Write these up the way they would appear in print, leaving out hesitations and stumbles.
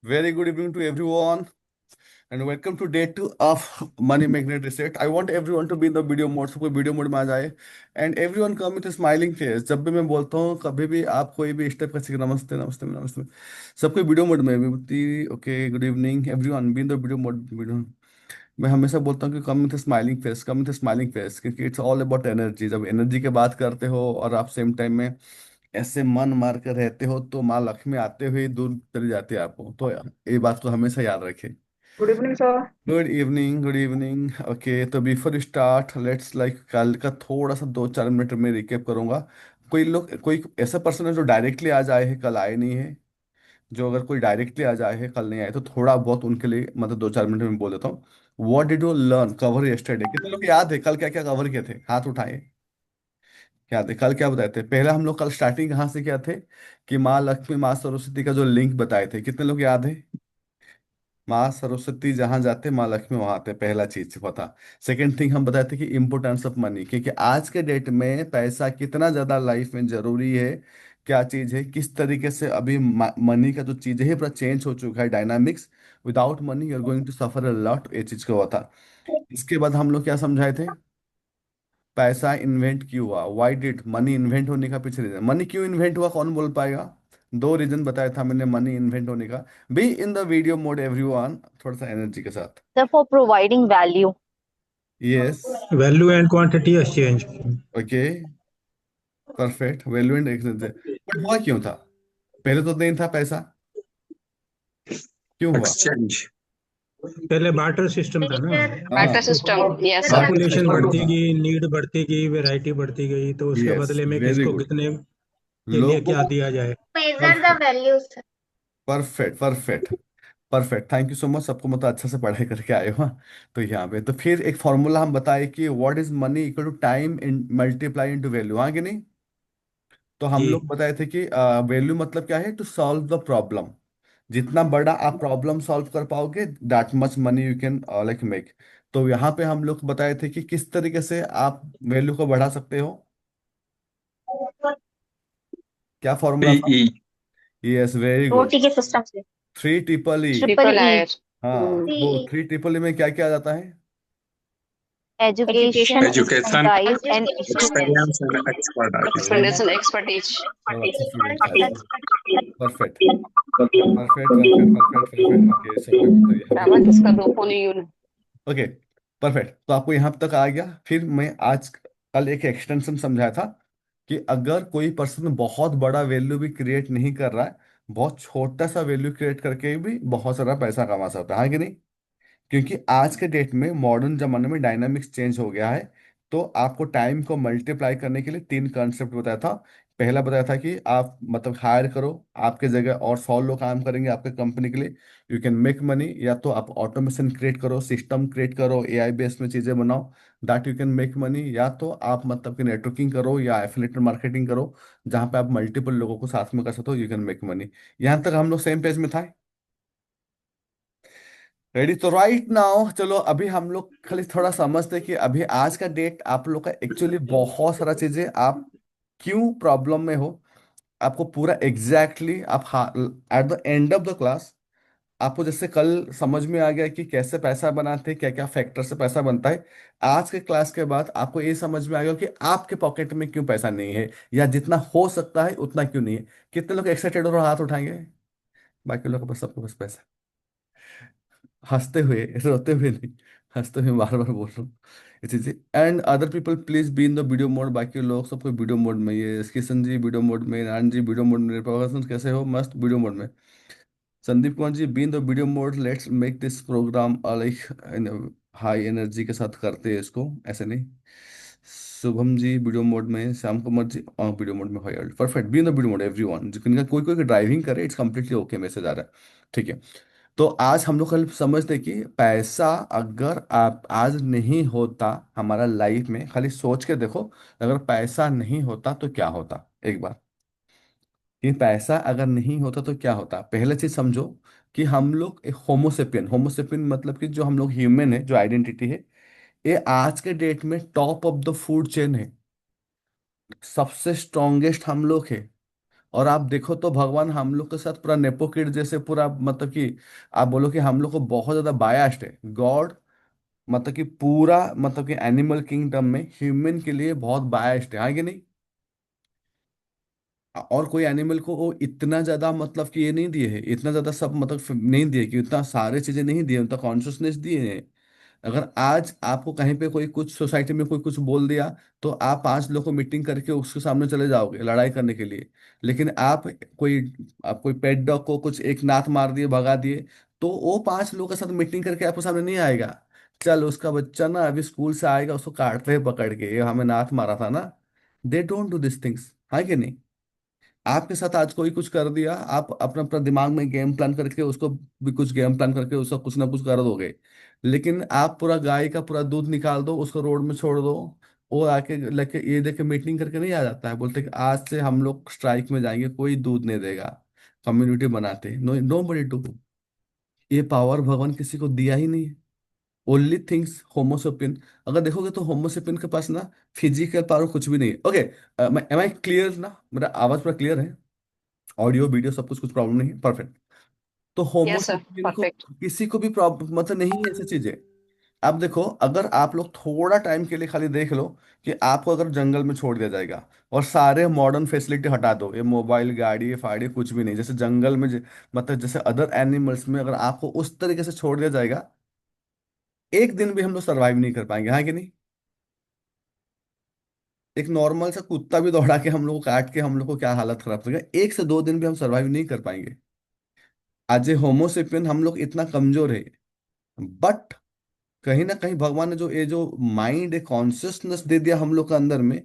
Very good evening to everyone, and welcome to day two of Money Magnet Reset. I want everyone to be in the video mode, सबको video mode में आ जाए and everyone come with smiling face. जब भी मैं बोलता हूँ कभी भी आप कोई भी स्टेप कर सकते, नमस्ते नमस्ते नमस्ते, सबको वीडियो मोड में Vibhuti. Okay, good evening everyone, be in the video mode. Video मैं हमेशा बोलता हूँ कि come with smiling face, come with smiling face, क्योंकि इट्स ऑल अबाउट एनर्जी। जब एनर्जी की बात करते हो और आप सेम टाइम में ऐसे मन मार कर रहते हो तो माँ लक्ष्मी आते हुए दूर चली जाती है आपको। तो ये बात को हमेशा याद रखें। Good evening sir. Good evening, good evening. Okay, तो बिफोर स्टार्ट लेट्स लाइक कल का थोड़ा सा 2-4 मिनट में रिकेप करूंगा। कोई लोग, कोई ऐसा पर्सन है जो डायरेक्टली आज आए हैं, कल आए नहीं है। जो अगर कोई डायरेक्टली आज आए हैं, कल नहीं आए, तो थोड़ा बहुत उनके लिए मतलब 2-4 मिनट में बोल देता हूँ। What did you learn cover yesterday? कितने लोग याद है कल क्या क्या कवर किए थे? हाथ उठाए। याद है कल क्या बताए थे? पहले हम लोग कल स्टार्टिंग कहाँ से किया थे कि माँ लक्ष्मी माँ सरस्वती का जो लिंक बताए थे, कितने लोग याद है? माँ सरस्वती जहाँ जाते माँ लक्ष्मी वहां आते, पहला चीज पता। सेकंड थिंग हम बताए थे कि इम्पोर्टेंस ऑफ मनी, क्योंकि आज के डेट में पैसा कितना ज्यादा लाइफ में जरूरी है। क्या चीज है, किस तरीके से अभी मनी का जो चीज है पूरा चेंज हो चुका है, dynamics. Without money you are going to suffer a lot, ये चीज का हुआ था। इसके बाद हम लोग क्या समझाए थे? पैसा इन्वेंट क्यों हुआ? व्हाई डिड मनी इन्वेंट होने का पीछे रीजन, मनी क्यों इन्वेंट हुआ, कौन बोल पाएगा? दो रीजन बताया था मैंने मनी इन्वेंट होने का। B in the video mode everyone, थोड़ा सा एनर्जी के साथ। For providing value. Yes. Value and quantity exchange. Okay, perfect. Value and exchange, but हुआ क्यों था? पहले तो नहीं था पैसा, क्यों हुआ? एक्सचेंज। पहले बार्टर सिस्टम था ना। हाँ, Barter system. Yes, sir. Barter population system बढ़ती था। गई, नीड बढ़ती गई, वैरायटी बढ़ती गई, तो उसके यस, बदले में वेरी किसको गुड। कितने के लिए लोगों क्या को दिया जाए। Measure the values. Perfect perfect perfect, thank you so much. सबको मतलब अच्छा से पढ़ाई करके आए हो, हाँ। तो यहाँ पे तो फिर एक फॉर्मूला हम बताए कि what is money equal to time in multiply into value, हाँ कि नहीं? तो हम जी। लोग बताए थे कि वैल्यू मतलब क्या है, टू सॉल्व द प्रॉब्लम। जितना बड़ा आप प्रॉब्लम सॉल्व कर पाओगे that much money you can like make. तो यहाँ पे हम लोग बताए थे कि किस तरीके से आप वैल्यू को बढ़ा सकते हो। क्या फॉर्मूला था? पीई। Yes, very good. रोटी के सिस्टम से। Three triple E. Triple Triple E. I. हाँ, तो सी। थ्री ट्रिपल ई में क्या क्या आ जाता है? Education, Education, education, expertise, and experience. Experience and expertise. Very Experience good. and expertise. और अच्छे स्टूडेंट थे आज तो। Perfect perfect perfect perfect perfect. Okay, सब पे मतलब यहाँ पे Brahma, ठीक है। किसका दो फोन यून? Okay, perfect. तो आपको यहाँ तक आ गया। फिर मैं आज कल एक एक्सटेंशन समझाया था कि अगर कोई पर्सन बहुत बड़ा वैल्यू भी क्रिएट नहीं कर रहा है, बहुत छोटा सा वैल्यू क्रिएट करके भी बहुत सारा पैसा कमा सकता है कि नहीं? क्योंकि आज के डेट में मॉडर्न जमाने में डायनामिक्स चेंज हो गया है। तो आपको टाइम को मल्टीप्लाई करने के लिए तीन कॉन्सेप्ट बताया था। पहला बताया था कि आप मतलब हायर करो, आपके जगह और 100 लोग काम करेंगे आपके कंपनी के लिए, यू कैन मेक मनी। या तो आप ऑटोमेशन क्रिएट करो, सिस्टम क्रिएट करो, एआई बेस्ड में चीज़ें बनाओ, that you can make money. या तो आप मतलब कि नेटवर्किंग करो या एफिलिएट मार्केटिंग करो, जहाँ पे आप मल्टीपल लोगों को साथ में कर सकते हो, यू कैन मेक मनी। यहाँ तक हम लोग सेम पेज में था। रेडी? तो राइट नाउ चलो अभी हम लोग खाली थोड़ा समझते हैं कि अभी आज का डेट आप लोग का एक्चुअली बहुत सारा चीजें आप क्यों प्रॉब्लम में हो। आपको पूरा एग्जैक्टली आप at the end of the class आपको जैसे कल समझ में आ गया कि कैसे पैसा बनाते हैं, क्या क्या फैक्टर से पैसा बनता है। आज के क्लास के बाद आपको ये समझ में आ गया कि आपके पॉकेट में क्यों पैसा नहीं है, या जितना हो सकता है उतना क्यों नहीं है। कितने लोग एक्साइटेड और हाथ उठाएंगे? बाकी लोगों के पास, सबके पास पैसा, हंसते हुए, रोते हुए नहीं, हंसते हुए बार बार बोल रहा हूँ ये चीजें। And other people please be in the video mode. बाकी लोग सबको वीडियो मोड में, ये किशन जी वीडियो मोड में, नारायण जी वीडियो मोड में, प्रभाकर कैसे हो, मस्त वीडियो मोड में। Sandeep Kumar ji be in the video mode, let's make this program like high energy के साथ करते हैं इसको, ऐसे नहीं। शुभम जी वीडियो मोड में, श्याम कुमार जी वीडियो मोड में हो, perfect. B in the video mode everyone, जिनका कोई कोई ड्राइविंग करे इट्स कंप्लीटली ओके, मैसेज आ रहा है, ठीक है। तो आज हम लोग कल समझते कि पैसा अगर आप आज नहीं होता हमारा लाइफ में, खाली सोच के देखो, अगर पैसा नहीं होता तो क्या होता एक बार। कि पैसा अगर नहीं होता तो क्या होता, पहले चीज समझो कि हम लोग एक होमोसेपियन, होमोसेपियन मतलब कि जो हम लोग ह्यूमन है, जो आइडेंटिटी है, ये आज के डेट में top of the food chain है। सबसे स्ट्रॉन्गेस्ट हम लोग है। और आप देखो तो भगवान हम लोग के साथ पूरा नेपो किड जैसे पूरा मतलब कि आप बोलो कि हम लोग को बहुत ज्यादा बायास्ड है गॉड, मतलब कि पूरा मतलब कि एनिमल किंगडम में ह्यूमन के लिए बहुत बायास्ड है कि नहीं। और कोई एनिमल को वो इतना ज्यादा मतलब कि ये नहीं दिए है, इतना ज्यादा सब मतलब नहीं दिए कि इतना सारे चीजें नहीं दिए, उतना कॉन्शियसनेस दिए हैं। अगर आज आपको कहीं पे कोई कुछ सोसाइटी में कोई कुछ बोल दिया तो आप 5 लोगों को मीटिंग करके उसके सामने चले जाओगे लड़ाई करने के लिए। लेकिन कोई आप कोई पेट डॉग को कुछ एक लात मार दिए भगा दिए तो वो 5 लोगों के साथ मीटिंग करके आपके सामने नहीं आएगा। चल उसका बच्चा ना अभी स्कूल से आएगा उसको काटते हैं पकड़ के, ये हमें नाथ मारा था ना। They don't do this things, है कि नहीं। आपके साथ आज कोई कुछ कर दिया, आप अपना अपना दिमाग में गेम प्लान करके उसको भी कुछ गेम प्लान करके उसका कुछ ना कुछ कर दोगे। लेकिन आप पूरा गाय का पूरा दूध निकाल दो उसको रोड में छोड़ दो, वो आके लेके ये देखे मीटिंग करके नहीं आ जाता है, बोलते कि आज से हम लोग स्ट्राइक में जाएंगे, कोई दूध नहीं देगा। कम्युनिटी बनाते, नो नो बडी डू। ये पावर भगवान किसी को दिया ही नहीं है। ओनली थिंग्स होमोसेपियन, अगर देखोगे तो होमोसेपियन के पास ना फिजिकल पावर कुछ भी नहीं है। ओके, एम आई क्लियर ना, मेरा आवाज पूरा क्लियर है, ऑडियो वीडियो सब कुछ कुछ प्रॉब्लम नहीं है, परफेक्ट। तो Yes, sir. होमोसेपियन को Perfect. किसी को भी प्रॉब्लम मतलब नहीं है ऐसी चीजें। आप देखो अगर आप लोग थोड़ा टाइम के लिए खाली देख लो कि आपको अगर जंगल में छोड़ दिया जाएगा और सारे मॉडर्न फैसिलिटी हटा दो, ये मोबाइल गाड़ी ये फाड़ी कुछ भी नहीं, जैसे जंगल में मतलब जैसे अदर एनिमल्स में अगर आपको उस तरीके से छोड़ दिया जाएगा, एक दिन भी हम लोग सरवाइव नहीं कर पाएंगे, हाँ कि नहीं। एक नॉर्मल सा कुत्ता भी दौड़ा के हम लोग को काट के हम लोग को क्या हालत खराब हो जाएगा, 1 से 2 दिन भी हम सरवाइव नहीं कर पाएंगे। आज ये होमोसेपियन हम लोग इतना कमजोर है, बट कहीं ना कहीं भगवान ने जो ये जो माइंड कॉन्शियसनेस दे दिया हम लोग के अंदर में,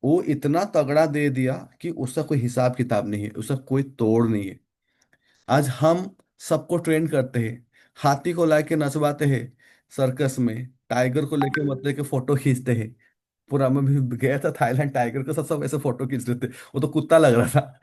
वो इतना तगड़ा दे दिया कि उसका कोई हिसाब किताब नहीं है, उसका कोई तोड़ नहीं है। आज हम सबको ट्रेन करते हैं, हाथी को लाके नचवाते हैं सर्कस में, टाइगर को लेके मतलब के फोटो खींचते हैं। पूरा मैं भी गया था थाईलैंड, टाइगर के साथ सब ऐसे फोटो खींच रहे थे, वो तो कुत्ता लग रहा था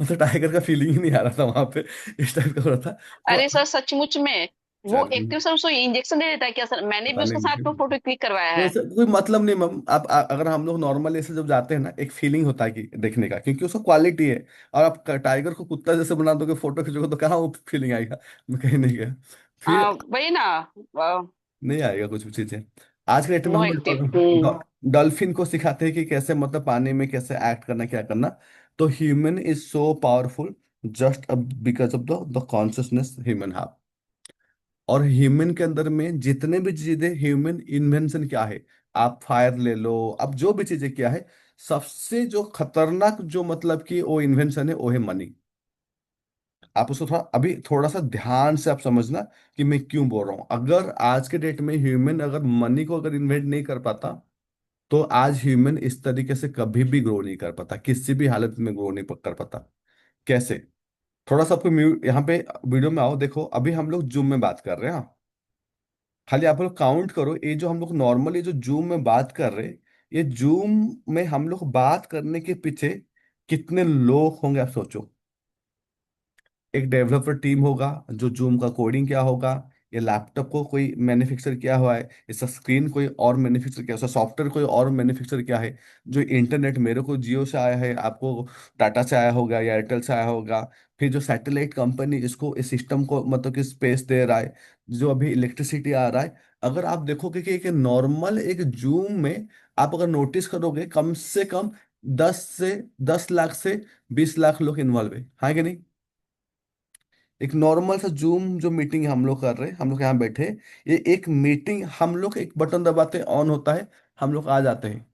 मतलब टाइगर का फीलिंग ही नहीं आ रहा था वहां पे, इस टाइप का हो रहा था। तो अरे सर, सचमुच में वो चलिए, एक्टिव सर उसको इंजेक्शन दे देता है क्या सर? मैंने भी पता उसके साथ नहीं, में फोटो क्लिक करवाया कोई है। कोई मतलब नहीं मैम। आप अगर हम लोग नॉर्मल ऐसे जब जाते हैं ना, एक फीलिंग होता है कि देखने का, क्योंकि उसका क्वालिटी है। और आप टाइगर को कुत्ता जैसे बना दोगे फोटो खींचोगे तो कहाँ वो फीलिंग आएगा, मैं कहीं नहीं गया फिर, वही ना। नहीं आएगा कुछ भी चीजें। आज के डेट में नो हम एक्टिव। लोग डॉल्फिन को सिखाते हैं कि कैसे मतलब पानी में कैसे एक्ट करना क्या करना। तो human is so powerful just because of the consciousness human have. और ह्यूमन के अंदर में जितने भी चीजें ह्यूमन इन्वेंशन क्या है, आप फायर ले लो, अब जो भी चीजें क्या है, सबसे जो खतरनाक जो मतलब कि वो इन्वेंशन है वो है मनी। आप उसको थोड़ा अभी थोड़ा सा ध्यान से आप समझना कि मैं क्यों बोल रहा हूँ। अगर आज के डेट में ह्यूमन अगर मनी को अगर इन्वेंट नहीं कर पाता तो आज ह्यूमन इस तरीके से कभी भी ग्रो नहीं कर पाता, किसी भी हालत में ग्रो नहीं कर पाता। कैसे, थोड़ा सा आपको यहाँ पे वीडियो में आओ, देखो अभी हम लोग जूम में बात कर रहे हैं, हाँ? खाली आप लोग काउंट करो, ये जो हम लोग नॉर्मली जो जूम में बात कर रहे हैं, ये जूम में हम लोग बात करने के पीछे कितने लोग होंगे आप सोचो। एक डेवलपर टीम होगा, जो जूम का कोडिंग क्या होगा, ये लैपटॉप को कोई मैन्युफैक्चर किया हुआ है, इसका स्क्रीन कोई और मैन्युफैक्चर किया, उसका सॉफ्टवेयर कोई और मैन्युफैक्चर किया है। जो इंटरनेट मेरे को जियो से आया है, आपको टाटा से आया होगा या एयरटेल से आया होगा। फिर जो सैटेलाइट कंपनी इसको इस सिस्टम को मतलब कि स्पेस दे रहा है, जो अभी इलेक्ट्रिसिटी आ रहा है। अगर आप देखोगे कि एक नॉर्मल एक जूम में आप अगर नोटिस करोगे, कम से कम 10 लाख से 20 लाख लोग इन्वॉल्व है, हाँ कि नहीं। एक नॉर्मल सा जूम जो मीटिंग हम लोग कर रहे हैं, हम लोग यहाँ बैठे, ये एक मीटिंग हम लोग एक बटन दबाते ऑन होता है, हम लोग आ जाते हैं।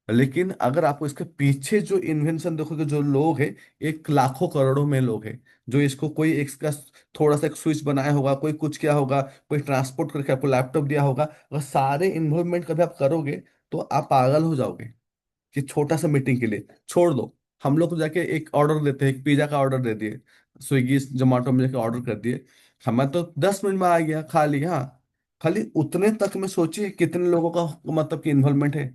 लेकिन अगर आपको इसके पीछे जो इन्वेंशन देखोगे, जो लोग हैं, एक लाखों करोड़ों में लोग हैं, जो इसको कोई एक इसका थोड़ा सा एक स्विच बनाया होगा, कोई कुछ किया होगा, कोई ट्रांसपोर्ट करके आपको लैपटॉप दिया होगा, अगर सारे इन्वॉल्वमेंट कभी आप करोगे तो आप पागल हो जाओगे। कि छोटा सा मीटिंग के लिए छोड़ दो, हम लोग तो जाके एक ऑर्डर देते हैं, एक पिज्जा का ऑर्डर दे दिए, स्विगी जोमेटो में जाके ऑर्डर कर दिए, हमें तो 10 मिनट में आ गया, खा लिया, हाँ। खाली उतने तक में सोचिए कितने लोगों का मतलब कि इन्वॉल्वमेंट है।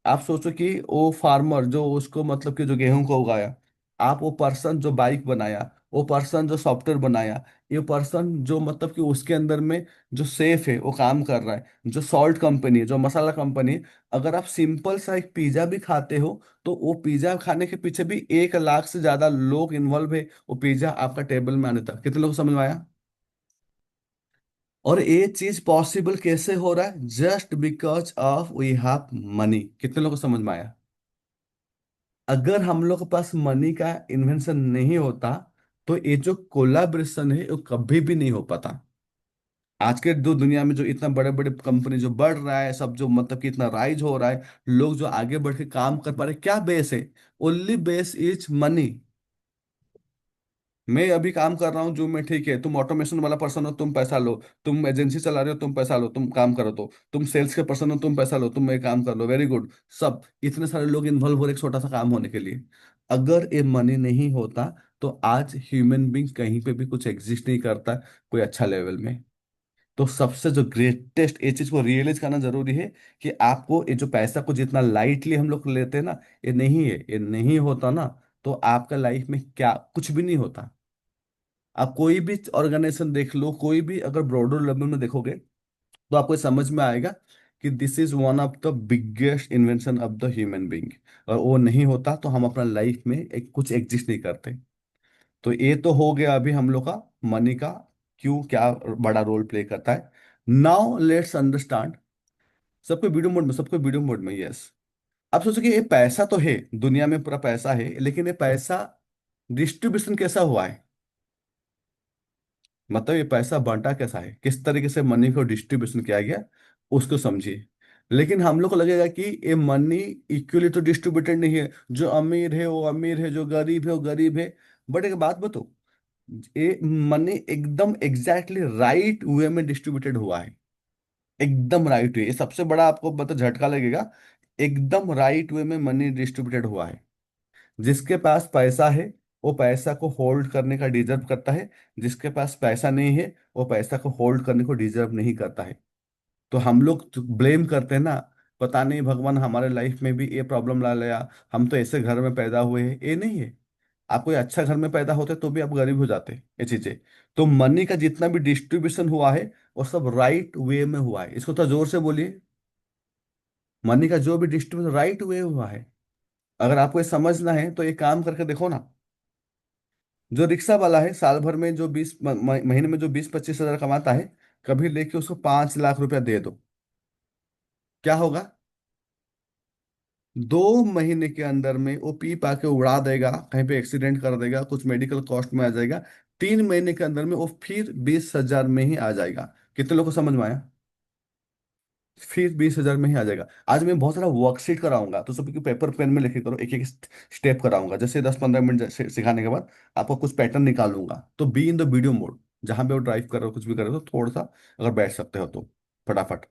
आप सोचो कि वो फार्मर जो उसको मतलब कि जो गेहूं को उगाया, आप वो पर्सन जो बाइक बनाया, वो पर्सन जो सॉफ्टवेयर बनाया, ये पर्सन जो मतलब कि उसके अंदर में जो सेफ है वो काम कर रहा है, जो सॉल्ट कंपनी है, जो मसाला कंपनी है। अगर आप सिंपल सा एक पिज्जा भी खाते हो तो वो पिज्जा खाने के पीछे भी 1 लाख से ज्यादा लोग इन्वॉल्व है वो पिज्जा आपका टेबल में आने तक। कितने लोग को समझ में आया? और ये चीज पॉसिबल कैसे हो रहा है? Just because of we have money. कितने लोगों को समझ में आया? अगर हम लोग के पास मनी का इन्वेंशन नहीं होता तो ये जो कोलाब्रेशन है वो कभी भी नहीं हो पाता। आज के दो दुनिया में जो इतना बड़े बड़े कंपनी जो बढ़ रहा है, सब जो मतलब कि इतना राइज हो रहा है, लोग जो आगे बढ़ के काम कर पा रहे हैं, क्या बेस है? Only base is money. मैं अभी काम कर रहा हूँ जो मैं, ठीक है, तुम ऑटोमेशन वाला पर्सन हो, तुम पैसा लो। तुम एजेंसी चला रहे हो, तुम पैसा लो, तुम काम करो। तो तुम सेल्स के पर्सन हो, तुम पैसा लो, तुम ये काम कर लो, वेरी गुड। सब इतने सारे लोग इन्वॉल्व हो रहे एक छोटा सा काम होने के लिए। अगर ये मनी नहीं होता तो आज ह्यूमन बींग कहीं पे भी कुछ एग्जिस्ट नहीं करता कोई अच्छा लेवल में। तो सबसे जो ग्रेटेस्ट ये चीज को रियलाइज करना जरूरी है कि आपको ये जो पैसा को जितना लाइटली हम लोग लेते हैं ना, ये नहीं है। ये नहीं होता ना तो आपका लाइफ में क्या कुछ भी नहीं होता। आप कोई भी ऑर्गेनाइजेशन देख लो, कोई भी अगर ब्रॉडर लेवल में देखोगे तो आपको ये समझ में आएगा कि this is one of the biggest invention of the human being. और वो नहीं होता तो हम अपना लाइफ में एक कुछ एग्जिस्ट नहीं करते। तो ये तो हो गया अभी हम लोग का मनी का क्यों क्या बड़ा रोल प्ले करता है। Now let's understand. सबको वीडियो मोड में, सबको वीडियो मोड में, यस। आप सोचो कि ये पैसा तो है, दुनिया में पूरा पैसा है, लेकिन ये पैसा डिस्ट्रीब्यूशन कैसा हुआ है? मतलब ये पैसा बांटा कैसा है, किस तरीके से मनी को डिस्ट्रीब्यूशन किया गया, उसको समझिए। लेकिन हम लोग को लगेगा कि ये मनी इक्वली तो डिस्ट्रीब्यूटेड नहीं है। जो अमीर है वो अमीर है, जो गरीब है वो गरीब है। बट एक बात बताओ, ये मनी एकदम एग्जैक्टली राइट वे में डिस्ट्रीब्यूटेड हुआ है। एकदम राइट वे, ये सबसे बड़ा आपको मतलब झटका लगेगा। एकदम राइट वे में मनी डिस्ट्रीब्यूटेड हुआ है। जिसके पास पैसा है वो पैसा को होल्ड करने का डिजर्व करता है। जिसके पास पैसा नहीं है वो पैसा को होल्ड करने को डिजर्व नहीं करता है। तो हम लोग ब्लेम करते हैं ना, पता नहीं भगवान हमारे लाइफ में भी ये प्रॉब्लम ला लिया, हम तो ऐसे घर में पैदा हुए हैं। ये नहीं है। आप कोई अच्छा घर में पैदा होते तो भी आप गरीब हो जाते, ये चीजें। तो मनी का जितना भी डिस्ट्रीब्यूशन हुआ है वो सब राइट वे में हुआ है। इसको तो जोर से बोलिए। मनी का जो भी डिस्ट्रीब्यूशन राइट वे हुआ है। अगर आपको ये समझना है तो एक काम करके देखो ना। जो रिक्शा वाला है साल भर में जो महीने में जो 20-25 हजार कमाता है, कभी लेके उसको 5 लाख रुपया दे दो, क्या होगा? 2 महीने के अंदर में वो पी पा के उड़ा देगा, कहीं पे एक्सीडेंट कर देगा, कुछ मेडिकल कॉस्ट में आ जाएगा। 3 महीने के अंदर में वो फिर 20 हजार में ही आ जाएगा। कितने लोग को समझ में आया? फिर 20 हजार में ही आ जाएगा। आज मैं बहुत सारा वर्कशीट कराऊंगा तो सबको पेपर पेन में लिखे करो, एक एक स्टेप कराऊंगा। जैसे 10-15 मिनट सिखाने के बाद आपको कुछ पैटर्न निकालूंगा। तो B in the video mode, जहां पे वो ड्राइव कर रहे हो कुछ भी कर रहे हो तो थोड़ा सा अगर बैठ सकते हो तो फटाफट।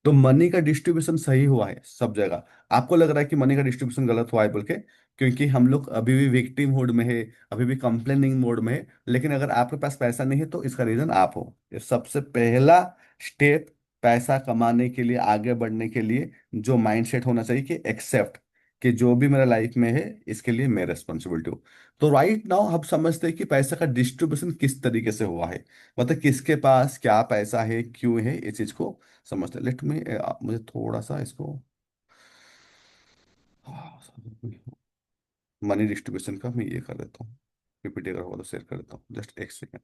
तो मनी का डिस्ट्रीब्यूशन सही हुआ है सब जगह। आपको लग रहा है कि मनी का डिस्ट्रीब्यूशन गलत हुआ है बोल के, क्योंकि हम लोग अभी भी विक्टिम मोड में है, अभी भी कंप्लेनिंग मोड में है। लेकिन अगर आपके पास पैसा नहीं है तो इसका रीजन आप हो। ये सबसे पहला स्टेप पैसा कमाने के लिए, आगे बढ़ने के लिए जो माइंडसेट होना चाहिए कि एक्सेप्ट कि जो भी मेरा लाइफ में है इसके लिए मैं रेस्पॉन्सिबिलिटी हूँ। तो राइट नाउ हम समझते हैं कि पैसा का डिस्ट्रीब्यूशन किस तरीके से हुआ है। मतलब किसके पास क्या पैसा है, क्यों है, इस चीज को समझते। लेट में मुझे थोड़ा सा इसको मनी डिस्ट्रीब्यूशन का मैं ये कर देता हूँ, पीपीटी अगर होगा तो शेयर कर देता हूँ, जस्ट एक सेकेंड।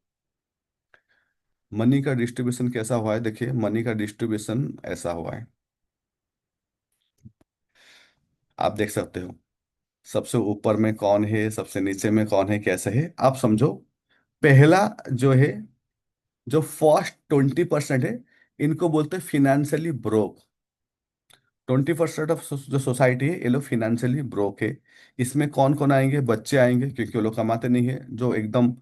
मनी का डिस्ट्रीब्यूशन कैसा हुआ है? देखिए, मनी का डिस्ट्रीब्यूशन ऐसा हुआ है, आप देख सकते हो। सबसे ऊपर में कौन है, सबसे नीचे में कौन है, कैसे है आप समझो। पहला जो है, जो फर्स्ट 20% है, इनको बोलते हैं फिनेंशियली ब्रोक। 20% ऑफ जो सोसाइटी है ये लोग फिनेंशियली ब्रोक है। इसमें कौन कौन आएंगे? बच्चे आएंगे, क्योंकि वो लोग कमाते नहीं है। जो एकदम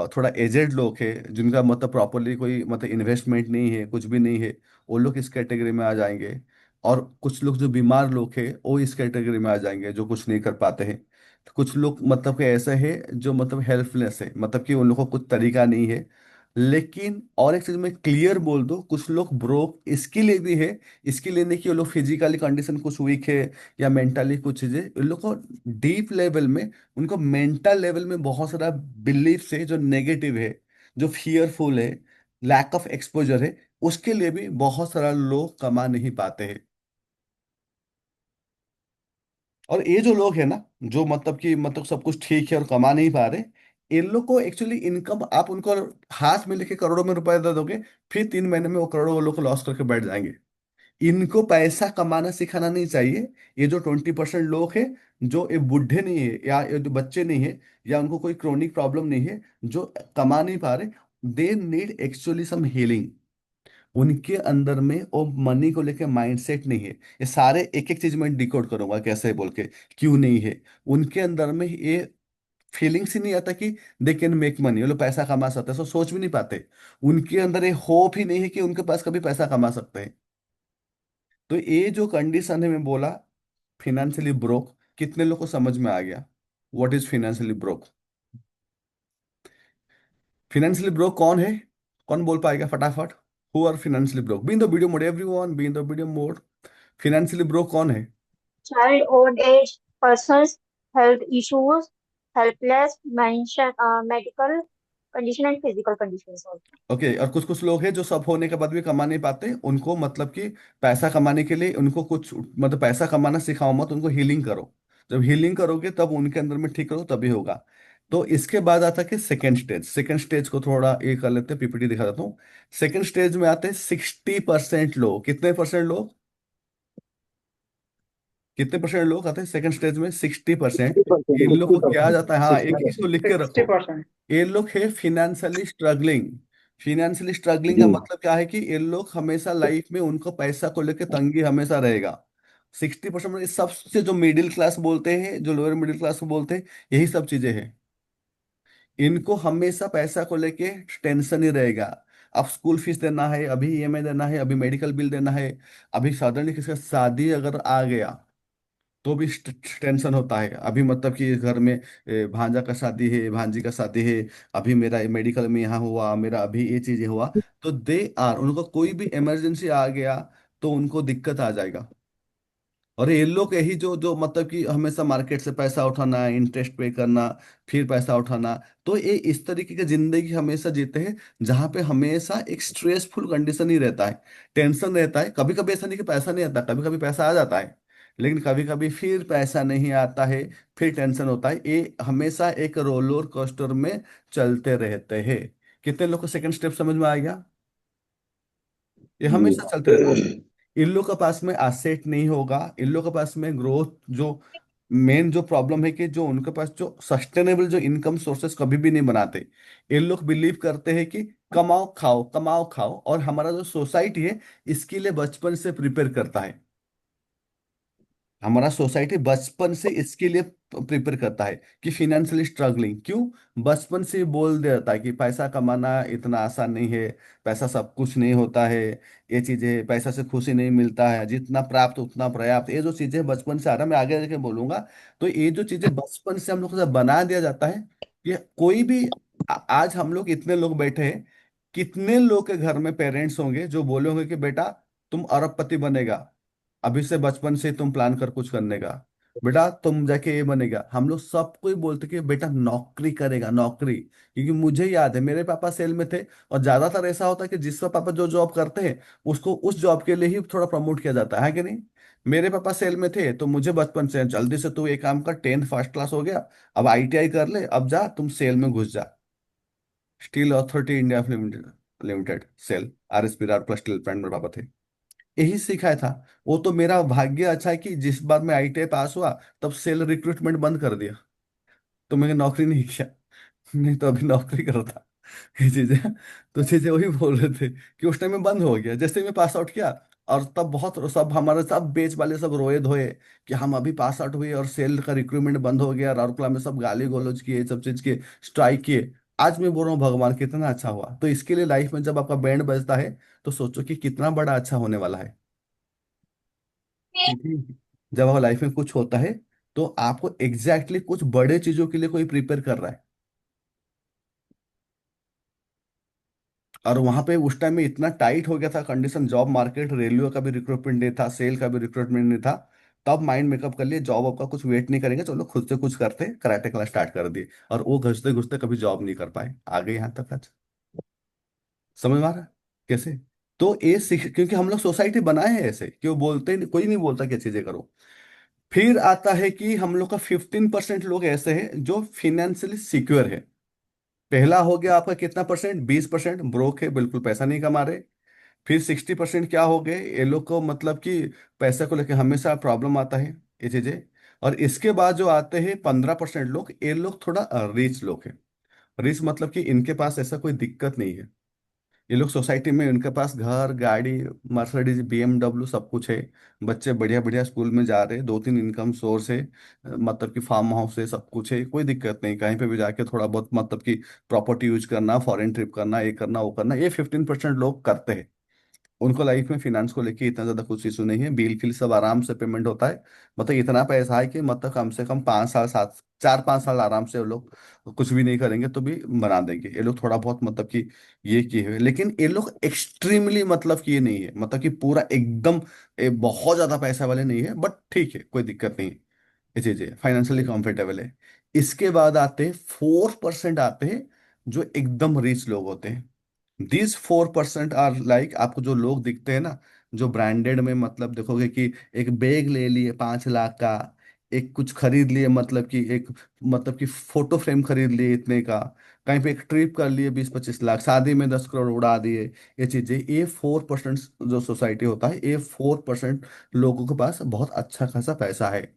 थोड़ा एजेड लोग है, जिनका मतलब प्रॉपरली कोई मतलब इन्वेस्टमेंट नहीं है, कुछ भी नहीं है, वो लोग इस कैटेगरी में आ जाएंगे। और कुछ लोग जो बीमार लोग हैं वो इस कैटेगरी में आ जाएंगे, जो कुछ नहीं कर पाते हैं। तो कुछ लोग मतलब कि ऐसे हैं जो मतलब हेल्पलेस है, मतलब कि उन लोगों को कुछ तरीका नहीं है। लेकिन और एक चीज मैं क्लियर बोल दूं, कुछ लोग ब्रोक इसके लिए भी है, इसके लिए नहीं कि वो लोग फिजिकली कंडीशन कुछ वीक है या मेंटली कुछ चीजें, उन लोग को डीप लेवल में, उनको मेंटल लेवल में बहुत सारा बिलीफ है जो नेगेटिव है, जो फियरफुल है, लैक ऑफ एक्सपोजर है, उसके लिए भी बहुत सारा लोग कमा नहीं पाते हैं। और ये जो लोग है ना, जो मतलब कि मतलब सब कुछ ठीक है और कमा नहीं पा रहे, इन लोग को एक्चुअली इनकम आप उनको हाथ में लेके करोड़ों में रुपए दे दोगे, फिर 3 महीने में वो करोड़ों वो लोग को लॉस करके बैठ जाएंगे। इनको पैसा कमाना सिखाना नहीं चाहिए। ये जो 20% लोग हैं, जो ये बुढ़े नहीं है या ये जो बच्चे नहीं है या उनको कोई क्रोनिक प्रॉब्लम नहीं है, जो कमा नहीं पा रहे, they need actually some healing. उनके अंदर में वो मनी को लेके माइंडसेट नहीं है। ये सारे एक एक चीज मैं डिकोड करूंगा कैसे बोल के, क्यों नहीं है। उनके अंदर में ये फीलिंग्स ही नहीं आता कि दे कैन मेक मनी, वो लोग पैसा कमा सकते हैं, सो सोच भी नहीं पाते। उनके अंदर ये होप ही नहीं है कि उनके पास कभी पैसा कमा सकते हैं। तो ये जो कंडीशन है, मैं बोला फिनेंशियली ब्रोक, कितने लोग को समझ में आ गया what is financially broke? Financially broke कौन है? कौन बोल पाएगा फटाफट? Who are financially broke? Be in the video mode, everyone be in the video mode. Financially broke कौन है? Child, old age, persons, health issues, helpless, mention, medical condition and physical conditions also. Okay, और कुछ कुछ लोग हैं जो सब होने के बाद भी कमा नहीं पाते, उनको मतलब कि पैसा कमाने के लिए उनको कुछ मतलब पैसा कमाना सिखाओ मत, उनको हीलिंग करो। जब हीलिंग करोगे तब उनके अंदर में ठीक करो तभी होगा। तो इसके बाद आता है कि सेकेंड स्टेज। सेकेंड स्टेज को थोड़ा ये कर लेते हैं, पीपीटी दिखा देता हूँ। सेकेंड स्टेज में आते हैं 60% लोग। कितने परसेंट लोग? कितने परसेंट लोग आते हैं सेकंड स्टेज में? 60%। इन लोग को क्या आ जाता है, हाँ एक चीज को लिख के रखो, 60%। ये लोग है फिनेंशियली स्ट्रगलिंग। फिनेंशियली स्ट्रगलिंग का मतलब क्या है कि ये लोग हमेशा लाइफ में उनको पैसा को लेकर तंगी हमेशा रहेगा। 60% में सबसे जो मिडिल क्लास बोलते हैं, जो लोअर मिडिल क्लास को बोलते हैं, यही सब चीजें हैं। इनको हमेशा पैसा को लेके टेंशन ही रहेगा। अब स्कूल फीस देना है, अभी ईएमआई देना है, अभी मेडिकल बिल देना है, अभी सडनली किसी का शादी अगर आ गया तो भी टेंशन होता है। अभी मतलब कि घर में भांजा का शादी है, भांजी का शादी है, अभी मेरा मेडिकल में यहाँ हुआ, मेरा अभी ये चीजें हुआ, तो दे आर उनको कोई भी इमरजेंसी आ गया तो उनको दिक्कत आ जाएगा। और ये लोग यही जो जो मतलब कि हमेशा मार्केट से पैसा उठाना, इंटरेस्ट पे करना, फिर पैसा उठाना, तो ये इस तरीके की जिंदगी हमेशा जीते हैं जहाँ पे हमेशा एक स्ट्रेसफुल कंडीशन ही रहता है, टेंशन रहता है। कभी कभी ऐसा नहीं कि पैसा नहीं आता, कभी कभी पैसा आ जाता है, लेकिन कभी कभी फिर पैसा नहीं आता है, फिर टेंशन होता है। ये हमेशा एक रोलर कोस्टर में चलते रहते हैं। कितने लोग को सेकंड स्टेप समझ में आ गया? ये हमेशा चलते रहता है। इन लोग के पास में एसेट नहीं होगा, इन लोग के पास में ग्रोथ जो मेन जो प्रॉब्लम है कि जो उनके पास जो सस्टेनेबल जो इनकम सोर्सेस कभी भी नहीं बनाते। इन लोग बिलीव करते हैं कि कमाओ खाओ कमाओ खाओ, और हमारा जो सोसाइटी है इसके लिए बचपन से प्रिपेयर करता है। हमारा सोसाइटी बचपन से इसके लिए प्रिपेयर करता है कि फिनेंशियली स्ट्रगलिंग क्यों, बचपन से ही बोल देता है कि पैसा कमाना इतना आसान नहीं है, पैसा सब कुछ नहीं होता है, ये चीजें पैसा से खुशी नहीं मिलता है, जितना प्राप्त उतना पर्याप्त, ये जो चीजें बचपन से आ रहा है, मैं आगे जाके बोलूंगा। तो ये जो चीजें बचपन से हम लोग को जब बना दिया जाता है, कि कोई भी आज हम लोग इतने लोग बैठे हैं, कितने लोग के घर में पेरेंट्स होंगे जो बोले होंगे कि बेटा तुम अरबपति बनेगा, अभी से बचपन से तुम प्लान कर कुछ करने का, बेटा तुम जाके ये बनेगा। हम लोग सबको ही बोलते कि बेटा नौकरी करेगा नौकरी, क्योंकि मुझे याद है मेरे पापा सेल में थे, और ज्यादातर ऐसा होता है कि जिस पापा जो जॉब करते हैं उसको उस जॉब के लिए ही थोड़ा प्रमोट किया जाता है कि नहीं? मेरे पापा सेल में थे तो मुझे बचपन से जल्दी से तू एक काम कर, 10th फर्स्ट क्लास हो गया, अब आईटीआई कर ले, अब जा तुम सेल में घुस जा। Steel authority India limited, limited SAIL, RSP Rourkela steel plant मेरे पापा थे, यही सिखाया था। वो तो मेरा भाग्य अच्छा है कि जिस बार मैं आईटीआई पास हुआ तब सेल रिक्रूटमेंट बंद कर दिया, तो मैंने नौकरी नहीं किया, नहीं तो अभी नौकरी करता। ये चीजें, तो चीजें वही बोल रहे थे कि उस टाइम में बंद हो गया जैसे ही मैं पास आउट किया। और तब बहुत सब हमारे सब बेच वाले सब रोए धोए कि हम अभी पास आउट हुए और सेल का रिक्रूटमेंट बंद हो गया, राउरकेला में सब गाली गलौज किए, सब चीज किए, स्ट्राइक किए। आज मैं बोल रहा हूँ भगवान कितना अच्छा हुआ। तो इसके लिए लाइफ में जब आपका बैंड बजता है तो सोचो कि कितना बड़ा अच्छा होने वाला है। क्योंकि जब आपको लाइफ में कुछ होता है तो आपको एग्जैक्टली कुछ बड़े चीजों के लिए कोई प्रिपेयर कर रहा है। और वहां पे उस टाइम में इतना टाइट हो गया था कंडीशन, जॉब मार्केट, रेलवे का भी रिक्रूटमेंट नहीं था, सेल का भी रिक्रूटमेंट नहीं था। तब माइंड मेकअप कर लिए, जॉब आपका कुछ वेट नहीं करेंगे, चलो खुद से कुछ करते, कराटे क्लास स्टार्ट कर दिए। और वो घुसते घुसते कभी जॉब नहीं कर पाए, आ गए यहाँ तक आज। समझ में आ रहा है कैसे? तो ये सीख, क्योंकि हम लोग सोसाइटी बनाए हैं ऐसे कि वो बोलते ही कोई नहीं बोलता क्या चीजें करो। फिर आता है कि हम लोग का 15% लोग ऐसे हैं जो फिनेंशियली सिक्योर है। पहला हो गया आपका कितना परसेंट, 20% ब्रोक है, बिल्कुल पैसा नहीं कमा रहे। फिर 60% क्या हो गए, ये लोग को मतलब कि पैसे को लेकर हमेशा प्रॉब्लम आता है, ये चीजें। और इसके बाद जो आते हैं 15% लोग, ये लोग थोड़ा रिच लोग हैं। रिच मतलब कि इनके पास ऐसा कोई दिक्कत नहीं है। ये लोग सोसाइटी में, उनके पास घर गाड़ी, मर्सिडीज BMW सब कुछ है। बच्चे बढ़िया बढ़िया स्कूल में जा रहे हैं, 2-3 इनकम सोर्स है। मतलब कि फार्म हाउस है, सब कुछ है, कोई दिक्कत नहीं, कहीं पे भी जाके थोड़ा बहुत मतलब कि प्रॉपर्टी यूज करना, फॉरेन ट्रिप करना, ये करना वो करना, ये 15% लोग करते हैं। उनको लाइफ में फिनेंस को लेके इतना ज्यादा कुछ इशू नहीं है, बिल फिल सब आराम से पेमेंट होता है। मतलब इतना पैसा है कि मतलब कम से कम 5 साल, 4-5 साल आराम से वो लोग कुछ भी नहीं करेंगे तो भी बना देंगे। ये लोग थोड़ा बहुत मतलब कि ये किए हुए, लेकिन ये लोग एक्सट्रीमली मतलब कि ये नहीं है, मतलब कि पूरा एकदम बहुत ज्यादा पैसा वाले नहीं है, बट ठीक है, कोई दिक्कत नहीं है। ये चीजें फाइनेंशियली कंफर्टेबल है। इसके बाद आते हैं 4% आते हैं जो एकदम रिच लोग होते हैं। दीज 4% आर लाइक, आपको जो लोग दिखते हैं ना, जो ब्रांडेड में मतलब देखोगे कि एक बैग ले लिए 5 लाख का, एक कुछ खरीद लिए, मतलब कि एक मतलब कि फोटो फ्रेम खरीद लिए इतने का, कहीं पे एक ट्रिप कर लिए 20-25 लाख, शादी में 10 करोड़ उड़ा दिए। ये चीजें, ये 4% जो सोसाइटी होता है, ये 4% लोगों के पास बहुत अच्छा खासा पैसा है।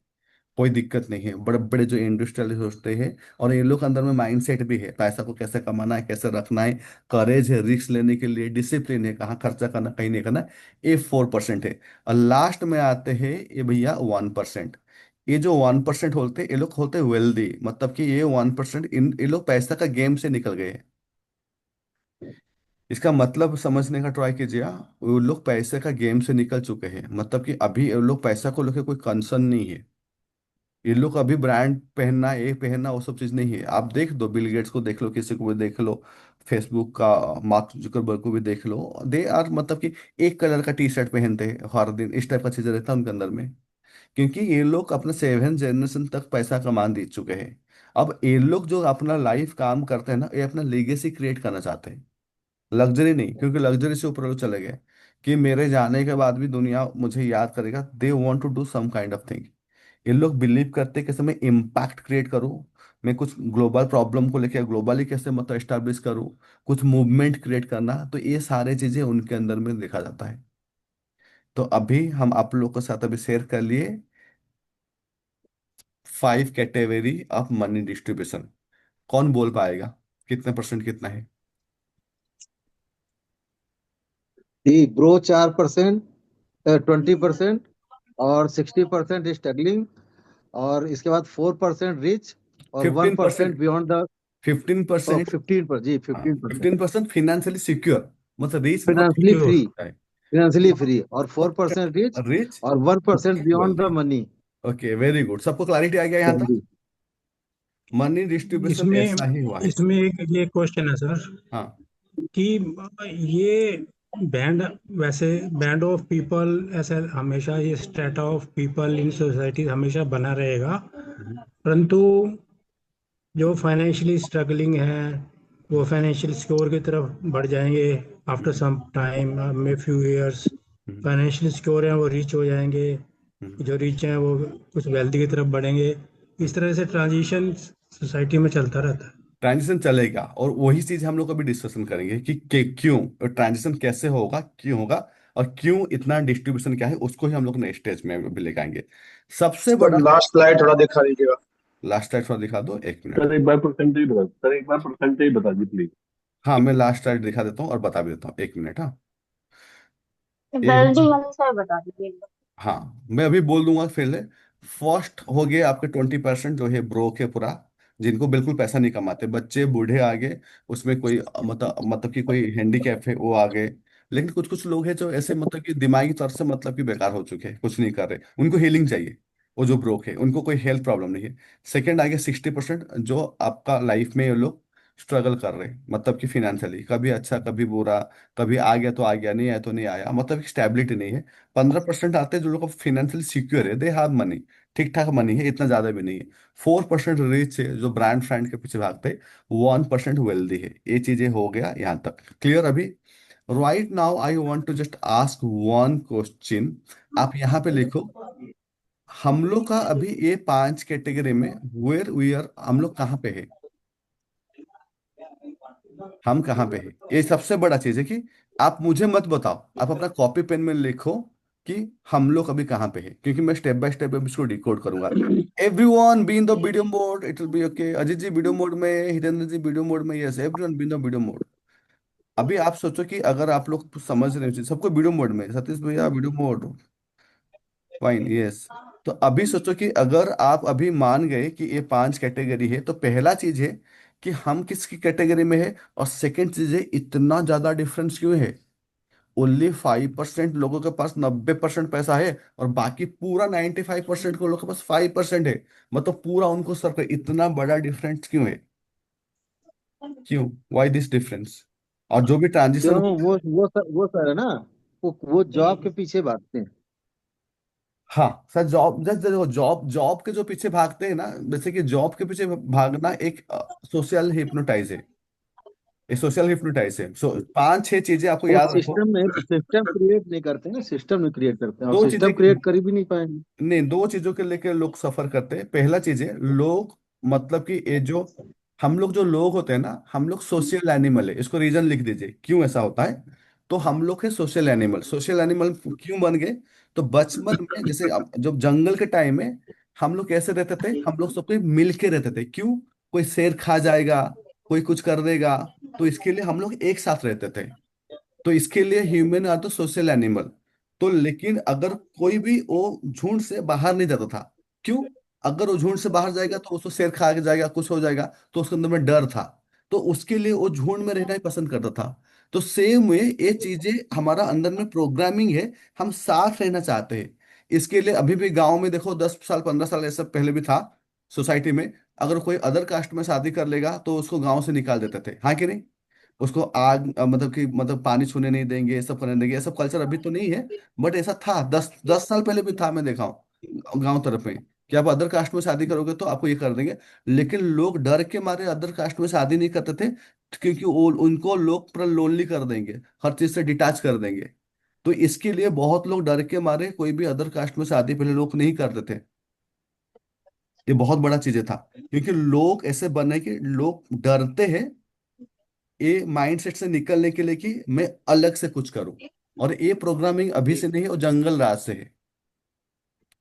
कोई दिक्कत नहीं है, बड़े बड़े जो इंडस्ट्रियल होते हैं। और ये लोग के अंदर में माइंडसेट भी है, पैसा को कैसे कमाना है, कैसे रखना है, करेज है रिस्क लेने के लिए, डिसिप्लिन है, कहाँ खर्चा करना कहीं नहीं करना। ये 4% है। और लास्ट में आते हैं ये भैया 1%। ये जो 1% होते हैं, ये लोग होते हैं वेल्दी, मतलब कि ये 1%, इन ये लोग पैसा का गेम से निकल गए हैं। इसका मतलब समझने का ट्राई कीजिए। वो लोग पैसे का गेम से निकल चुके हैं, मतलब कि अभी ये लोग पैसा को लेकर कोई कंसर्न नहीं है। ये लोग अभी ब्रांड पहनना, ये पहनना, वो सब चीज नहीं है। आप देख दो, बिल गेट्स को देख लो, किसी को भी देख लो, फेसबुक का मार्क जुकरबर्ग को भी देख लो, दे आर मतलब कि एक कलर का टी-शर्ट पहनते हैं हर दिन, इस टाइप का चीजें रहता है उनके अंदर में। क्योंकि ये लोग अपने 7 जनरेशन तक पैसा कमा दे चुके हैं। अब ये लोग जो अपना लाइफ काम करते हैं ना, ये अपना लेगेसी क्रिएट करना चाहते हैं, लग्जरी नहीं, क्योंकि लग्जरी से ऊपर लोग चले गए कि मेरे जाने के बाद भी दुनिया मुझे याद करेगा। They want to do some kind of thing. ये लोग बिलीव करते कि मैं इम्पैक्ट क्रिएट करूं, मैं कुछ ग्लोबल प्रॉब्लम को लेकर ग्लोबली कैसे मतलब एस्टैब्लिश करूं, कुछ मूवमेंट क्रिएट करना, तो ये सारे चीजें उनके अंदर में देखा जाता है। तो अभी हम आप लोग के साथ अभी शेयर कर लिए 5 कैटेगरी ऑफ मनी डिस्ट्रीब्यूशन। कौन बोल पाएगा कितने परसेंट कितना है? जी, ब्रो 4%, 20%, और 60% स्ट्रगलिंग, और इसके बाद 4% रिच, और वन 15%, परसेंट बियॉन्ड द 15%। 15%। जी, हाँ, 15%। 15% फिनेंशियली सिक्योर, मतलब रीच बहुत फाइनेंशियली सिक्योर हो फ्री, सकता है। फाइनेंशियली फ्री, और 4% रिच, रिच, और 1% beyond the money. Okay, very good, सबको क्लैरिटी आ गया यहाँ तक? जी। मनी डिस्ट्रीब्यूशन इसमें ऐसा ही हुआ है। इसमें एक ये क्वेश्चन है सर हाँ। कि ये बैंड, वैसे बैंड ऑफ पीपल, ऐसा हमेशा ये strata of people in society हमेशा बना रहेगा, हम्म, परंतु जो फाइनेंशियली स्ट्रगलिंग है वो फाइनेंशियल सिक्योर की तरफ बढ़ जाएंगे आफ्टर हम्म, सम टाइम में फ्यू इयर्स। हम्म, फाइनेंशियल सिक्योर हैं वो रिच हो जाएंगे, हम्म। जो रिच हैं वो कुछ वेल्दी की तरफ बढ़ेंगे। इस तरह से ट्रांजिशन सोसाइटी में चलता रहता है। ट्रांजिशन चलेगा, और वही चीज हम लोग अभी डिस्कशन करेंगे कि क्यों ट्रांजिशन कैसे होगा, क्यों होगा, और क्यों इतना डिस्ट्रीब्यूशन क्या है, उसको ही हम लोग नेक्स्ट स्टेज में अभी लेके आएंगे। सबसे सर बड़ा, लास्ट स्लाइड थोड़ा दिखा दीजिएगा। लास्ट स्लाइड थोड़ा दिखा दो, 1 मिनट। सर एक बार परसेंटेज बता, सर एक बार परसेंटेज बता दी प्लीज। हाँ, मैं लास्ट स्लाइड दिखा देता हूँ और बता भी देता हूँ, 1 मिनट। हाँ, ये वेल्दी मनी सर बता दीजिए एक बार। हाँ, मैं अभी बोल दूंगा फिर। फर्स्ट हो गए आपके 20% जो है ब्रोक है पूरा, जिनको बिल्कुल पैसा नहीं कमाते, बच्चे बूढ़े आ गए, उसमें कोई मतलब कि कोई हैंडीकैप है वो आ गए। लेकिन कुछ कुछ लोग हैं जो ऐसे मतलब कि दिमागी तौर से मतलब कि बेकार हो चुके हैं, कुछ नहीं कर रहे, उनको हीलिंग चाहिए। वो जो ब्रोक है उनको कोई हेल्थ प्रॉब्लम नहीं है। सेकंड आ गया 60%, जो आपका लाइफ में ये लोग स्ट्रगल कर रहे हैं, मतलब कि फिनेंशियली कभी अच्छा कभी बुरा, कभी आ गया तो आ गया, नहीं आया तो नहीं आया, मतलब स्टेबिलिटी नहीं है। 15% आते हैं जो लोग फिनेंशियली सिक्योर है, दे हैव मनी, ठीक ठाक मनी है, इतना ज्यादा भी नहीं है। 4% रिच है जो ब्रांड फ्रेंड के पीछे भागते हैं। 1% वेल्दी है। ये चीजें हो गया यहाँ तक क्लियर अभी। Right now I want to just ask one question. आप यहाँ पे लिखो, हम लोग का अभी ये 5 कैटेगरी में वेयर वी आर, हम लोग कहाँ पे है, हम कहाँ पे है। ये सबसे बड़ा चीज है कि आप मुझे मत बताओ, आप अपना कॉपी पेन में लिखो कि हम लोग अभी कहाँ पे है, क्योंकि मैं स्टेप बाय स्टेप इसको डिकोड करूंगा। Everyone be in the video mode, it will be okay. Ajit ji video mode में, हितेंद्र जी वीडियो मोड में, yes everyone be in the video mode. अभी आप सोचो कि अगर आप लोग समझ रहे हो सबको वीडियो मोड में, सतीश भैया वीडियो मोड, फाइन यस। तो अभी सोचो कि अगर आप अभी मान गए कि ये 5 कैटेगरी है, तो पहला चीज है कि हम किसकी कैटेगरी में है, और सेकंड चीज है इतना ज्यादा डिफरेंस क्यों है। ओनली 5% लोगों के पास 90% पैसा है, और बाकी पूरा 95% को लोगों के पास 5% है। मतलब पूरा उनको सर पे इतना बड़ा डिफरेंस क्यों है, क्यों, वाई दिस डिफरेंस। और जो भी ट्रांजिशन, क्यों? वो सर है ना, वो जॉब के पीछे भागते हैं। हाँ सर, जॉब जैसे देखो, जॉब जॉब के जो पीछे भागते हैं ना, जैसे कि जॉब के पीछे भागना एक सोशल हिप्नोटाइज है। ये सोशल हिप्नोटाइज है। 5-6 चीजें आपको वो याद रखो। सिस्टम क्रिएट नहीं करते हैं, सिस्टम नहीं क्रिएट करते हैं, और दो चीजें, सिस्टम क्रिएट कर भी नहीं पाएंगे। नहीं, दो चीजों के लेकर लोग सफर करते हैं। पहला चीज है लोग, मतलब कि ये जो हम लोग जो लोग होते हैं ना, हम लोग सोशल एनिमल है। इसको रीजन लिख दीजिए क्यों ऐसा होता है। तो हम लोग है सोशल एनिमल। सोशल एनिमल क्यों बन गए, तो बचपन में जैसे जब जंगल के टाइम में हम लोग कैसे रहते थे, हम लोग सब कोई मिल के रहते थे। क्यों, कोई शेर खा जाएगा, कोई कुछ कर देगा, तो इसके लिए हम लोग एक साथ रहते थे। तो इसके लिए ह्यूमन आर तो सोशल एनिमल। तो लेकिन अगर कोई भी वो झुंड से बाहर नहीं जाता था। क्यों, अगर वो झुंड से बाहर जाएगा तो उसको शेर खा के जाएगा, कुछ हो जाएगा, तो उसके अंदर में डर था। तो उसके लिए वो झुंड में रहना ही पसंद करता था। तो सेम वे ये चीजें हमारा अंदर में प्रोग्रामिंग है, हम साथ रहना चाहते हैं। इसके लिए अभी भी गांव में देखो, 10 साल 15 साल ऐसा पहले भी था सोसाइटी में, अगर कोई अदर कास्ट में शादी कर लेगा तो उसको गांव से निकाल देते थे, हाँ कि नहीं। उसको आग मतलब कि मतलब पानी छूने नहीं देंगे, ये सब करने देंगे। ये सब कल्चर अभी तो नहीं है, बट ऐसा था, 10 10 साल पहले भी था। मैं देखा हूँ गाँव तरफ में कि आप अदर कास्ट में शादी करोगे तो आपको ये कर देंगे। लेकिन लोग डर के मारे अदर कास्ट में शादी नहीं करते थे, क्योंकि वो उनको लोग पूरा लोनली कर देंगे, हर चीज से डिटैच कर देंगे। तो इसके लिए बहुत लोग डर के मारे कोई भी अदर कास्ट में शादी पहले लोग नहीं करते थे। ये बहुत बड़ा चीजें था, क्योंकि लोग ऐसे बने कि लोग डरते हैं ये माइंडसेट से निकलने के लिए कि मैं अलग से कुछ करूं। और ये प्रोग्रामिंग अभी से नहीं है, वो जंगल राज से है।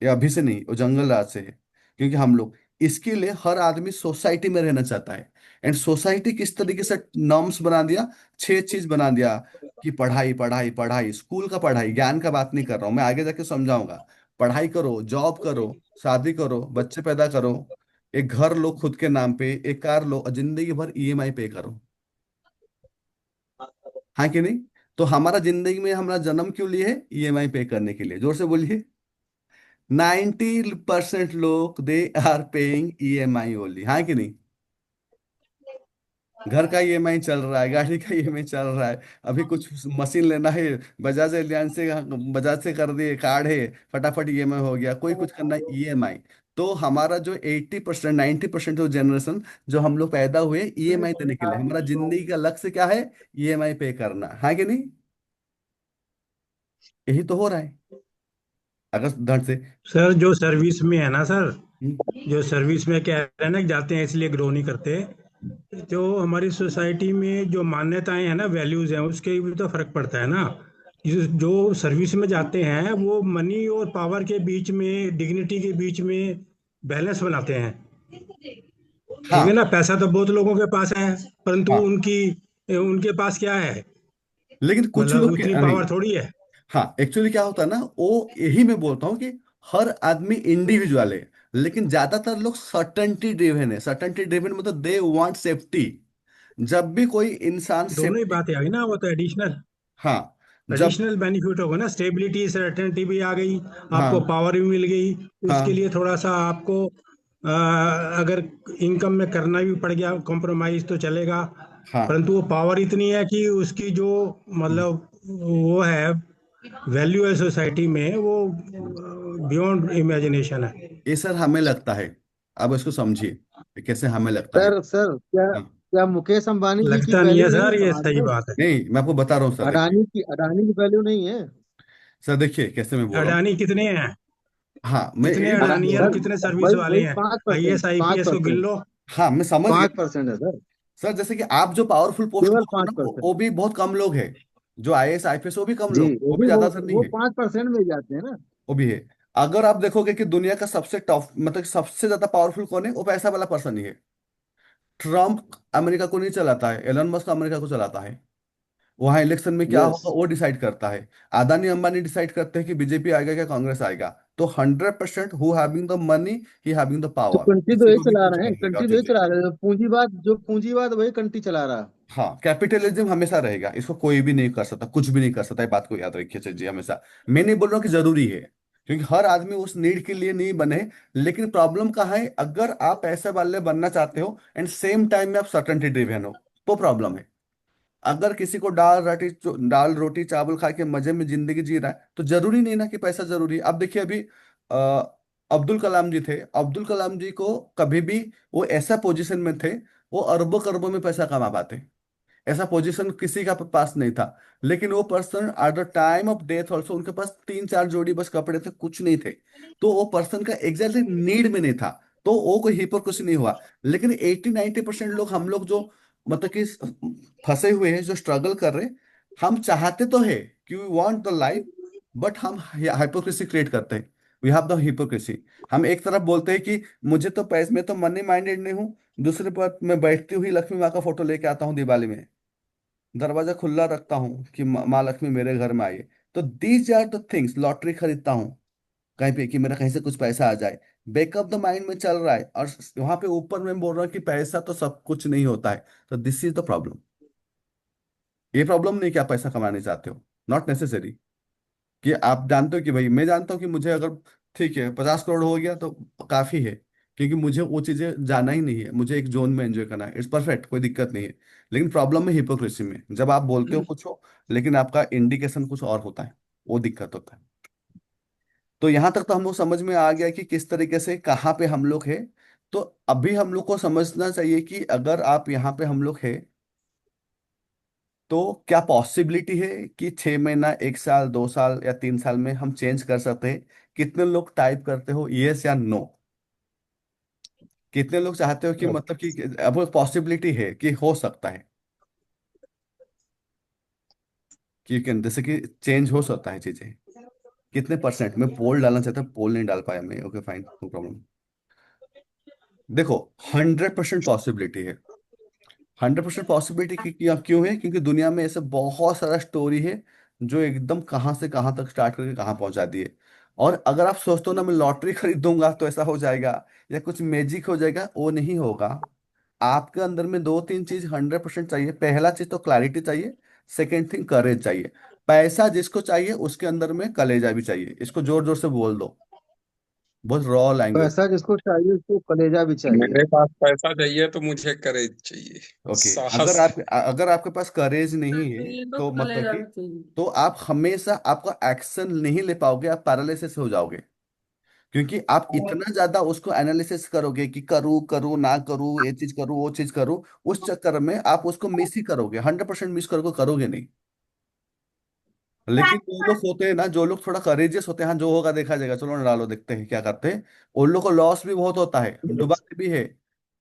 ये अभी से नहीं, वो जंगल राज से है। क्योंकि हम लोग, इसके लिए हर आदमी सोसाइटी में रहना चाहता है। एंड सोसाइटी किस तरीके से नॉर्म्स बना दिया, 6 चीज बना दिया कि पढ़ाई पढ़ाई पढ़ाई, स्कूल का पढ़ाई, ज्ञान का बात नहीं कर रहा हूं मैं, आगे जाके समझाऊंगा। पढ़ाई करो, जॉब करो, शादी करो, बच्चे पैदा करो, एक घर लो खुद के नाम पे, एक कार लो, और जिंदगी भर ईएमआई पे करो, हाँ कि नहीं। तो हमारा जिंदगी में हमारा जन्म क्यों लिए है, ईएमआई पे करने के लिए। जोर से बोलिए। 90% लोग they are paying EMI only, हाँ कि नहीं। घर का ईएमआई चल रहा है, गाड़ी का ईएमआई चल रहा है, अभी कुछ मशीन लेना है, बजाज एलियांज से, बजाज से कर दिए, कार्ड है, फटाफट ईएमआई हो गया, कोई कुछ करना है ईएमआई। तो हमारा जो 80% 90% जो जनरेशन, जो हम लोग पैदा हुए ईएमआई देने के लिए, हमारा जिंदगी का लक्ष्य क्या है, ईएमआई पे करना, है कि नहीं। यही तो हो रहा है अगर ढंग से। सर जो सर्विस में है ना सर, हम्म, जो सर्विस में कह रहे हैं ना कि जाते हैं इसलिए ग्रो नहीं करते, जो हमारी सोसाइटी में जो मान्यताएं हैं ना, वैल्यूज हैं, उसके भी तो फर्क पड़ता है ना। जो सर्विस में जाते हैं वो मनी और पावर के बीच में, डिग्निटी के बीच में बैलेंस बनाते हैं। ठीक है हाँ ना, पैसा तो बहुत लोगों के पास है, परंतु हाँ, उनकी उनके पास क्या है, लेकिन कुछ मतलब लोग उतनी नहीं। पावर थोड़ी है। हाँ एक्चुअली क्या होता है ना, वो यही मैं बोलता हूँ कि हर आदमी इंडिविजुअल है, लेकिन ज्यादातर लोग सर्टेनिटी ड्रिवन है। सर्टेनिटी ड्रिवन मतलब दे वांट सेफ्टी। जब भी कोई इंसान दोनों ही सेफ्टी, बातें आ गई ना, वो तो एडिशनल हाँ जब, एडिशनल बेनिफिट होगा ना, स्टेबिलिटी सर्टेनिटी भी आ गई, आपको हाँ पावर भी मिल गई। उसके हाँ लिए थोड़ा सा आपको अगर इनकम में करना भी पड़ गया कॉम्प्रोमाइज तो चलेगा, हाँ। परंतु वो पावर इतनी है कि उसकी जो मतलब वो है वैल्यू है सोसाइटी में, वो बियॉन्ड इमेजिनेशन है। ये सर हमें लगता है, अब इसको समझिए ये कैसे हमें लगता है। सर सर क्या हाँ। क्या मुकेश अंबानी जी की लगता नहीं वैल्यू है नहीं है सर, ये समाज सही में? बात है। नहीं, मैं आपको बता रहा हूँ सर, देखिए। अडानी की वैल्यू नहीं है? सर देखिए कैसे मैं बोल रहा हूँ। अडानी कितने हैं? हाँ, मैं कितने एक बात अडानी बोल है रहा और सर हूँ। कितने सर्विस वही वाले वही हैं? 5%, आईएएस आईपीएस को गिन 5%, लो। हाँ, मैं समझ गया। 5% है सर, सर जैसे कि आप जो पावरफुल पोस्ट केवल बोल रहे हो पाँच ना, वो परसेंट भी बहुत कम लोग हैं। जो आईएएस आईपीएस वो भी कम जी, लोग, वो वो भी भी ज्यादा सर नहीं वो है। 5% में जाते हैं ना। वो भी है। अगर आप देखोगे कि दुनिया का सबसे टफ मतलब सबसे ज्यादा पावरफुल कौन है, वो पैसा वाला पर्सन ही है। ट्रम्प अमेरिका को नहीं चलाता है, एलन मस्क अमेरिका को चलाता है। वहां इलेक्शन में क्या यस, होगा वो डिसाइड करता है। अदानी अंबानी डिसाइड करते हैं कि बीजेपी आएगा क्या कांग्रेस आएगा। तो 100% who having the money, he having the तो पावर, कंट्री तो किसी यही को भी चला कुछ रहे हैं, कर देगा कंट्री तो यही चीजें। चला रहे हैं, पूंजीवाद वही कंट्री चला रहा है। हाँ, कैपिटलिज्म हमेशा रहेगा, इसको कोई भी नहीं कर सकता, कुछ भी नहीं कर सकता, ये बात को याद रखिए सर जी हमेशा। मैं नहीं बोल रहा हूँ कि जरूरी है, क्योंकि हर आदमी उस नीड के लिए नहीं बने। लेकिन प्रॉब्लम कहाँ है, अगर आप पैसे वाले बनना चाहते हो एंड सेम टाइम में आप सर्टेनिटी ड्रिवन हो, तो प्रॉब्लम है। अगर किसी को दाल रोटी चावल खा के मजे में जिंदगी जी रहा है, तो जरूरी नहीं ना कि पैसा जरूरी है। अब देखिए अभी अब्दुल कलाम जी थे। अब्दुल कलाम जी को कभी भी वो ऐसा पोजीशन में थे, वो अरबों करोड़ों में पैसा कमा पाते। ऐसा पोजीशन किसी का पास नहीं था। लेकिन वो person at the time of death also उनके पास 3-4 जोड़ी बस कपड़े थे, कुछ नहीं थे। तो वो पर्सन का एग्जैक्टली नीड में नहीं था। तो वो कोई हिपोक्रेसी नहीं हुआ। लेकिन 80-90% लोग, हम लोग जो मतलब कि फंसे हुए हैं, जो स्ट्रगल कर रहे हैं, हम चाहते तो है कि we want the life, but हम हाइपोक्रेसी क्रिएट करते हैं। We have the hypocrisy. हम एक तरफ बोलते हैं कि मुझे तो पैसे, मैं तो मनी माइंडेड नहीं हूँ। दूसरे पर मैं बैठती हुई लक्ष्मी माँ का फोटो लेके आता हूँ दिवाली में, दरवाजा खुला रखता हूँ कि माँ लक्ष्मी मेरे घर में आइए। तो these are the things, lottery खरीदता हूँ कहीं पे कि मेरा कहीं से कुछ पैसा आ जाए, बैकअप द माइंड में चल रहा है। और वहां पे ऊपर में बोल रहा हूँ कि पैसा तो सब कुछ नहीं होता है। तो दिस इज द प्रॉब्लम। ये प्रॉब्लम नहीं कि आप पैसा कमाने चाहते हो, नॉट नेसेसरी। कि आप जानते हो कि भाई, मैं जानता हूँ कि मुझे अगर ठीक है 50 करोड़ हो गया तो काफी है, क्योंकि मुझे वो चीजें जाना ही नहीं है, मुझे एक जोन में एंजॉय करना है। इट्स परफेक्ट, कोई दिक्कत नहीं है। लेकिन प्रॉब्लम है हिपोक्रेसी में, जब आप बोलते हो कुछ हो लेकिन आपका इंडिकेशन कुछ और होता है, वो दिक्कत होता है। तो यहाँ तक तो हम लोग समझ में आ गया कि किस तरीके से कहाँ पे हम लोग हैं। तो अभी हम लोग को समझना चाहिए कि अगर आप यहाँ पे हम लोग हैं, तो क्या पॉसिबिलिटी है कि 6 महीना, 1 साल, 2 साल या 3 साल में हम चेंज कर सकते हैं? कितने लोग टाइप करते हो यस या नो? कितने लोग चाहते हो कि मतलब कि अब पॉसिबिलिटी है कि हो सकता है कि जैसे कि चेंज हो सकता है चीजें? कितने परसेंट? मैं पोल डालना चाहता हूँ, पोल नहीं डाल पाया मैं। Okay fine, no problem. देखो, 100% पॉसिबिलिटी है। 100% पॉसिबिलिटी क्यों है? क्योंकि दुनिया में ऐसे बहुत सारा स्टोरी है जो एकदम कहाँ से कहाँ तक स्टार्ट करके कहाँ पहुंचा दिए। और अगर आप सोचते हो ना मैं लॉटरी खरीदूंगा तो ऐसा हो जाएगा या कुछ मैजिक हो जाएगा, वो नहीं होगा। आपके अंदर में 2-3 चीज 100% चाहिए। पहला चीज तो क्लैरिटी चाहिए। सेकेंड थिंग करेज चाहिए। पैसा जिसको चाहिए उसके अंदर में कलेजा भी चाहिए। इसको जोर जोर से बोल दो, बहुत रॉ लैंग्वेज। पैसा जिसको चाहिए उसको कलेजा भी चाहिए। मेरे पास पैसा चाहिए तो मुझे करेज चाहिए, ओके, साहस। अगर आपके पास करेज नहीं है, तो मतलब कि तो आप हमेशा आपका एक्शन नहीं ले पाओगे, आप पैरालिसिस हो जाओगे। क्योंकि आप इतना ज्यादा उसको एनालिसिस करोगे कि करूँ करूँ ना करूँ, ये चीज करूँ वो चीज करूँ, उस चक्कर में आप उसको मिस ही करोगे। 100% मिस करोगे, करोगे नहीं। लेकिन वो लोग होते हैं ना, जो लोग थोड़ा करेजियस होते हैं, हाँ जो होगा देखा जाएगा, चलो ना डालो देखते हैं क्या करते हैं। उन लोग को लॉस भी बहुत होता है, डुबाते भी है,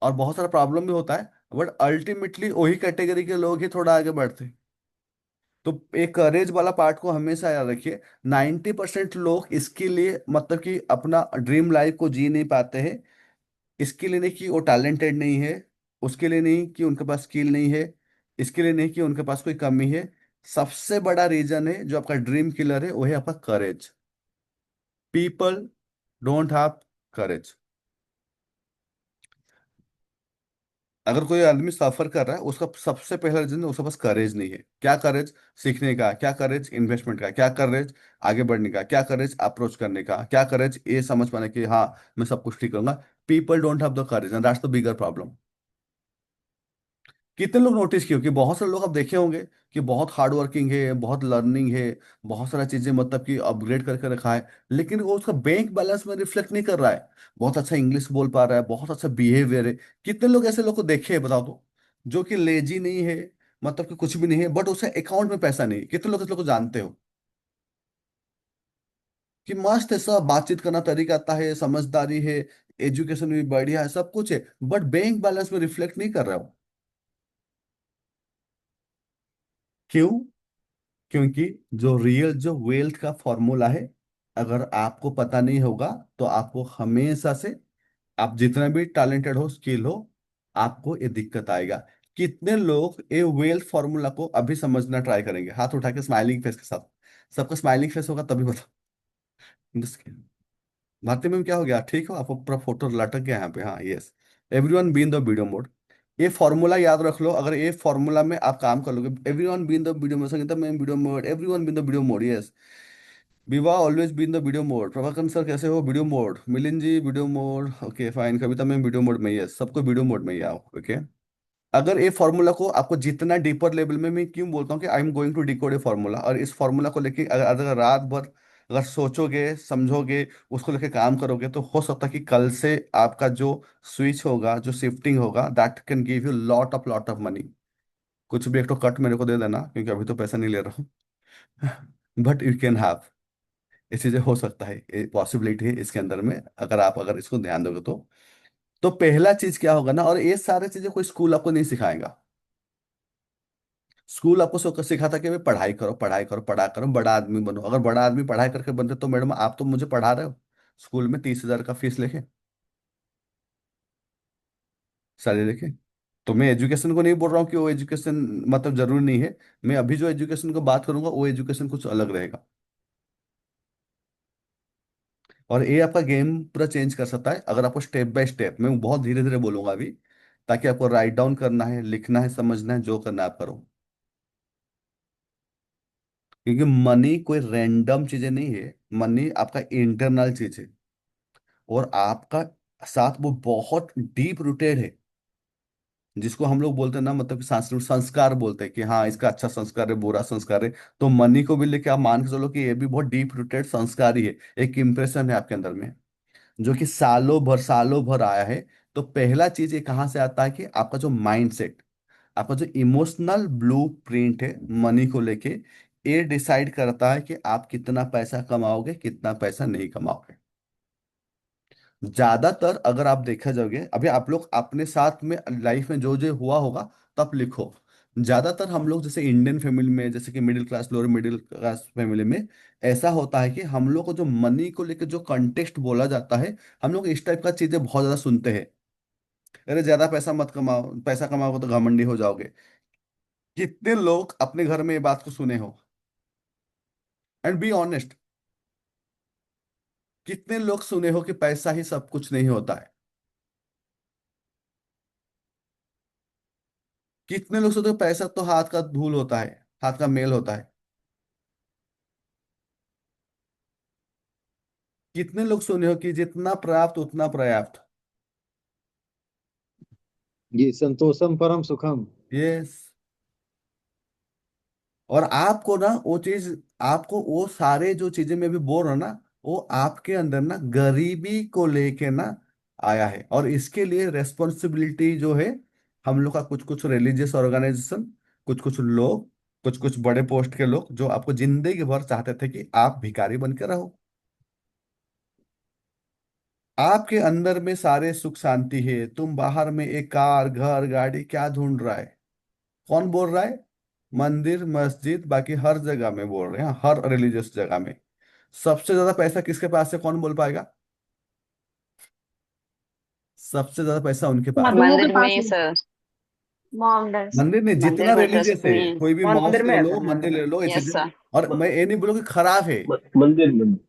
और बहुत सारा प्रॉब्लम भी होता है। बट अल्टीमेटली वही कैटेगरी के लोग ही थोड़ा आगे बढ़ते हैं। तो एक करेज वाला पार्ट को हमेशा याद रखिए। 90% लोग इसके लिए मतलब कि अपना ड्रीम लाइफ को जी नहीं पाते हैं। इसके लिए नहीं कि वो टैलेंटेड नहीं है, उसके लिए नहीं कि उनके पास स्किल नहीं है, इसके लिए नहीं कि उनके पास कोई कमी है। सबसे बड़ा रीजन है जो आपका ड्रीम किलर है, वो है आपका courage. People don't have courage. अगर कोई आदमी सफर कर रहा है, उसका सबसे पहला रीजन उसके पास करेज नहीं है। क्या करेज सीखने का, क्या करेज इन्वेस्टमेंट का, क्या करेज आगे बढ़ने का, क्या करेज अप्रोच करने का, क्या करेज ये समझ पाने कि हाँ मैं सब कुछ ठीक करूंगा। People don't have the courage and that's the bigger problem. कितने लोग नोटिस किए हो कि बहुत सारे लोग आप देखे होंगे कि बहुत हार्ड वर्किंग है, बहुत लर्निंग है, बहुत सारा चीजें मतलब कि अपग्रेड करके रखा है, लेकिन वो उसका बैंक बैलेंस में रिफ्लेक्ट नहीं कर रहा है। बहुत अच्छा इंग्लिश बोल पा रहा है, बहुत अच्छा बिहेवियर है। कितने लोग ऐसे लोग को देखे हैं बताओ तो, जो कि लेजी नहीं है, मतलब कि कुछ भी नहीं है, बट उसे अकाउंट में पैसा नहीं है। कितने लोग ऐसे लोग को जानते हो कि मस्त है, सब बातचीत करना तरीका आता है, समझदारी है, एजुकेशन भी बढ़िया है, सब कुछ है, बट बैंक बैलेंस में रिफ्लेक्ट नहीं कर रहा हो। क्यों? क्योंकि जो रियल जो वेल्थ का फॉर्मूला है, अगर आपको पता नहीं होगा तो आपको हमेशा से, आप जितना भी टैलेंटेड हो, स्किल हो, आपको ये दिक्कत आएगा। कितने लोग ये वेल्थ फॉर्मूला को अभी समझना ट्राई करेंगे, हाथ उठा के स्माइलिंग फेस के साथ। सबका स्माइलिंग फेस होगा तभी बताओ। भारतीय में क्या हो गया, ठीक हो, आपको पूरा फोटो लटक गया यहाँ पे, हाँ yes. Everyone be in the video mode. ये फॉर्मूला याद रख लो, अगर ये फॉर्मूला में आप काम कर लोगे, everyone be in the video mode, Sangeeta ma'am video mode, everyone be in the video mode, yes. Vivah always be in the video mode, Prabhakar sir कैसे हो, video mode, Milind ji video mode, okay fine, Kavita ma'am video mode में, yes, सबको video mode में ही आओ, okay. अगर ये formula को आपको जितना डीपर लेवल में, मैं क्यों बोलता हूँ कि I am going to decode a formula, और इस फॉर्मूला को लेके अगर अगर रात भर अगर सोचोगे, समझोगे, उसको लेके काम करोगे, तो हो सकता है कि कल से आपका जो स्विच होगा, जो शिफ्टिंग होगा, that can give you lot of money. कुछ भी एक तो कट मेरे को दे देना, क्योंकि अभी तो पैसा नहीं ले रहा हूँ बट यू कैन हैव, ये चीजें हो सकता है, ये पॉसिबिलिटी है इसके अंदर में, अगर आप अगर इसको ध्यान दोगे तो पहला चीज क्या होगा ना, और ये सारे चीजें कोई स्कूल आपको नहीं सिखाएगा। स्कूल आपको सिखाता कि भाई पढ़ाई करो, पढ़ाई करो, पढ़ा करो, बड़ा आदमी बनो। अगर बड़ा आदमी पढ़ाई करके बनते तो मैडम आप तो मुझे पढ़ा रहे हो स्कूल में 30,000 का फीस लेके, साले लेके। तो मैं एजुकेशन को नहीं बोल रहा हूँ कि वो एजुकेशन मतलब जरूरी नहीं है। मैं अभी जो एजुकेशन को बात करूंगा वो एजुकेशन कुछ अलग रहेगा, और ये आपका गेम पूरा चेंज कर सकता है अगर आपको स्टेप बाय स्टेप, मैं बहुत धीरे धीरे बोलूंगा अभी, ताकि आपको राइट डाउन करना है, लिखना है, समझना है, जो करना है आप करो। क्योंकि मनी कोई रैंडम चीजें नहीं है, मनी आपका इंटरनल चीज है, और आपका साथ वो बहुत डीप रूटेड है, जिसको हम लोग बोलते हैं ना, मतलब कि संस्कृत संस्कार बोलते हैं कि हाँ इसका अच्छा संस्कार है, बुरा संस्कार है। तो मनी को भी लेके आप मान के चलो कि ये भी बहुत डीप रूटेड संस्कार ही है, एक इंप्रेशन है आपके अंदर में, जो कि सालों भर आया है। तो पहला चीज ये कहाँ से आता है कि आपका जो माइंड सेट, आपका जो इमोशनल ब्लू प्रिंट है मनी को लेके, ये डिसाइड करता है कि आप कितना पैसा कमाओगे, कितना पैसा नहीं कमाओगे। ज्यादातर अगर आप देखा जाओगे, अभी आप लोग अपने साथ में लाइफ में जो जो हुआ होगा तब लिखो। ज्यादातर हम लोग जैसे इंडियन फैमिली में, जैसे कि middle class, lower middle class family में, ऐसा होता है कि हम लोग को जो मनी को लेकर जो कंटेक्स्ट बोला जाता है, हम लोग इस टाइप का चीजें बहुत ज्यादा सुनते हैं। अरे ज्यादा पैसा मत कमाओ, पैसा कमाओगे तो घमंडी हो जाओगे। कितने लोग अपने घर में ये बात को सुने हो? एंड बी ऑनेस्ट, कितने लोग सुने हो कि पैसा ही सब कुछ नहीं होता है? कितने लोग सोचते हो पैसा तो हाथ का धूल होता है, हाथ का मेल होता है? कितने लोग सुने हो कि जितना प्राप्त उतना पर्याप्त? ये संतोषम परम सुखम। यस। और आपको ना वो चीज, आपको वो सारे जो चीजें मैं भी बोल रहा हूं ना, वो आपके अंदर ना गरीबी को लेके ना आया है, और इसके लिए रेस्पॉन्सिबिलिटी जो है, हम लोग का कुछ कुछ रिलीजियस ऑर्गेनाइजेशन, कुछ कुछ लोग, कुछ कुछ बड़े पोस्ट के लोग, जो आपको जिंदगी भर चाहते थे कि आप भिखारी बन के रहो। आपके अंदर में सारे सुख शांति है, तुम बाहर में एक कार, घर, गाड़ी क्या ढूंढ रहा है? कौन बोल रहा है? मंदिर, मस्जिद, बाकी हर जगह में बोल रहे हैं, हर रिलीजियस जगह में। सबसे ज्यादा पैसा किसके पास है, कौन बोल पाएगा? सबसे ज्यादा पैसा उनके पास है। मधुओं के मंदिर में पास ही है। सर। मोमडन। मंदिर नहीं, जितना मंदिर में रिलीजियस ट्रस्ट है, नहीं है। कोई भी मंदिर मॉस्क में ले है लो, सर। मंदिर ले लो, ये यस चीजें। सर। और मैं ये नहीं बोलूँ कि खराब है, मंदिर मंदिर।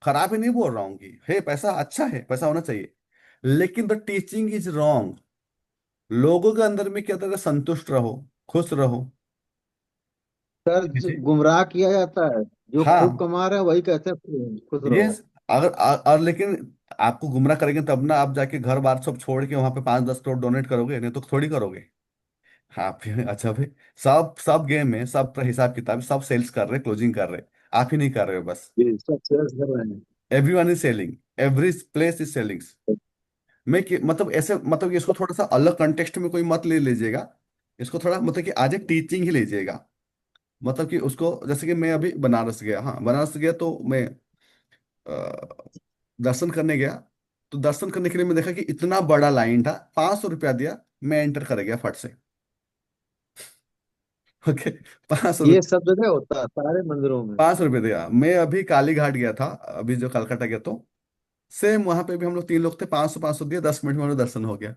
खराब ही नहीं बोल रहा हूँ कि है पैसा अच्छा है, पैसा होना चाहिए, लेकिन द टीचिंग इज रॉन्ग। लोगों के अंदर में क्या था, संतुष्ट रहो, खुश रहो। सर जी। गुमराह किया जाता है, जो खूब हाँ, कमा रहे हैं वही कहते हैं खुश ये रहो। अगर और लेकिन आपको गुमराह करेंगे तब ना आप जाके घर बार सब छोड़ के वहां पे 5-10 करोड़ डोनेट करोगे, नहीं तो थोड़ी करोगे। हाँ फिर अच्छा भाई, सब सब गेम है, सब का हिसाब किताब है, सब सेल्स कर रहे, क्लोजिंग कर रहे, आप ही नहीं कर रहे हो बस। ये सब सेल्स कर रहे हैं। Everyone is selling, every place is selling. मतलब ऐसे, मतलब इसको थोड़ा सा अलग कंटेक्स्ट में कोई मत ले लीजिएगा। इसको थोड़ा मतलब कि आज एक टीचिंग ही लीजिएगा। मतलब कि उसको, जैसे कि मैं अभी बनारस गया, हाँ बनारस गया तो मैं अ, दर्शन करने गया। तो दर्शन करने के लिए मैं देखा कि इतना बड़ा लाइन था, 500 रुपया दिया, मैं एंटर कर गया फट से। ओके, 500। ये सब जगह होता है, सारे मंदिरों में। 500 रुपये दिया। मैं अभी काली घाट गया था, अभी जो कलकत्ता गया, तो सेम वहां पे भी हम लोग 3 लोग थे, 500 500 दिया, 10 मिनट में हमारा दर्शन हो गया।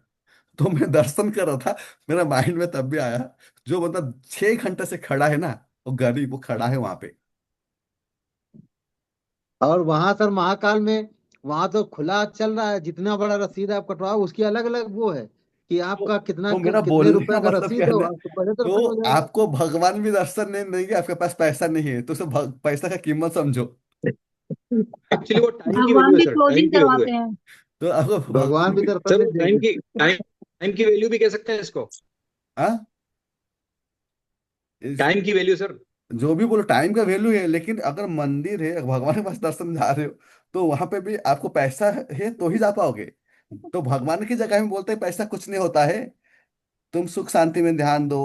तो मैं दर्शन कर रहा था, मेरा माइंड में तब भी आया, जो बंदा 6 घंटे से खड़ा है ना, वो गरीब, वो खड़ा है वहां पे। और वहां सर महाकाल में, वहां तो खुला चल रहा है, जितना बड़ा रसीद आप कटवाओ उसकी अलग अलग वो है कि तो, आपका कितना तो मेरा कितने बोलने का रुपए का मतलब क्या रसीद है है, ना, आपको पहले दर्शन हो तो जाएगा। आपको भगवान भी दर्शन नहीं देंगे, आपके पास पैसा नहीं है तो उसे पैसा का कीमत समझो। एक्चुअली वो टाइम की वैल्यू भगवान है भी सर, टाइम क्लोजिंग की वैल्यू है। करवाते हैं। तो आपको भगवान भगवान भी भी, दर्शन सर वो नहीं टाइम देंगे। की टाइम टाइम की वैल्यू भी कह सकते हैं इसको। हाँ, इस, टाइम की वैल्यू सर। जो भी बोलो टाइम का वैल्यू है, लेकिन अगर मंदिर है, भगवान के पास दर्शन जा रहे हो, तो वहां पे भी आपको पैसा है तो ही जा पाओगे। तो भगवान की जगह में बोलते हैं पैसा कुछ नहीं होता है, तुम सुख शांति में ध्यान दो।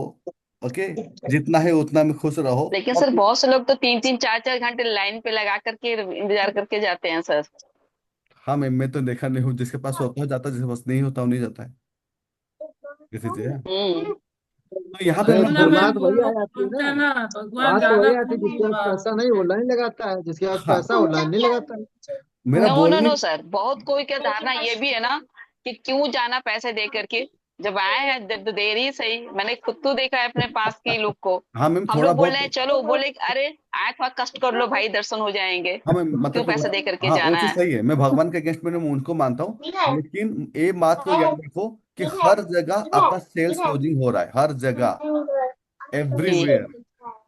ओके, जितना है उतना में खुश रहो। लेकिन और सर बहुत से लोग तो 3 3 4 4 घंटे लाइन पे लगा करके इंतजार करके जाते हैं सर। हाँ, मैं तो देखा नहीं हूँ, जिसके पास होता है जाता है, जिसके पास नहीं होता वो नहीं जाता है, किसी चीज है। हम्म। तो यहाँ पे नहीं, मैं मतलब बोल, है बात वो वही आ लोग जाती है बोलते हैं ना। ना भगवान बात तो ज्यादा वही आती है, खुश जिसके पास होगा। पैसा नहीं वो लाइन लगाता है, जिसके पास हाँ, पैसा वो लाइन नहीं लगाता है। मेरा नो नो बोलने, नो सर, बहुत कोई का धारणा ये भी है ना कि क्यों जाना पैसे दे करके, जब आए हैं जब तो देर ही सही। मैंने खुद तो देखा है अपने पास के लोग को। हाँ मैम हम थोड़ा लोग बोल रहे बहुत, हैं चलो, बोले अरे आए थोड़ा कष्ट कर लो भाई, दर्शन हो जाएंगे, हाँ मैं क्यों मतलब कि पैसे दे करके हाँ वो जाना चीज है। सही है, मैं भगवान के अगेंस्ट में उनको मानता हूँ। लेकिन ये बात को याद रखो कि हर जगह आपका सेल्स क्लोजिंग हो रहा है, हर जगह, जी। एवरीवेयर।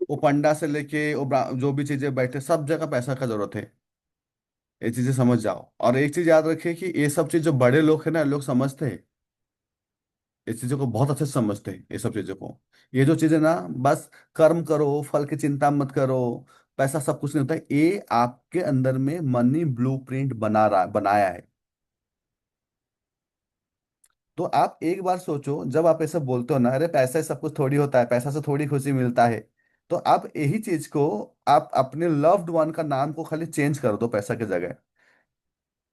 वो पंडा से लेके वो जो भी चीजें बैठे, सब जगह पैसा का जरूरत है। ये चीजें समझ जाओ, और एक चीज याद रखिए कि ये सब चीज जो बड़े लोग हैं ना, लोग समझते हैं, इस चीजों को बहुत अच्छे से समझते हैं, ये सब चीजों को। ये जो चीजें ना, बस कर्म करो, फल की चिंता मत करो, पैसा सब कुछ नहीं होता है, ये आपके अंदर में मनी ब्लूप्रिंट बनाया है। तो आप एक बार सोचो, जब आप ऐसा बोलते हो ना, अरे पैसा से सब कुछ थोड़ी होता है, पैसा से थोड़ी खुशी मिलता है, तो आप यही चीज को, आप अपने लव्ड वन का नाम को खाली चेंज कर दो पैसा की जगह।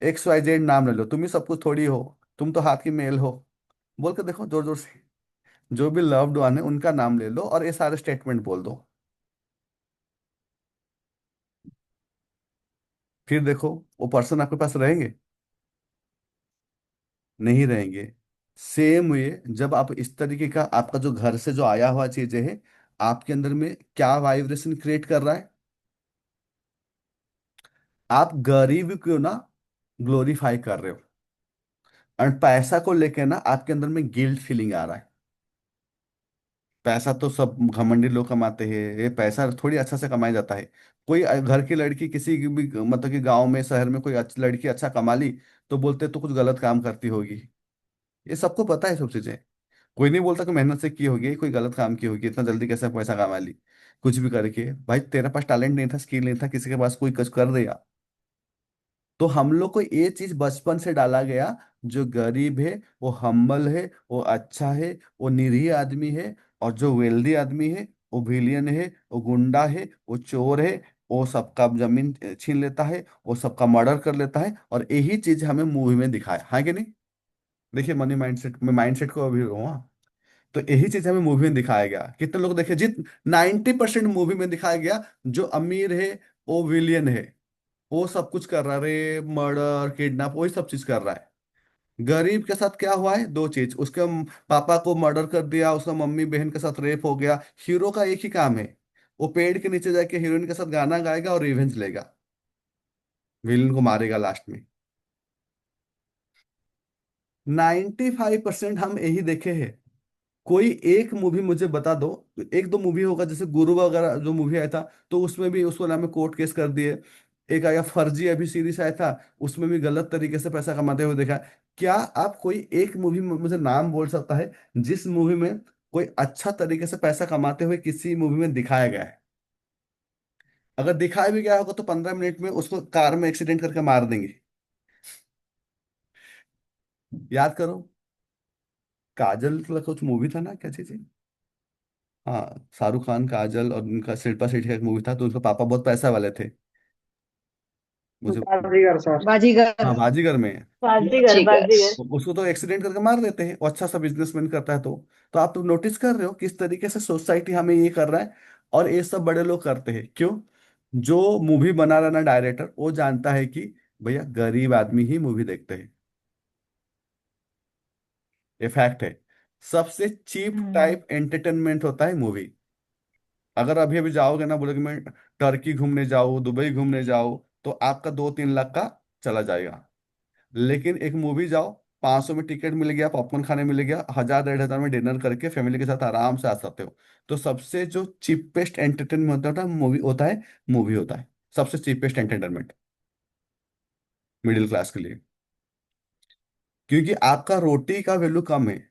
XYZ नाम ले लो, तुम ही सब कुछ थोड़ी हो, तुम तो हाथ की मेल हो, बोल के देखो जोर जोर से। जो भी लव्ड वन है उनका नाम ले लो और ये सारे स्टेटमेंट बोल दो। फिर देखो, वो पर्सन आपके पास रहेंगे, नहीं रहेंगे। सेम ये, जब आप इस तरीके का, आपका जो घर से जो आया हुआ चीजें है, आपके अंदर में क्या वाइब्रेशन क्रिएट कर रहा है, आप गरीब को ना ग्लोरीफाई कर रहे हो, और पैसा को लेके ना आपके अंदर में गिल्ट फीलिंग आ रहा है। पैसा तो सब घमंडी लोग कमाते हैं, ये पैसा थोड़ी अच्छा से कमाया जाता है। कोई घर की लड़की किसी की भी, मतलब कि गांव में शहर में कोई लड़की अच्छा कमा ली, तो बोलते तो कुछ गलत काम करती होगी। ये सबको पता है सब चीजें। कोई नहीं बोलता कि मेहनत से की होगी, कोई गलत काम की होगी, इतना जल्दी कैसे पैसा कमा ली, कुछ भी करके। भाई तेरे पास टैलेंट नहीं था, स्किल नहीं था, किसी के पास कोई कुछ कर दिया। तो हम लोग को ये चीज बचपन से डाला गया, जो गरीब है वो हम्बल है, वो अच्छा है, वो निरीह आदमी है। और जो वेल्दी आदमी है, वो विलियन है, वो गुंडा है, वो चोर है, वो सबका जमीन छीन लेता है, वो सबका मर्डर कर लेता है। और यही चीज हमें मूवी में दिखाया है कि नहीं? देखिए मनी माइंडसेट में, माइंडसेट को अभी हुआ, तो यही चीज हमें मूवी में दिखाया गया। कितने लोग देखे, जित 90% मूवी में दिखाया गया, जो अमीर है वो विलियन है, वो सब कुछ कर रहा है, रेप मर्डर किडनैप वही सब चीज कर रहा है। गरीब के साथ क्या हुआ है, दो चीज, उसके पापा को मर्डर कर दिया, उसका मम्मी बहन के साथ रेप हो गया। हीरो का एक ही काम है, वो पेड़ के नीचे जाके हीरोइन के साथ गाना गाएगा और रिवेंज लेगा, विलन को मारेगा लास्ट में। 95% हम यही देखे हैं। कोई एक मूवी मुझे बता दो, एक दो मूवी होगा, जैसे गुरु वगैरह जो मूवी आया था, तो उसमें भी उसको नाम में कोर्ट केस कर दिए। एक आया फर्जी, अभी सीरीज आया था, उसमें भी गलत तरीके से पैसा कमाते हुए देखा। क्या आप कोई एक मूवी मुझे नाम बोल सकता है जिस मूवी में कोई अच्छा तरीके से पैसा कमाते हुए किसी मूवी में दिखाया गया है? अगर दिखाया भी गया होगा तो 15 मिनट में उसको कार में एक्सीडेंट करके मार देंगे। याद करो, काजल का कुछ मूवी था ना, क्या चीज है? हाँ, शाहरुख खान, काजल और उनका शिल्पा शेट्टी का एक मूवी था, तो उनके पापा बहुत पैसा वाले थे। मुझे बाजीगर सर। हाँ, बाजीगर। बाजीगर में। बाजीगर बाजीगर। बाजीगर। उसको तो एक्सीडेंट करके मार देते हैं, वो अच्छा सा बिजनेसमैन करता है। तो आप तो नोटिस कर रहे हो किस तरीके से सोसाइटी हमें ये कर रहा है। और ये सब बड़े लोग करते हैं क्यों? जो मूवी बना रहा ना डायरेक्टर, वो जानता है कि भैया गरीब आदमी ही मूवी देखते हैं। ये फैक्ट है। सबसे चीप हम्म। टाइप एंटरटेनमेंट होता है मूवी। अगर अभी अभी जाओगे ना, बोलोगे मैं टर्की घूमने जाऊँ, दुबई घूमने जाऊँ, तो आपका 2-3 लाख का चला जाएगा। लेकिन एक मूवी जाओ, 500 में टिकट मिल गया, पॉपकॉर्न खाने मिल गया, 1000-1500 में डिनर करके फैमिली के साथ आराम से आ सकते हो। तो सबसे जो चीपेस्ट एंटरटेनमेंट होता है मूवी होता है। मूवी होता है सबसे चीपेस्ट एंटरटेनमेंट मिडिल क्लास के लिए। क्योंकि आपका रोटी का वैल्यू कम है।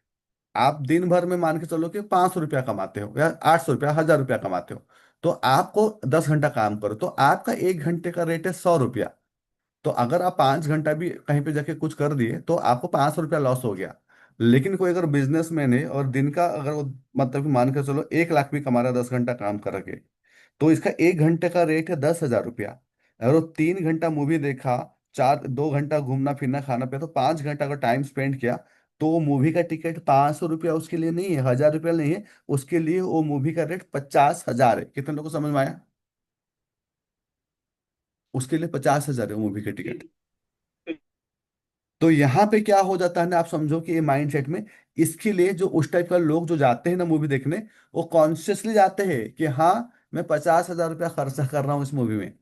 आप दिन भर में मान के चलो कि 500 रुपया कमाते हो, या 800 रुपया, 1000 रुपया कमाते हो। तो आपको 10 घंटा काम करो, तो आपका 1 घंटे का रेट है 100 रुपया। तो अगर आप 5 घंटा भी कहीं पे जाके कुछ कर दिए तो आपको 500 रुपया लॉस हो गया। लेकिन कोई अगर बिजनेसमैन है और दिन का अगर वो, मतलब कि मान के चलो 1 लाख भी कमा रहा है 10 घंटा काम करके, तो इसका 1 घंटे का रेट है 10,000 रुपया। अगर वो 3 घंटा मूवी देखा, 2 घंटा घूमना फिरना खाना पिया, तो 5 घंटा अगर टाइम स्पेंड किया, तो वो मूवी का टिकट 500 रुपया उसके लिए नहीं है, 1000 रुपया नहीं है। उसके लिए वो मूवी का रेट 50,000 है। कितने लोगों को समझ में आया? उसके लिए 50,000 है वो मूवी का टिकट। तो यहाँ पे क्या हो जाता है ना, आप समझो कि ये माइंड सेट में, इसके लिए जो उस टाइप का लोग जो जाते हैं ना मूवी देखने, वो कॉन्शियसली जाते हैं कि हाँ, मैं 50,000 रुपया खर्चा कर रहा हूँ इस मूवी में।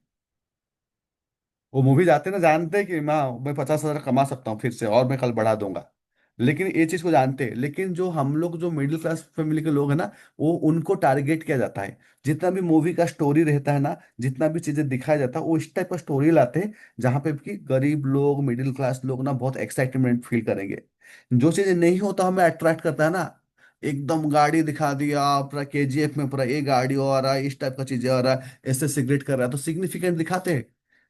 वो मूवी जाते हैं ना, जानते हैं कि मैं 50,000 कमा सकता हूँ फिर से, और मैं कल बढ़ा दूंगा। लेकिन ये चीज को जानते हैं। लेकिन जो हम लोग जो मिडिल क्लास फैमिली के लोग हैं ना, वो उनको टारगेट किया जाता है। जितना भी मूवी का स्टोरी रहता है ना, जितना भी चीजें दिखाया जाता है, वो इस टाइप का स्टोरी लाते हैं जहाँ पे कि गरीब लोग, मिडिल क्लास लोग ना बहुत एक्साइटमेंट फील करेंगे। जो चीजें नहीं होता हमें अट्रैक्ट करता है ना, एकदम गाड़ी दिखा दिया पूरा केजीएफ में, पूरा ये गाड़ी आ रहा है, इस टाइप का चीजें आ रहा है, ऐसे सिगरेट कर रहा है, तो सिग्निफिकेंट दिखाते हैं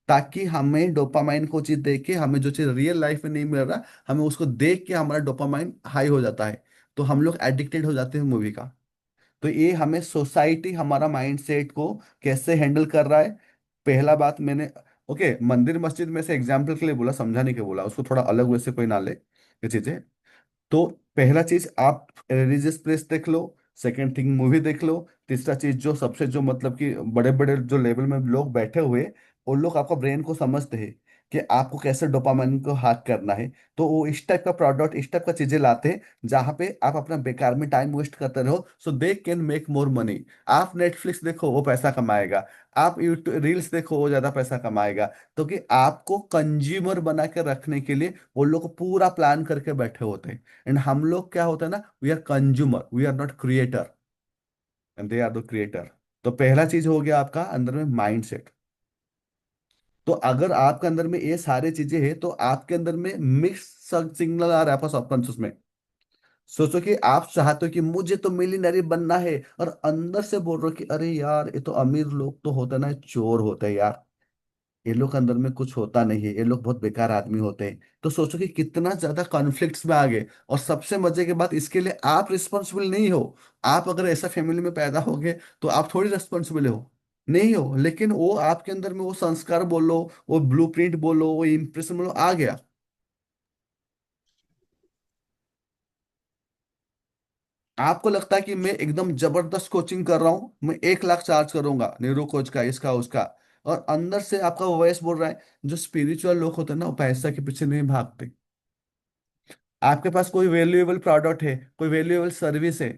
ताकि हमें डोपामाइन को चीज देख के, हमें जो चीज रियल लाइफ में नहीं मिल रहा, हमें उसको देख के हमारा डोपामाइन हाई हो जाता है। तो हम लोग एडिक्टेड हो जाते हैं मूवी का। तो ये हमें सोसाइटी हमारा माइंड सेट को कैसे हैंडल कर रहा है। पहला बात मैंने, ओके, मंदिर मस्जिद में से एग्जाम्पल के लिए बोला, समझाने के बोला, उसको थोड़ा अलग वैसे कोई ना ले ये चीजें। तो पहला चीज आप रिलीजियस प्लेस देख लो। सेकंड थिंग मूवी देख लो। तीसरा चीज जो सबसे जो मतलब कि बड़े बड़े जो लेवल में लोग बैठे हुए, वो लोग आपका ब्रेन को समझते हैं कि आपको कैसे डोपामाइन को हैक करना है। तो वो इस टाइप का प्रोडक्ट, इस टाइप का चीजें लाते हैं जहां पे आप अपना बेकार में टाइम वेस्ट करते रहो, so they can make more money. आप नेटफ्लिक्स देखो, वो पैसा कमाएगा। आप यूट्यूब रील्स देखो, वो ज्यादा पैसा कमाएगा। तो कि आपको कंज्यूमर बना के रखने के लिए वो लोग पूरा प्लान करके बैठे होते हैं। एंड हम लोग क्या होता है ना, we are consumer, we are not creator, and they are the creator. तो पहला चीज हो गया आपका अंदर में माइंड सेट। तो अगर आपके अंदर में ये सारी चीजें हैं, तो आपके अंदर में मिक्स सिग्नल आ रहा है आपका सबकॉन्शियस में। सोचो कि आप चाहते हो कि मुझे तो मिलियनरी बनना है, और अंदर से बोल रहे हो कि अरे यार, ये तो अमीर लोग तो होता ना, चोर होते हैं यार, ये लोग अंदर में कुछ होता नहीं है, ये लोग बहुत बेकार आदमी होते हैं। तो सोचो कि कितना ज्यादा कॉन्फ्लिक्ट्स में आ गए। और सबसे मजे की बात, इसके लिए आप रिस्पॉन्सिबल नहीं हो। आप अगर ऐसा फैमिली में पैदा हो गए, तो आप थोड़ी रिस्पॉन्सिबल हो, नहीं हो। लेकिन वो आपके अंदर में वो संस्कार बोलो, वो ब्लूप्रिंट बोलो, वो इम्प्रेशन बोलो, आ गया। आपको लगता है कि मैं एकदम जबरदस्त कोचिंग कर रहा हूं, मैं 1 लाख चार्ज करूंगा न्यूरो कोच का, इसका उसका। और अंदर से आपका वॉइस बोल रहा है, जो स्पिरिचुअल लोग होते हैं ना, वो पैसा के पीछे नहीं भागते। आपके पास कोई वैल्यूएबल प्रोडक्ट है, कोई वैल्यूएबल सर्विस है,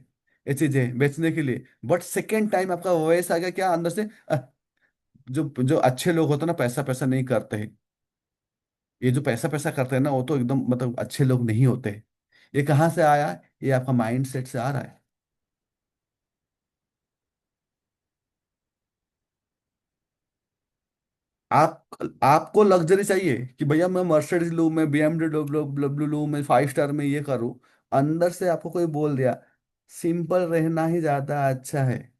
ये चीजें बेचने के लिए, बट सेकेंड टाइम आपका वॉइस आ गया क्या अंदर से, जो जो अच्छे लोग होते हैं ना, पैसा पैसा नहीं करते हैं। ये जो पैसा पैसा करते हैं ना, वो तो एकदम मतलब अच्छे लोग नहीं होते। ये कहाँ से आया है? ये आपका माइंड सेट से आ रहा है। आपको लग्जरी चाहिए कि भैया मैं मर्सिडीज लूँ, मैं BMW लूँ, मैं 5 स्टार में ये करूँ। अंदर से आपको कोई बोल दिया सिंपल रहना ही ज्यादा अच्छा है।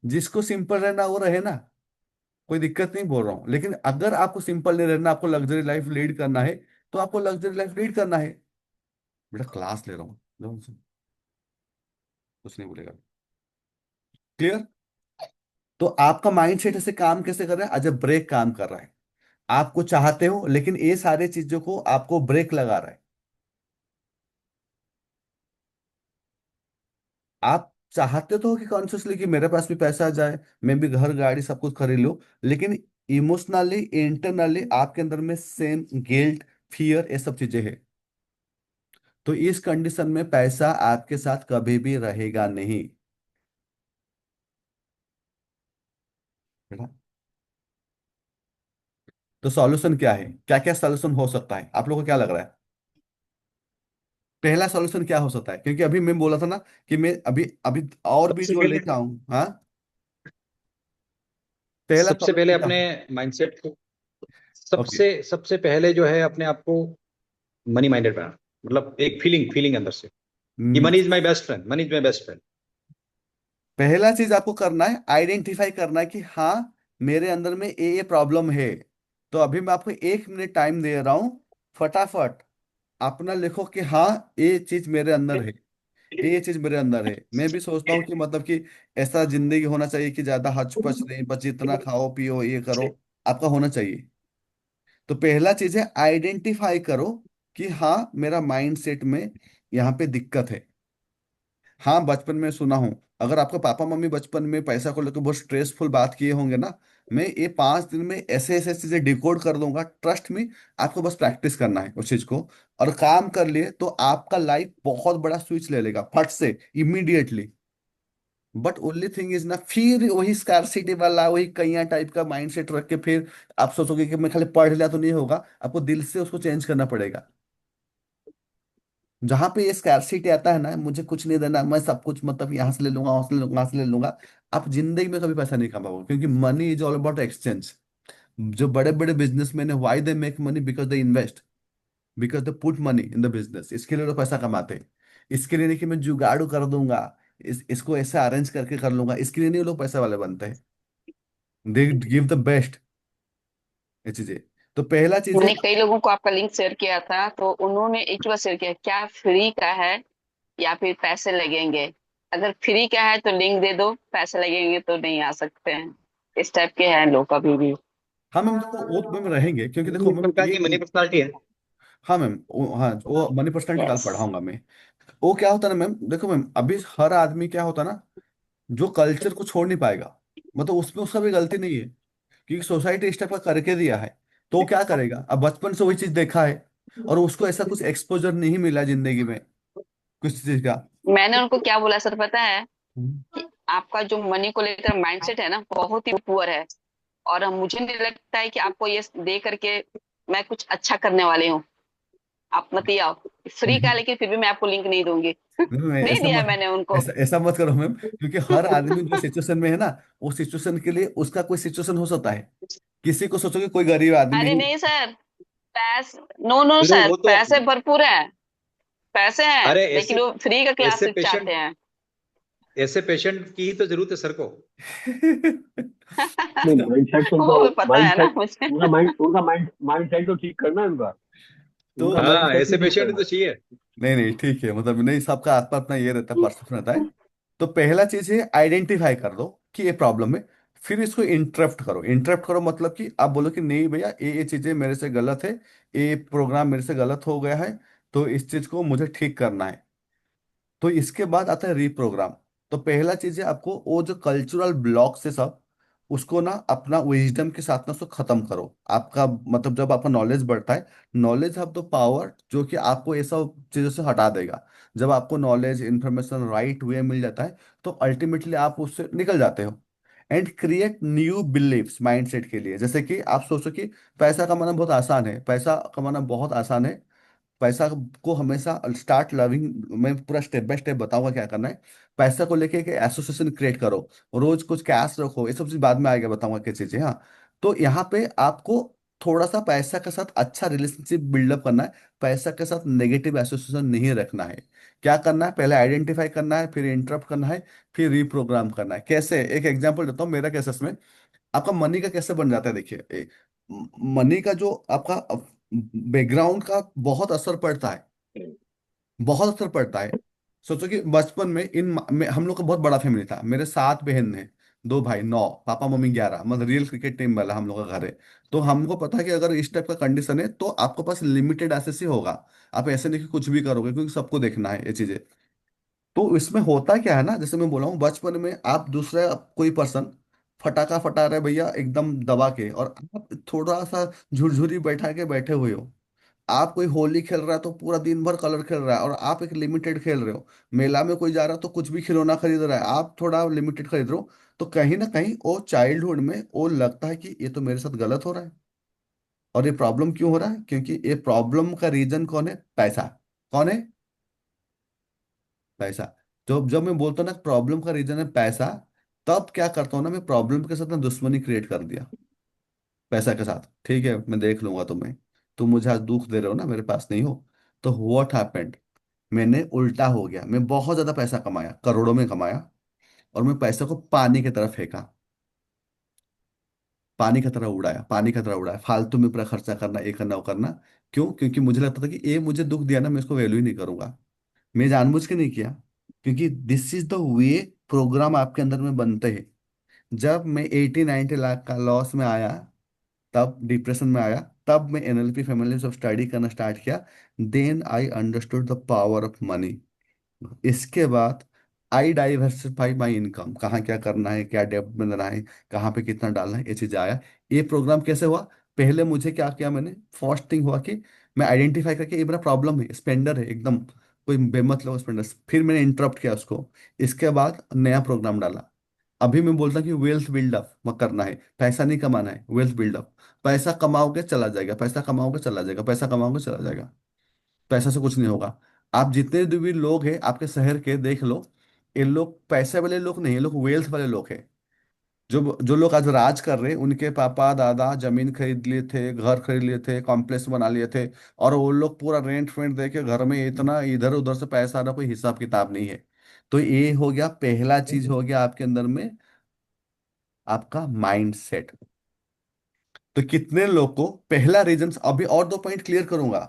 जिसको सिंपल रहना वो रहे ना, कोई दिक्कत नहीं बोल रहा हूँ। लेकिन अगर आपको सिंपल नहीं रहना, आपको लग्जरी लाइफ लीड करना है, तो आपको लग्जरी लाइफ लीड करना है। बेटा क्लास ले रहा हूँ, कुछ नहीं बोलेगा। क्लियर? तो आपका माइंडसेट ऐसे काम कैसे कर रहा है? एज ए ब्रेक काम कर रहा है। आपको चाहते हो, लेकिन ये सारे चीजों को आपको ब्रेक लगा रहा है। आप चाहते तो हो कि कॉन्शियसली कि मेरे पास भी पैसा आ जाए, मैं भी घर गाड़ी सब कुछ खरीद लूं, लेकिन इमोशनली इंटरनली आपके अंदर में सेम गिल्ट, फियर, ये सब चीजें हैं। तो इस कंडीशन में पैसा आपके साथ कभी भी रहेगा नहीं। बेटा, तो सॉल्यूशन क्या है? क्या क्या सॉल्यूशन हो सकता है? आप लोगों को क्या लग रहा है? पहला सॉल्यूशन क्या हो सकता है? क्योंकि अभी मैं बोला था ना कि मैं अभी अभी और भी सबसे जो पहले लेके आऊं। हाँ, पहला सबसे पहले सॉल्यूशन क्या अपने हो? माइंडसेट को ओके। सबसे सबसे पहले जो है अपने आप को मनी माइंडेड बनाना। मतलब एक फीलिंग फीलिंग अंदर से कि money is my best friend, money is my best friend. पहला चीज आपको करना है, आइडेंटिफाई करना है कि हाँ, मेरे अंदर में ये प्रॉब्लम है। तो अभी मैं आपको 1 मिनट टाइम दे रहा हूँ, फटाफट अपना लिखो कि हाँ, ये चीज मेरे अंदर है, ये चीज मेरे अंदर है। मैं भी सोचता हूँ कि मतलब कि ऐसा जिंदगी होना चाहिए कि ज्यादा हच पच नहीं, बस जितना खाओ पियो ये करो, आपका होना चाहिए। तो पहला चीज है आइडेंटिफाई करो कि हाँ, मेरा माइंड सेट में यहाँ पे दिक्कत है। हाँ, बचपन में सुना हूँ, अगर आपके पापा मम्मी बचपन में पैसा को लेकर बहुत स्ट्रेसफुल बात किए होंगे ना, मैं ये 5 दिन में ऐसे ऐसे चीजें डिकोड कर दूंगा, ट्रस्ट में। आपको बस प्रैक्टिस करना है उस चीज को, और काम कर लिए तो आपका लाइफ बहुत बड़ा स्विच ले लेगा फट से, immediately. But only thing is ना, फिर वही स्कार्सिटी वाला, वही कैया टाइप का माइंडसेट रख के फिर आप सोचोगे कि मैं खाली पढ़ लिया तो नहीं होगा, आपको दिल से उसको चेंज करना पड़ेगा। जहां पे ये स्कैरसिटी आता है ना, मुझे कुछ नहीं देना, मैं सब कुछ मतलब यहाँ से ले लूंगा, वहां से ले लूंगा, वहां से ले लूंगा, आप जिंदगी में कभी पैसा नहीं कमा पाओगे। क्योंकि money is all about exchange. जो बड़े बड़े बिजनेसमैन है, why they make money? Because they invest, because they put money in the business. इसके लिए लोग पैसा कमाते हैं। इसके लिए नहीं कि मैं जुगाड़ू कर दूंगा, इसको ऐसे अरेंज करके कर लूंगा, इसके लिए नहीं लोग पैसा वाले बनते हैं। दे गिव द बेस्ट, ये चीजें। तो पहला चीज है। मैंने कई लोगों को आपका लिंक शेयर किया था, तो उन्होंने एक ही बार शेयर किया, क्या फ्री का है या फिर पैसे लगेंगे? अगर फ्री का है तो लिंक दे दो, पैसे लगेंगे तो नहीं आ सकते हैं। इस टाइप के हैं लोग अभी भी। हाँ मैम, देखो वो तो मैम रहेंगे, क्योंकि देखो एक मैम प्रकार ये। की मनी पर्सनालिटी है। हाँ मैम, हाँ वो मनी पर्सनैलिटी कल यस। पढ़ाऊंगा मैं। वो क्या होता है ना मैम, देखो मैम, अभी हर आदमी क्या होता है ना, जो कल्चर को छोड़ नहीं पाएगा, मतलब उसमें उसका भी गलती नहीं है, क्योंकि सोसाइटी इस टाइप का करके दिया है। तो वो क्या करेगा? अब बचपन से वही चीज देखा है, और उसको ऐसा कुछ एक्सपोजर नहीं मिला जिंदगी में कुछ चीज का। मैंने उनको क्या बोला सर पता है? हम्म। कि आपका जो मनी को लेकर माइंडसेट है ना, बहुत ही पुअर है। और मुझे नहीं लगता है कि आपको ये दे करके मैं कुछ अच्छा करने वाली हूँ। आप मत ही आओ। फ्री का, लेकिन फिर भी मैं आपको लिंक नहीं दूंगी। नहीं ऐसा दिया मत, मैंने उनको। ऐसा मत करो मैम, क्योंकि हर आदमी जो सिचुएशन में है ना, वो सिचुएशन के लिए उसका कोई सिचुएशन हो सकता है। किसी को सोचोगे कोई गरीब आदमी अरे है। नहीं सर, पैस नो नो फिर सर, वो तो पैसे भरपूर हैं। पैसे हैं, अरे लेकिन वो फ्री का ऐसे क्लासेस चाहते पेशेंट हैं। ऐसे पेशेंट की ही तो जरूरत है सर को। नहीं, माइंड सेट तो वो भी उनका पता माइंड है ना सेट, मुझे। उनका माइंड माइंड सेट तो ठीक करना है उनका। तो उनका माइंड हाँ, सेट ही ऐसे ठीक पेशेंट करना तो है। चाहिए। नहीं नहीं, ठीक है, मतलब नहीं, सबका आत्मा अपना ये रहता है, परसेप्शन रहता है। तो पहला चीज है आइडेंटिफाई कर दो कि ये प्रॉब्लम है। फिर इसको इंटरप्ट करो। इंटरप्ट करो मतलब कि आप बोलो कि नहीं भैया, ये चीजें मेरे से गलत है, ये प्रोग्राम मेरे से गलत हो गया है, तो इस चीज को मुझे ठीक करना है। तो इसके बाद आता है रीप्रोग्राम। तो पहला चीज है, आपको वो जो कल्चरल ब्लॉक से सब, उसको ना अपना विजडम के साथ ना उसको खत्म करो। आपका मतलब जब आपका नॉलेज बढ़ता है, नॉलेज हैव द पावर जो कि आपको ये सब चीजों से हटा देगा। जब आपको नॉलेज इन्फॉर्मेशन राइट वे मिल जाता है, तो अल्टीमेटली आप उससे निकल जाते हो। And create new believes mindset के लिए। जैसे कि आप सोचो कि पैसा कमाना बहुत आसान है, पैसा कमाना बहुत आसान है, पैसा को हमेशा स्टार्ट लविंग। मैं पूरा स्टेप बाय स्टेप बताऊंगा क्या करना है। पैसा को लेके एक एसोसिएशन क्रिएट करो, रोज कुछ कैश रखो, ये सब चीज बाद में आएगा, बताऊंगा क्या चीजें। हाँ, तो यहाँ पे आपको थोड़ा सा पैसा के साथ अच्छा रिलेशनशिप बिल्डअप करना है, पैसा के साथ नेगेटिव एसोसिएशन नहीं रखना है। क्या करना है, पहले आइडेंटिफाई करना है, फिर इंटरप्ट करना है, फिर रिप्रोग्राम करना है। कैसे, एक एग्जांपल देता हूँ मेरा केसेस में। आपका मनी का कैसे बन जाता है, देखिए, मनी का जो आपका बैकग्राउंड का बहुत असर पड़ता है, बहुत असर पड़ता है। सोचो कि बचपन में में हम लोग का बहुत बड़ा फैमिली था, मेरे 7 बहन हैं, 2 भाई, 9, पापा मम्मी 11, मतलब रियल क्रिकेट टीम वाला हम लोग का घर है। तो हमको पता है कि अगर इस टाइप का कंडीशन है तो आपके पास लिमिटेड एसेस ही होगा। आप ऐसे नहीं कि कुछ भी करोगे, क्योंकि सबको देखना है ये चीजें। तो इसमें होता क्या है ना, जैसे मैं बोला हूँ, बचपन में आप दूसरा कोई पर्सन फटाका फटा रहे भैया एकदम दबा के, और आप थोड़ा सा झुरझुरी बैठा के बैठे हुए हो। आप कोई होली खेल रहा है तो पूरा दिन भर कलर खेल रहा है, और आप एक लिमिटेड खेल रहे हो। मेला में कोई जा रहा है तो कुछ भी खिलौना खरीद रहा है, आप थोड़ा लिमिटेड खरीद रहे हो। तो कहीं ना कहीं वो चाइल्डहुड में वो लगता है कि ये तो मेरे साथ गलत हो रहा है। और ये प्रॉब्लम क्यों हो रहा है, क्योंकि ये प्रॉब्लम का रीजन कौन है, पैसा। कौन है, पैसा। जब जब मैं बोलता हूँ ना प्रॉब्लम का रीजन है पैसा, तब क्या करता हूँ ना, मैं प्रॉब्लम के साथ ना दुश्मनी क्रिएट कर दिया पैसा के साथ। ठीक है, मैं देख लूंगा तुम्हें, तुम मुझे आज दुख दे रहे हो ना, मेरे पास नहीं हो। तो व्हाट हैपेंड, मैंने उल्टा हो गया, मैं बहुत ज्यादा पैसा कमाया, करोड़ों में कमाया, और मैं पैसे को पानी की तरफ फेंका, पानी की तरह उड़ाया, पानी की तरह उड़ाया, फालतू में पूरा खर्चा करना, ये करना वो करना। क्यों, क्योंकि मुझे लगता था कि ये मुझे दुख दिया ना, मैं इसको वैल्यू ही नहीं करूंगा। मैं जानबूझ के नहीं किया, क्योंकि this is the way program आपके अंदर में बनते हैं। जब मैं 80-90 लाख का लॉस में आया, तब डिप्रेशन में आया, तब मैं एनएलपी फैमिली सब स्टडी करना स्टार्ट किया। Then I understood the power of money. इसके बाद आई डाइवर्सिफाई माई इनकम, कहाँ क्या करना है, क्या डेब्ट में रहना है, कहाँ पे कितना डालना है, ये चीज आया। ये प्रोग्राम कैसे हुआ, पहले मुझे क्या किया मैंने, फर्स्ट थिंग हुआ कि मैं आइडेंटिफाई करके ये मेरा प्रॉब्लम है, स्पेंडर है एकदम, कोई बेमतलब स्पेंडर। फिर मैंने इंटरप्ट किया उसको। इसके बाद नया प्रोग्राम डाला। अभी मैं बोलता कि वेल्थ बिल्डअप करना है, पैसा नहीं कमाना है, वेल्थ बिल्डअप। पैसा कमाओगे चला जाएगा, पैसा कमाओगे चला जाएगा, पैसा कमाओगे चला जाएगा, पैसा से कुछ नहीं होगा। आप जितने भी लोग हैं आपके शहर के देख लो, ये लोग पैसे वाले लोग नहीं, ये लोग वेल्थ वाले लोग हैं। जो जो लोग आज राज कर रहे हैं, उनके पापा दादा जमीन खरीद लिए थे, घर खरीद लिए थे, कॉम्प्लेक्स बना लिए थे, और वो लोग पूरा रेंट वेंट दे के घर में इतना इधर उधर से पैसा आ रहा, कोई हिसाब किताब नहीं है। तो ये हो गया पहला चीज, हो गया आपके अंदर में आपका माइंड सेट। तो कितने लोग को पहला रीजन, अभी और 2 पॉइंट क्लियर करूंगा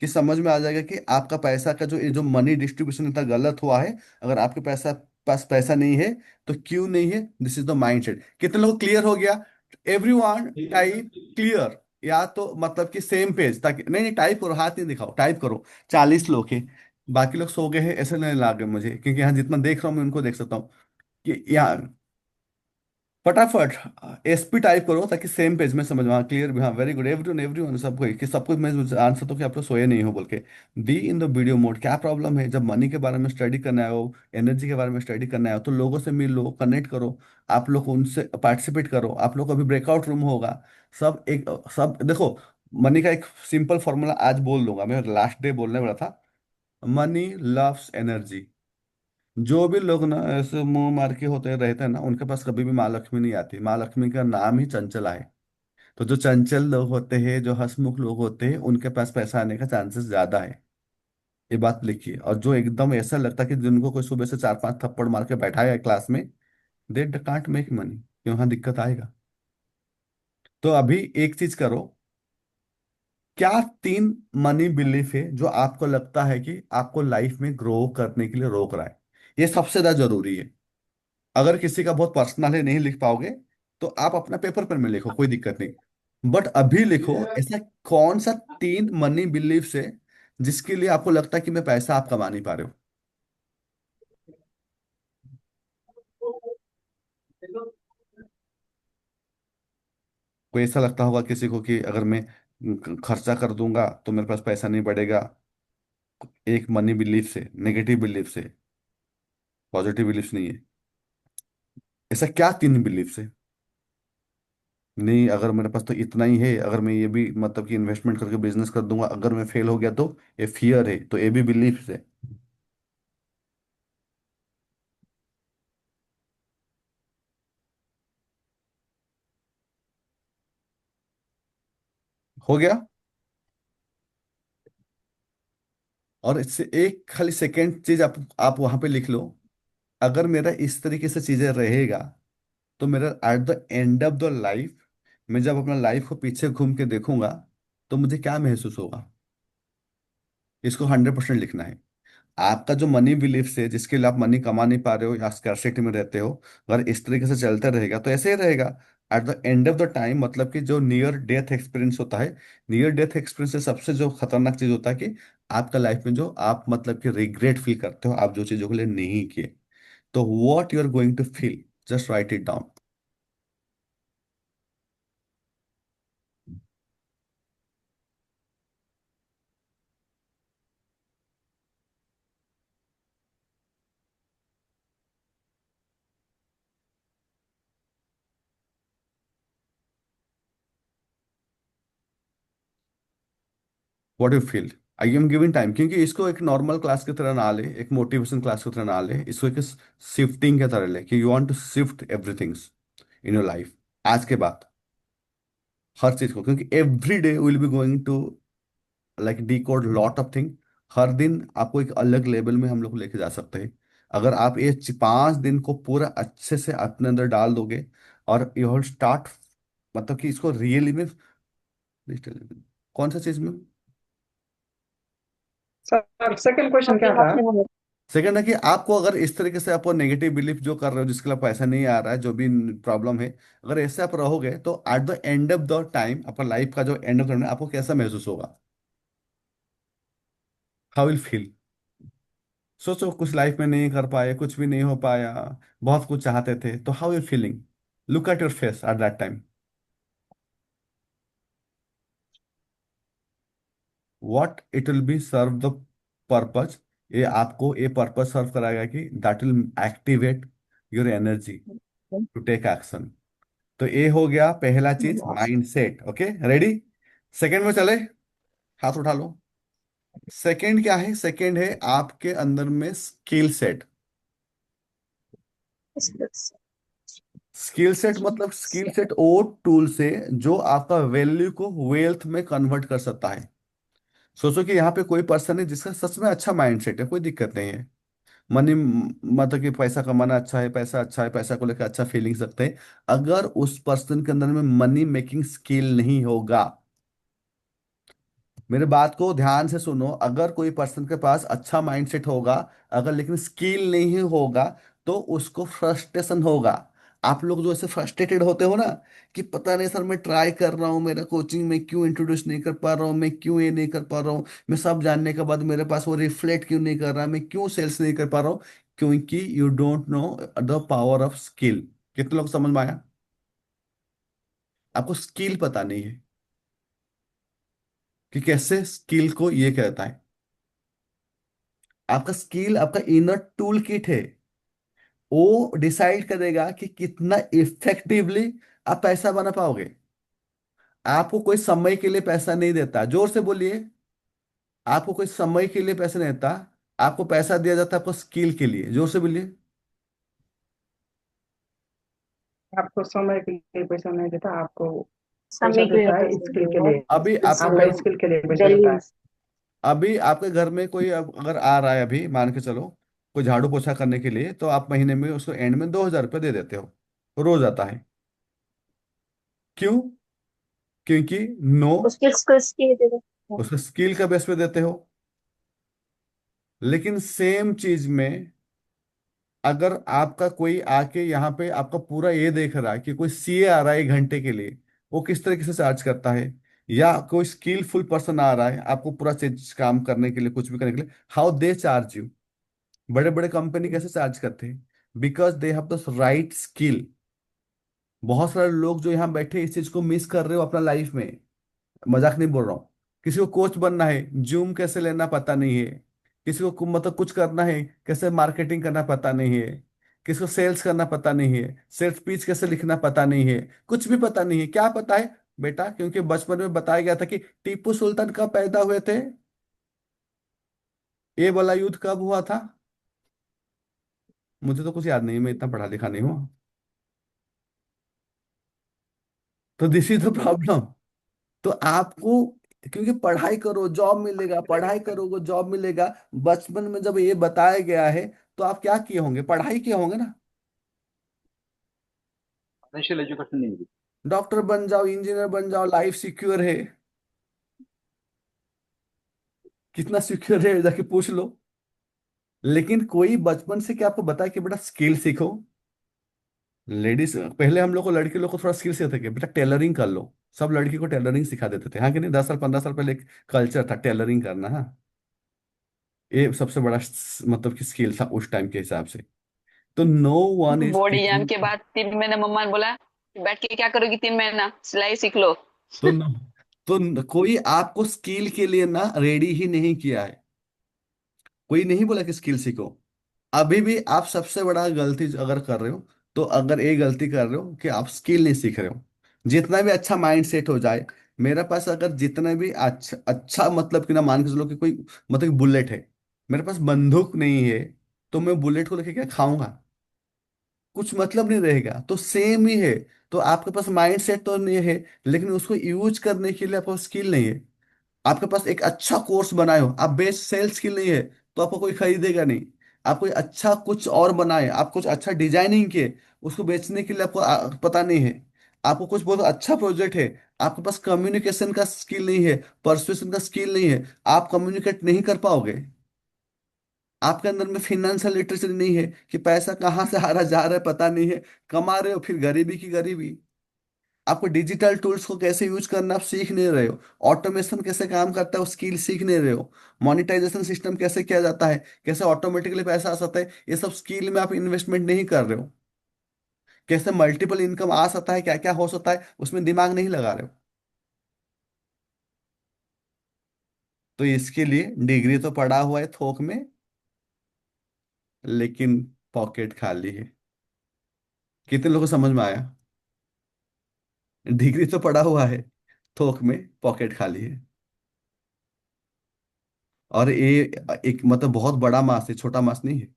कि समझ में आ जाएगा कि आपका पैसा का जो ये जो मनी डिस्ट्रीब्यूशन इतना गलत हुआ है। अगर आपके पास पैसा नहीं है तो क्यों नहीं है, this is the mind set. कितने लोग क्लियर हो गया, एवरीवन टाइप क्लियर, या तो मतलब कि सेम पेज, ताकि नहीं नहीं टाइप करो, हाथ नहीं दिखाओ, टाइप करो। 40 लोग हैं, बाकी लोग सो गए हैं ऐसे नहीं लगे मुझे, क्योंकि यहाँ जितना देख रहा हूँ मैं उनको देख सकता हूँ कि यहाँ फटाफट एसपी टाइप करो, ताकि सेम पेज में समझ में, हाँ क्लियर, हाँ वेरी गुड, एवरीवन एवरीवन सबको, कि सबको मैं आंसर तो कि आप लोग सोए नहीं हो बोल के। B in the video mode. क्या प्रॉब्लम है, जब मनी के बारे में स्टडी करना है, हो एनर्जी के बारे में स्टडी करना है, तो लोगों से मिलो, कनेक्ट करो, आप लोग उनसे पार्टिसिपेट करो। आप लोग को अभी ब्रेकआउट रूम होगा, सब एक, सब देखो। मनी का एक सिंपल फॉर्मूला आज बोल दूंगा, मैं लास्ट डे बोलने वाला था। Money loves energy. जो भी लोग ना ऐसे मुंह मार के होते रहते हैं ना, उनके पास कभी भी माँ लक्ष्मी नहीं आती। माँ लक्ष्मी का नाम ही चंचला है। तो जो चंचल लोग होते हैं, जो हंसमुख लोग होते हैं, उनके पास पैसा आने का चांसेस ज्यादा है। ये बात लिखिए। और जो एकदम ऐसा लगता है कि जिनको कोई सुबह से 4-5 थप्पड़ मार के बैठाया है क्लास में, दे कांट मेक मनी, क्यों, हाँ दिक्कत आएगा। तो अभी एक चीज करो, क्या 3 मनी बिलीफ है जो आपको लगता है कि आपको लाइफ में ग्रो करने के लिए रोक रहा है। ये सबसे ज्यादा जरूरी है। अगर किसी का बहुत पर्सनल है, नहीं लिख पाओगे, तो आप अपना पेपर पर में लिखो, कोई दिक्कत नहीं, बट अभी लिखो ऐसा कौन सा 3 मनी बिलीफ है जिसके लिए आपको लगता है कि मैं पैसा आप कमा नहीं पा रहे हो। कोई ऐसा लगता होगा किसी को कि अगर मैं खर्चा कर दूंगा तो मेरे पास पैसा नहीं बढ़ेगा। एक मनी बिलीफ से, नेगेटिव बिलीफ से, पॉजिटिव बिलीफ नहीं है। ऐसा क्या तीन बिलीफ है? नहीं, अगर मेरे पास तो इतना ही है, अगर मैं ये भी मतलब कि इन्वेस्टमेंट करके बिजनेस कर दूंगा, अगर मैं फेल हो गया तो ये फियर है, तो ये भी बिलीफ है। हो गया। और इससे एक खाली सेकेंड चीज आप वहां पे लिख लो। अगर मेरा इस तरीके से चीजें रहेगा, तो मेरा at the end of the life, मैं जब अपना लाइफ को पीछे घूम के देखूंगा, तो मुझे क्या महसूस होगा? इसको 100% लिखना है। आपका जो मनी बिलीफ है, जिसके लिए आप मनी कमा नहीं पा रहे हो या स्कैरसिटी में रहते हो, अगर इस तरीके से चलता रहेगा तो ऐसे ही रहेगा। At the end of the time, मतलब कि जो नियर डेथ एक्सपीरियंस होता है, नियर डेथ एक्सपीरियंस से सबसे जो खतरनाक चीज होता है कि आपका लाइफ में जो आप मतलब कि रिग्रेट फील करते हो, आप जो चीजों के लिए नहीं किए। तो what you are going to feel, just write it down. What you feel? I am giving time, क्योंकि इसको एक नॉर्मल क्लास की तरह ना ले, एक मोटिवेशन क्लास की तरह ना ले, इसको एक शिफ्टिंग की तरह ले, कि you want to shift everything in your life. आज के बाद हर चीज को, क्योंकि every day will be going to like decode lot of thing. हर दिन आपको एक अलग लेवल में हम लोग लेके जा सकते हैं। अगर आप ये 5 दिन को पूरा अच्छे से अपने अंदर डाल दोगे, और यू विल स्टार्ट, मतलब कि इसको रियली में, कौन सा चीज में? सर सेकंड क्वेश्चन क्या था? सेकंड है कि आपको अगर इस तरीके से आपको नेगेटिव बिलीफ जो कर रहे हो, जिसके लिए पैसा नहीं आ रहा है, जो भी प्रॉब्लम है, अगर ऐसे आप रहोगे, तो at the end of the time, आपका लाइफ का जो एंड ऑफ द टाइम, आपको कैसा महसूस होगा? How will feel? सोचो, कुछ लाइफ में नहीं कर पाए, कुछ भी नहीं हो पाया, बहुत कुछ चाहते थे, तो how you feeling? Look at your face at that time. What it will be serve the purpose. ये आपको ये पर्पज सर्व कराएगा कि that will activate your energy to take action. तो ये हो गया पहला चीज, mindset. Okay, ready? Second में चले, हाथ उठा लो। सेकेंड क्या है? सेकेंड है आपके अंदर में स्किल सेट। स्किल सेट मतलब स्किल सेट वो टूल से जो आपका वैल्यू को वेल्थ में कन्वर्ट कर सकता है। सोचो कि यहाँ पे कोई पर्सन है जिसका सच में अच्छा माइंड सेट है, कोई दिक्कत नहीं है, मनी, मतलब कि पैसा कमाना अच्छा है, पैसा अच्छा है, पैसा को लेकर अच्छा फीलिंग्स रखते हैं। अगर उस पर्सन के अंदर में मनी मेकिंग स्किल नहीं होगा, मेरे बात को ध्यान से सुनो, अगर कोई पर्सन के पास अच्छा माइंडसेट होगा, अगर लेकिन स्किल नहीं होगा, तो उसको फ्रस्ट्रेशन होगा। आप लोग जो ऐसे फ्रस्ट्रेटेड होते हो ना, कि पता नहीं सर, मैं ट्राई कर रहा हूँ, मेरा कोचिंग में क्यों इंट्रोड्यूस नहीं कर पा रहा हूँ, मैं क्यों ये नहीं कर पा रहा हूँ, मैं सब जानने के बाद मेरे पास वो रिफ्लेक्ट क्यों नहीं कर रहा, मैं क्यों सेल्स नहीं कर पा रहा हूँ? क्योंकि you don't know the power of skill. कितने लोग समझ में आया? आपको स्किल पता नहीं है कि कैसे स्किल को ये कहता है। आपका स्किल आपका इनर टूल किट है, वो डिसाइड करेगा कि कितना इफेक्टिवली आप पैसा बना पाओगे। आपको कोई समय के लिए पैसा नहीं देता, जोर से बोलिए। आपको कोई समय के लिए पैसा नहीं देता, आपको पैसा दिया जाता है आपको स्किल के लिए। जोर से बोलिए। आपको समय के लिए पैसा नहीं देता, आपको पैसा समय के लिए देता है पैसे स्किल के दो, लिए। अभी आपके इससे आपका घर स्किल के लिए पैसा देता है। वैल्यूज। अभी आपके घर में कोई अगर आ रहा है, अभी मान के चलो, कोई झाड़ू पोछा करने के लिए, तो आप महीने में उसको एंड में 2,000 रुपये दे देते हो, रोज आता है। क्यों? क्योंकि नो, उसके स्किल्स के दे दो। उसका स्किल का बेस पे देते हो। लेकिन सेम चीज में अगर आपका कोई आके यहाँ पे आपका पूरा ये देख रहा है कि कोई सीए आ रहा है 1 घंटे के लिए, वो किस तरीके से चार्ज करता है, या कोई स्किलफुल पर्सन आ रहा है आपको पूरा चीज काम करने के लिए, कुछ भी करने के लिए, हाउ दे चार्ज यू? बड़े बड़े कंपनी कैसे चार्ज करते हैं? Because they have the right skill. बहुत सारे लोग जो यहाँ बैठे इस चीज को मिस कर रहे हो अपना लाइफ में, मजाक नहीं बोल रहा हूँ। किसी को कोच बनना है, जूम कैसे लेना पता नहीं है। किसी को मतलब कुछ करना है, कैसे मार्केटिंग करना पता नहीं है। किसको सेल्स करना पता नहीं है, सेल्स पिच कैसे लिखना पता नहीं है, कुछ भी पता नहीं है। क्या पता है बेटा? क्योंकि बचपन में बताया गया था कि टीपू सुल्तान कब पैदा हुए थे, ये वाला युद्ध कब हुआ था। मुझे तो कुछ याद नहीं, मैं इतना पढ़ा लिखा नहीं हूँ। तो दिस इज द प्रॉब्लम। तो आपको, क्योंकि पढ़ाई करो जॉब मिलेगा, पढ़ाई करोगे जॉब मिलेगा, बचपन में जब ये बताया गया है तो आप क्या किए होंगे? पढ़ाई किए होंगे ना। फाइनेंशियल एजुकेशन नहीं मिली। डॉक्टर बन जाओ, इंजीनियर बन जाओ, लाइफ सिक्योर है। कितना सिक्योर है जाके पूछ लो। लेकिन कोई बचपन से क्या आपको बताया कि बेटा स्किल सीखो? लेडीज पहले हम लोग को, लड़के लोग को थोड़ा स्किल सिखाते थे, बेटा टेलरिंग कर लो। सब लड़की को टेलरिंग सिखा देते थे, हाँ कि नहीं? 10 साल 15 साल पहले एक कल्चर था टेलरिंग करना, हाँ। ये सबसे बड़ा मतलब कि स्किल था उस टाइम के हिसाब से। तो no one is board exam teaching. के बाद 3 महीने मम्मा ने बोला बैठ के क्या करोगी 3 महीना, सिलाई सीख लो। तो न, कोई आपको स्किल के लिए ना रेडी ही नहीं किया है। कोई नहीं बोला कि स्किल सीखो। अभी भी आप सबसे बड़ा गलती अगर कर रहे हो, तो अगर ये गलती कर रहे हो कि आप स्किल नहीं सीख रहे हो। जितना भी अच्छा माइंड सेट हो जाए, मेरे पास अगर जितना भी अच्छा अच्छा मतलब कि ना, मान के चलो कि कोई मतलब कि बुलेट है, मेरे पास बंदूक नहीं है, तो मैं बुलेट को लेके क्या खाऊंगा? कुछ मतलब नहीं रहेगा। तो सेम ही है। तो आपके पास माइंड सेट तो नहीं है, लेकिन उसको यूज करने के लिए आपको स्किल नहीं है। आपके पास एक अच्छा कोर्स बनाए हो, आप बेस्ट सेल्स स्किल नहीं है, तो आपको कोई खरीदेगा नहीं। आप कोई अच्छा कुछ और बनाए, आप कुछ अच्छा डिजाइनिंग किए, उसको बेचने के लिए आपको पता नहीं है। आपको कुछ बहुत अच्छा प्रोजेक्ट है, आपके पास कम्युनिकेशन का स्किल नहीं है, परसुएशन का स्किल नहीं है, आप कम्युनिकेट नहीं कर पाओगे। आपके अंदर में फिनेंशियल लिटरेसी नहीं है कि पैसा कहाँ से आ रहा जा रहा है पता नहीं है, कमा रहे हो फिर गरीबी की गरीबी। आपको डिजिटल टूल्स को कैसे यूज करना आप सीख नहीं रहे हो, ऑटोमेशन कैसे काम करता है वो स्किल सीख नहीं रहे हो, मोनेटाइजेशन सिस्टम कैसे किया जाता है, कैसे ऑटोमेटिकली पैसा आ सकता है, ये सब स्किल में आप इन्वेस्टमेंट नहीं कर रहे हो। कैसे मल्टीपल इनकम आ सकता है, क्या क्या हो सकता है, उसमें दिमाग नहीं लगा रहे हो। तो इसके लिए डिग्री तो पड़ा हुआ है थोक में, लेकिन पॉकेट खाली है। कितने लोगों को समझ में आया? डिग्री तो पड़ा हुआ है थोक में, पॉकेट खाली है। और ये एक मतलब बहुत बड़ा मास है, छोटा मास नहीं है।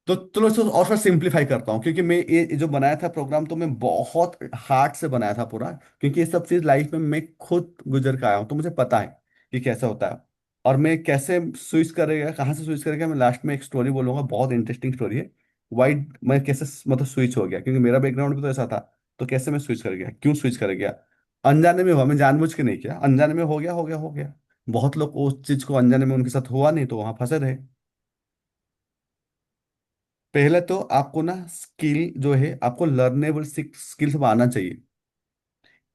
तो चलो इसको और फिर सिंप्लीफाई करता हूँ, क्योंकि मैं ये जो बनाया था प्रोग्राम, तो मैं बहुत हार्ट से बनाया था पूरा। क्योंकि ये सब चीज लाइफ में मैं खुद गुजर के आया हूँ, तो मुझे पता है कि कैसा होता है। और मैं कैसे स्विच करेगा, कहाँ से स्विच करेगा, मैं लास्ट में एक स्टोरी बोलूंगा, बहुत इंटरेस्टिंग स्टोरी है। वाइड मैं कैसे मतलब स्विच हो गया, क्योंकि मेरा बैकग्राउंड भी तो ऐसा था। तो कैसे मैं स्विच कर गया, क्यों स्विच कर गया? अनजाने में हुआ, मैं जानबूझ के नहीं किया, अनजाने में हो गया हो गया हो गया। बहुत लोग उस चीज को अनजाने में उनके साथ हुआ नहीं, तो वहां फंसे रहे। पहले तो आपको ना स्किल जो है, आपको लर्नेबल स्किल्स आना चाहिए।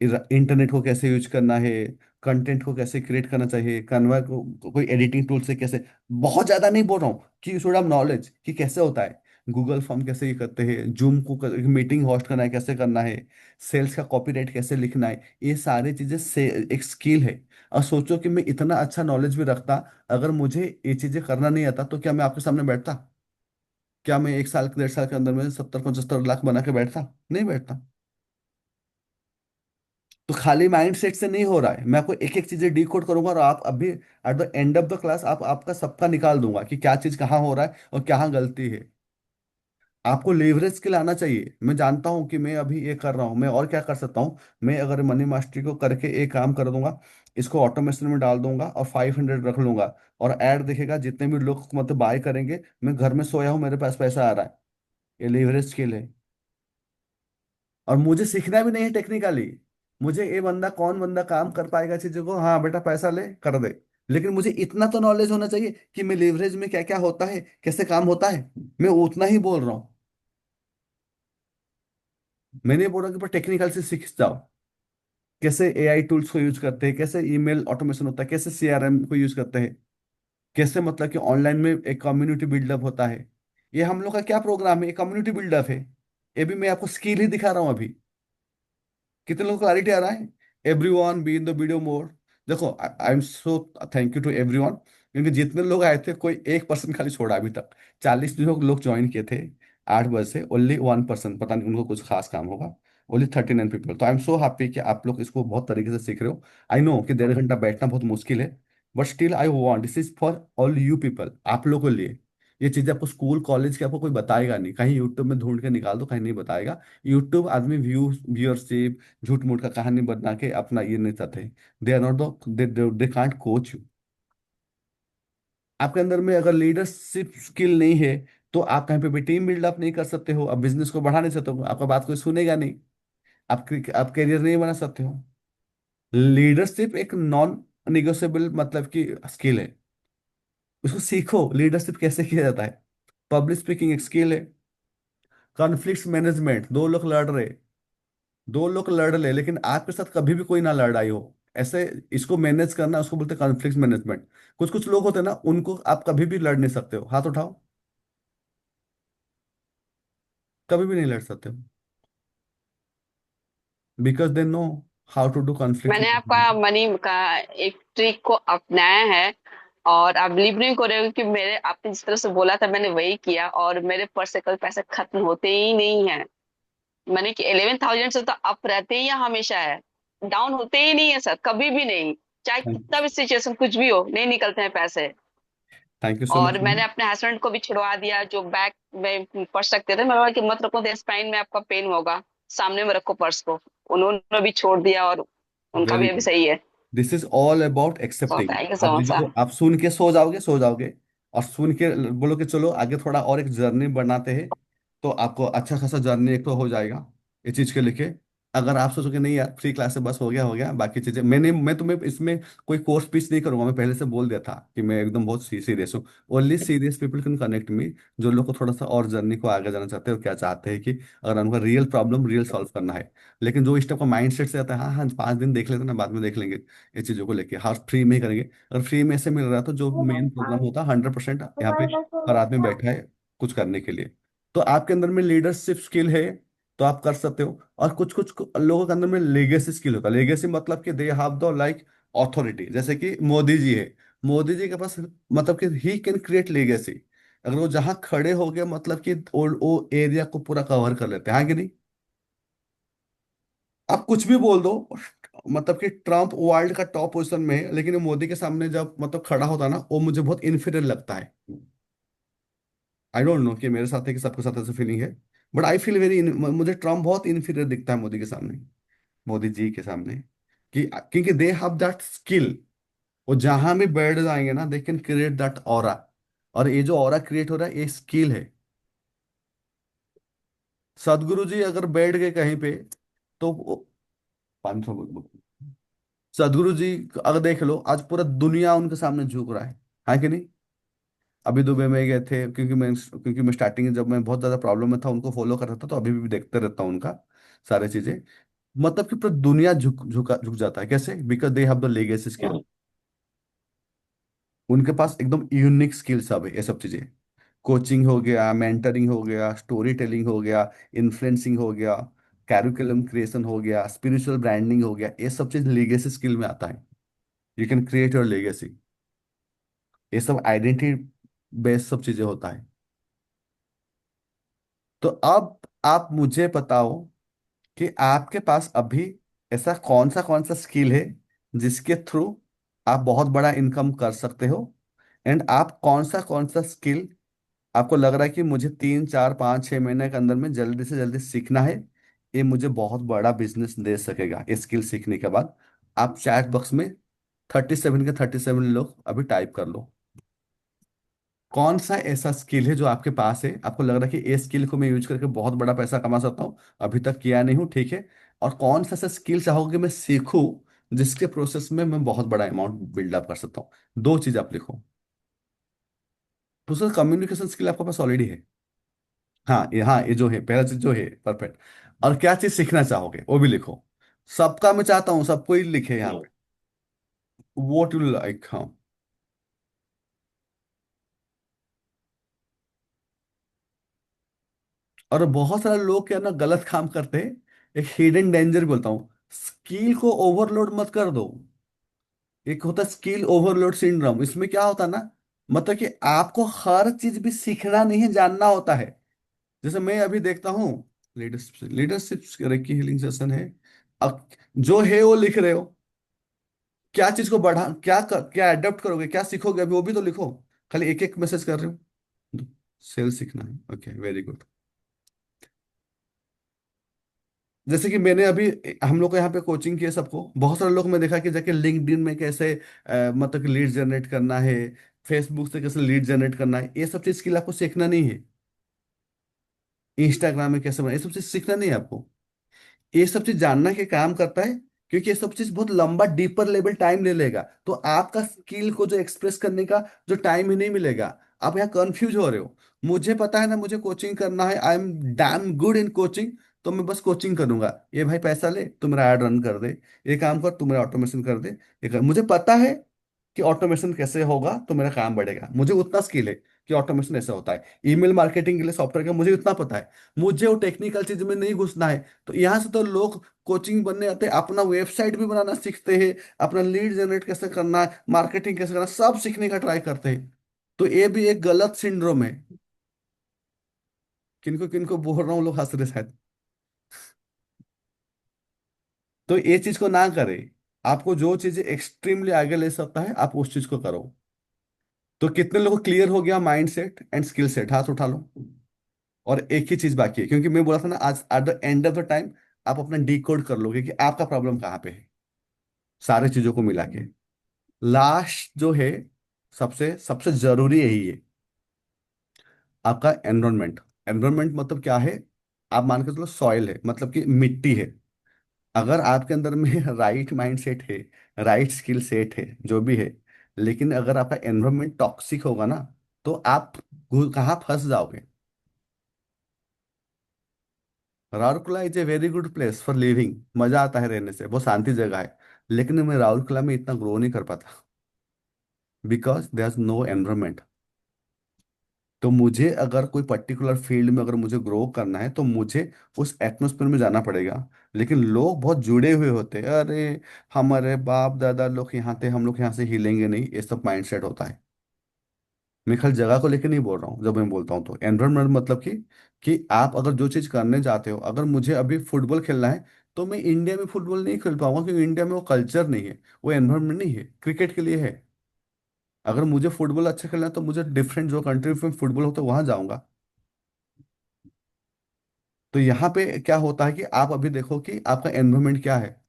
इंटरनेट को कैसे यूज करना है, कंटेंट को कैसे क्रिएट करना चाहिए, कन्वा को कोई एडिटिंग टूल से कैसे। बहुत ज्यादा नहीं बोल रहा हूँ कि शुड हैव नॉलेज कि कैसे होता है, गूगल फॉर्म कैसे ये करते हैं, जूम को मीटिंग होस्ट करना है कैसे करना है, सेल्स का कॉपीराइट कैसे लिखना है, ये सारी चीजें से एक स्किल है। और सोचो कि मैं इतना अच्छा नॉलेज भी रखता, अगर मुझे ये चीजें करना नहीं आता, तो क्या मैं आपके सामने बैठता? क्या मैं 1 साल 1.5 साल के अंदर में 70 75 लाख बना के बैठता? नहीं बैठता। तो खाली माइंड सेट से नहीं हो रहा है, मैं आपको एक एक चीजें डिकोड करूंगा, और आप अभी at the end of the class आप आपका सबका निकाल दूंगा कि क्या चीज कहाँ हो रहा है और कहाँ गलती है। आपको लेवरेज स्किल आना चाहिए। मैं जानता हूँ कि मैं अभी ये कर रहा हूँ, मैं और क्या कर सकता हूँ। मैं अगर मनी मास्टरी को करके एक काम कर दूंगा, इसको ऑटोमेशन में डाल दूंगा और 500 रख लूंगा, और ऐड दिखेगा, जितने भी लोग मतलब बाय करेंगे, मैं घर में सोया हूँ, मेरे पास पैसा आ रहा है। ये लेवरेज स्किल है। और मुझे सीखना भी नहीं है टेक्निकली। मुझे ये बंदा कौन बंदा काम कर पाएगा चीजों को, हाँ बेटा पैसा ले कर दे। लेकिन मुझे इतना तो नॉलेज होना चाहिए कि मैं लेवरेज में क्या क्या होता है, कैसे काम होता है। मैं उतना ही बोल रहा हूँ। मैंने बोल रहा कि टेक्निकल से सीख जाओ, कैसे एआई टूल्स को यूज करते हैं, कैसे ईमेल ऑटोमेशन होता है, कैसे सीआरएम को यूज करते हैं, कैसे मतलब कि ऑनलाइन में एक कम्युनिटी बिल्डअप होता है। ये हम लोग का क्या प्रोग्राम है, कम्युनिटी बिल्डअप है। ये भी मैं आपको स्किल ही दिखा रहा हूँ अभी। कितने लोगों को क्लैरिटी आ रहा है? Everyone be in the video mode. देखो, I am so thank you to everyone. क्योंकि जितने लोग आए थे कोई 1% खाली छोड़ा अभी तक। 40 लोग ज्वाइन किए थे 8 बजे से, ओनली 1%, पता नहीं उनको कुछ खास काम होगा। Only 39 people. तो आई एम सो हैप्पी कि आप लोग इसको बहुत तरीके से सीख रहे हो। आई नो कि 1.5 घंटा बैठना बहुत मुश्किल है, but still I want, this is for all you people, आप लोगों के लिए। ये चीजें आपको स्कूल कॉलेज के आपको कोई बताएगा नहीं, कहीं यूट्यूब में ढूंढ के निकाल दो, कहीं नहीं बताएगा। यूट्यूब आदमी व्यूअरशिप झूठ मूठ का कहानी बना के अपना ये नहीं चाहते। They are not they can't coach you. आपके अंदर में अगर लीडरशिप स्किल नहीं है, तो आप कहीं पे भी टीम बिल्डअप नहीं कर सकते हो, आप बिजनेस को बढ़ा नहीं सकते हो, आपका बात कोई सुनेगा नहीं, आप करियर नहीं बना सकते हो। लीडरशिप एक नॉन निगोशिएबल मतलब की स्किल है। उसको सीखो, लीडरशिप कैसे किया जाता है। पब्लिक स्पीकिंग एक स्किल है। कॉन्फ्लिक्ट मैनेजमेंट, दो लोग लड़ ले लेकिन आपके साथ कभी भी कोई ना लड़ाई हो, ऐसे इसको मैनेज करना, उसको बोलते हैं कॉन्फ्लिक्ट मैनेजमेंट। कुछ कुछ लोग होते हैं ना, उनको आप कभी भी लड़ नहीं सकते हो, हाथ उठाओ। कभी भी नहीं लड़ सकते हो, because they know how to do conflict मैंने मैनेजमेंट। आपका मनी का एक ट्रिक को अपनाया है, और आप बिलीव नहीं करोगे कि मेरे आपने जिस तरह से बोला था मैंने वही किया, और मेरे पर्स से कभी पैसे खत्म होते ही नहीं है। मैंने कि 11,000 से तो अप रहते ही हैं, हमेशा है, डाउन होते ही नहीं है सर, कभी भी नहीं। चाहे कितना भी सिचुएशन कुछ भी हो, नहीं निकलते हैं पैसे। थैंक यू सो और मच। मैंने अपने हस्बैंड को भी छुड़वा दिया, जो बैग में पर्स रखते थे, मैं बोला कि मत रखो, तो स्पाइन में आपका पेन होगा, सामने में रखो पर्स को। उन्होंने भी छोड़ दिया, और उनका वेरी भी अभी गुड। सही है। This is all about so accepting. Thank you आप सो मच चीजों सर। को आप सुन के सो जाओगे और सुन के बोलो कि चलो आगे थोड़ा और एक जर्नी बनाते हैं, तो आपको अच्छा खासा जर्नी एक तो हो जाएगा ये चीज के लेके। अगर आप सोचोगे नहीं यार फ्री क्लास से बस हो गया बाकी चीजें, मैं तुम्हें इसमें कोई कोर्स पीस नहीं करूंगा, मैं पहले से बोल दिया था कि मैं एकदम बहुत सीरियस हूँ। Only serious people can connect me, जो लोग को थोड़ा सा और जर्नी को आगे जाना चाहते हैं और क्या चाहते हैं कि अगर उनका रियल प्रॉब्लम रियल सॉल्व करना है। लेकिन जो इस टाइप का माइंड सेट से आता है, हाँ हाँ 5 दिन देख लेते हैं ना, बाद में देख लेंगे, ये चीज़ों को लेके हर फ्री में ही करेंगे। अगर फ्री में ऐसे मिल रहा है तो जो मेन प्रोग्राम होता है 100% यहाँ पे हर आदमी बैठा है कुछ करने के लिए। तो आपके अंदर में लीडरशिप स्किल है तो आप कर सकते हो। और कुछ कुछ लोगों के अंदर में लेगेसी स्किल होता है। लेगेसी मतलब कि they have the like authority, जैसे कि मोदी जी है। मोदी जी के पास मतलब कि ही कैन क्रिएट लेगेसी। अगर वो जहां खड़े हो गए मतलब कि वो एरिया को पूरा कवर कर लेते हैं, हाँ कि नहीं। आप कुछ भी बोल दो, मतलब कि ट्रम्प वर्ल्ड का टॉप पोजीशन में है, लेकिन मोदी के सामने जब मतलब खड़ा होता है ना, वो मुझे बहुत इन्फीरियर लगता है। आई डोंट नो कि मेरे साथ है कि सबके साथ ऐसा फीलिंग है, बट आई फील वेरी, मुझे ट्रम्प बहुत इन्फीरियर दिखता है मोदी के सामने, मोदी जी के सामने। कि क्योंकि दे हैव दैट स्किल, वो जहां भी बैठ जाएंगे ना, they can create that aura. और ये जो ऑरा क्रिएट हो रहा है ये स्किल है। सदगुरु जी अगर बैठ गए कहीं पे, तो 500, सदगुरु जी अगर देख लो आज पूरा दुनिया उनके सामने झुक रहा है कि नहीं। अभी दुबई में गए थे, क्योंकि मैं स्टार्टिंग में जब मैं बहुत ज्यादा प्रॉब्लम में था उनको फॉलो कर रहा था, तो अभी भी देखते रहता हूँ उनका सारे चीजें। मतलब कि पूरा दुनिया झुक जाता है, कैसे? Because they have the legacy skill. उनके पास एकदम यूनिक स्किल सब है, ये सब चीजें। कोचिंग हो गया, मेंटरिंग हो गया, स्टोरी टेलिंग हो गया, इन्फ्लुएंसिंग हो गया, कैरिकुलम क्रिएशन हो गया, स्पिरिचुअल ब्रांडिंग हो गया, ये सब चीज लेगेसी स्किल में आता है। You can create your legacy. ये सब आइडेंटिटी बेस्ड सब चीजें होता है। तो अब आप मुझे बताओ कि आपके पास अभी ऐसा कौन सा स्किल है जिसके थ्रू आप बहुत बड़ा इनकम कर सकते हो। एंड आप कौन सा स्किल आपको लग रहा है कि मुझे 3 4 5 6 महीने के अंदर में जल्दी से जल्दी सीखना है, ये मुझे बहुत बड़ा बिजनेस दे सकेगा ये स्किल सीखने के बाद। आप चैट बॉक्स में 37 के 37 लोग अभी टाइप कर लो। कौन सा ऐसा स्किल है जो आपके पास है, आपको लग रहा है कि ये स्किल को मैं यूज करके बहुत बड़ा पैसा कमा सकता हूँ, अभी तक किया नहीं हूँ, ठीक है। और कौन सा ऐसा स्किल चाहोगे मैं सीखूं, जिसके प्रोसेस में मैं बहुत बड़ा अमाउंट बिल्डअप कर सकता हूँ। 2 चीज आप लिखो। दूसरा, कम्युनिकेशन स्किल आपके पास ऑलरेडी है। हाँ ये जो है पहला चीज जो है परफेक्ट। और क्या चीज सीखना चाहोगे वो भी लिखो। सबका मैं चाहता हूँ सब कोई लिखे यहाँ पे, वॉट यू लाइक। हाँ। और बहुत सारे लोग क्या ना गलत काम करते हैं। एक हिडन डेंजर बोलता हूँ, स्किल को ओवरलोड मत कर दो। एक होता है स्किल ओवरलोड सिंड्रोम। इसमें क्या होता है ना, मतलब कि आपको हर चीज भी सीखना नहीं है, जानना होता है। जैसे मैं अभी देखता हूँ, लीडरशिप लीडरशिप की हीलिंग सेशन है। अब जो है वो लिख रहे हो, क्या चीज को बढ़ा, क्या अडेप्ट करोगे, क्या सीखोगे अभी वो भी तो लिखो। खाली एक एक मैसेज कर रहे हो। सेल सीखना है, ओके वेरी गुड। जैसे कि मैंने अभी, हम लोग को यहाँ पे कोचिंग किया सबको, बहुत सारे लोग मैं देखा कि जाके लिंक्डइन में कैसे मतलब कि लीड जनरेट करना है, फेसबुक से कैसे लीड जनरेट करना है, ये सब चीज स्किल आपको सीखना नहीं है। इंस्टाग्राम में कैसे बनाना, ये सब चीज सीखना नहीं है आपको। ये सब चीज जानना के काम करता है, क्योंकि ये सब चीज बहुत लंबा डीपर लेवल टाइम ले लेगा, तो आपका स्किल को जो एक्सप्रेस करने का जो टाइम ही नहीं मिलेगा। आप यहाँ कंफ्यूज हो रहे हो। मुझे पता है ना, मुझे कोचिंग करना है, I am damn good in coaching, तो मैं बस कोचिंग करूंगा। ये भाई पैसा ले, तू मेरा ऐड रन कर दे, ये काम कर, तू मेरा ऑटोमेशन कर दे, मुझे पता है कि ऑटोमेशन कैसे होगा तो मेरा काम बढ़ेगा। मुझे उतना स्किल है कि ऑटोमेशन ऐसे होता है। ईमेल मार्केटिंग के लिए सॉफ्टवेयर का मुझे उतना पता है। मुझे वो टेक्निकल चीज में नहीं घुसना है। तो यहाँ से तो लोग कोचिंग बनने आते हैं, अपना वेबसाइट भी बनाना सीखते हैं, अपना लीड जनरेट कैसे करना है, मार्केटिंग कैसे करना है, सब सीखने का ट्राई करते हैं। तो ये भी एक गलत सिंड्रोम है। किनको किनको बोल रहा हूँ, लोग हंस रहे शायद। तो ये चीज को ना करें। आपको जो चीजें एक्सट्रीमली आगे ले सकता है, आप उस चीज को करो। तो कितने लोगों को क्लियर हो गया mind set and skill set, हाथ उठा लो। और एक ही चीज बाकी है, क्योंकि मैं बोला था ना, आज at the end of the time आप अपना डिकोड कर लोगे कि आपका प्रॉब्लम कहाँ पे है, सारे चीजों को मिला के। लास्ट जो है, सबसे सबसे जरूरी यही है, आपका एनवायरनमेंट। एनवायरनमेंट मतलब क्या है? आप मान के चलो सॉइल है, मतलब कि मिट्टी है। अगर आपके अंदर में राइट माइंड सेट है, राइट स्किल सेट है, जो भी है, लेकिन अगर आपका एनवायरनमेंट टॉक्सिक होगा ना, तो आप कहाँ फंस जाओगे। Rourkela is a very good place for living, मजा आता है रहने से, बहुत शांति जगह है। लेकिन मैं राउरकेला में इतना ग्रो नहीं कर पाता, because there is no environment. तो मुझे अगर कोई पर्टिकुलर फील्ड में अगर मुझे ग्रो करना है, तो मुझे उस एटमोसफेयर में जाना पड़ेगा। लेकिन लोग बहुत जुड़े हुए होते हैं, अरे हमारे बाप दादा लोग यहाँ थे, हम लोग यहाँ से हिलेंगे नहीं, ये सब माइंडसेट होता है। मैं खाली जगह को लेकर नहीं बोल रहा हूँ। जब मैं बोलता हूँ तो एनवायरमेंट मतलब कि आप अगर जो चीज़ करने जाते हो, अगर मुझे अभी फुटबॉल खेलना है, तो मैं इंडिया में फुटबॉल नहीं खेल पाऊंगा, क्योंकि इंडिया में वो कल्चर नहीं है, वो एनवायरमेंट नहीं है, क्रिकेट के लिए है। अगर मुझे फुटबॉल अच्छा खेलना है, तो मुझे डिफरेंट जो कंट्री में फुटबॉल होता है वहां जाऊंगा। तो यहाँ पे क्या होता है कि आप अभी देखो कि आपका एनवायरमेंट क्या है।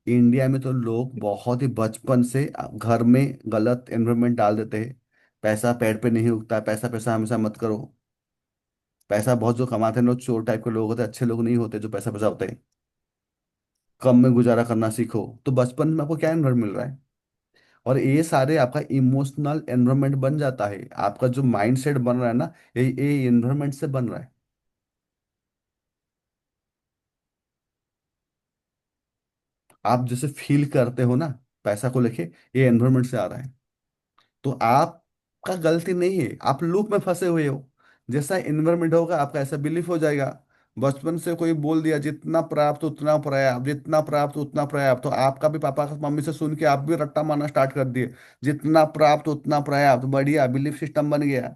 इंडिया में तो लोग बहुत ही बचपन से घर में गलत एनवायरमेंट डाल देते हैं। पैसा पेड़ पे नहीं उगता, पैसा पैसा हमेशा मत करो। पैसा बहुत जो कमाते हैं लोग चोर टाइप के लोग होते हैं, अच्छे लोग नहीं होते जो पैसा पैसा होते हैं। कम में गुजारा करना सीखो। तो बचपन में आपको क्या एनवायरमेंट मिल रहा है? और ये सारे आपका इमोशनल एनवायरमेंट बन जाता है, आपका जो माइंड सेट बन रहा है ना, ये एनवायरमेंट से बन रहा है। आप जैसे फील करते हो ना पैसा को लेके, ये एनवायरमेंट से आ रहा है। तो आपका गलती नहीं है, आप लूप में फंसे हुए हो। जैसा एनवायरमेंट होगा, आपका ऐसा बिलीफ हो जाएगा। बचपन से कोई बोल दिया जितना प्राप्त उतना पर्याप्त, जितना प्राप्त उतना पर्याप्त, तो आपका भी पापा मम्मी से सुन के आप भी रट्टा मारना स्टार्ट कर दिए। जितना प्राप्त उतना पर्याप्त, बढ़िया बिलीफ सिस्टम बन गया।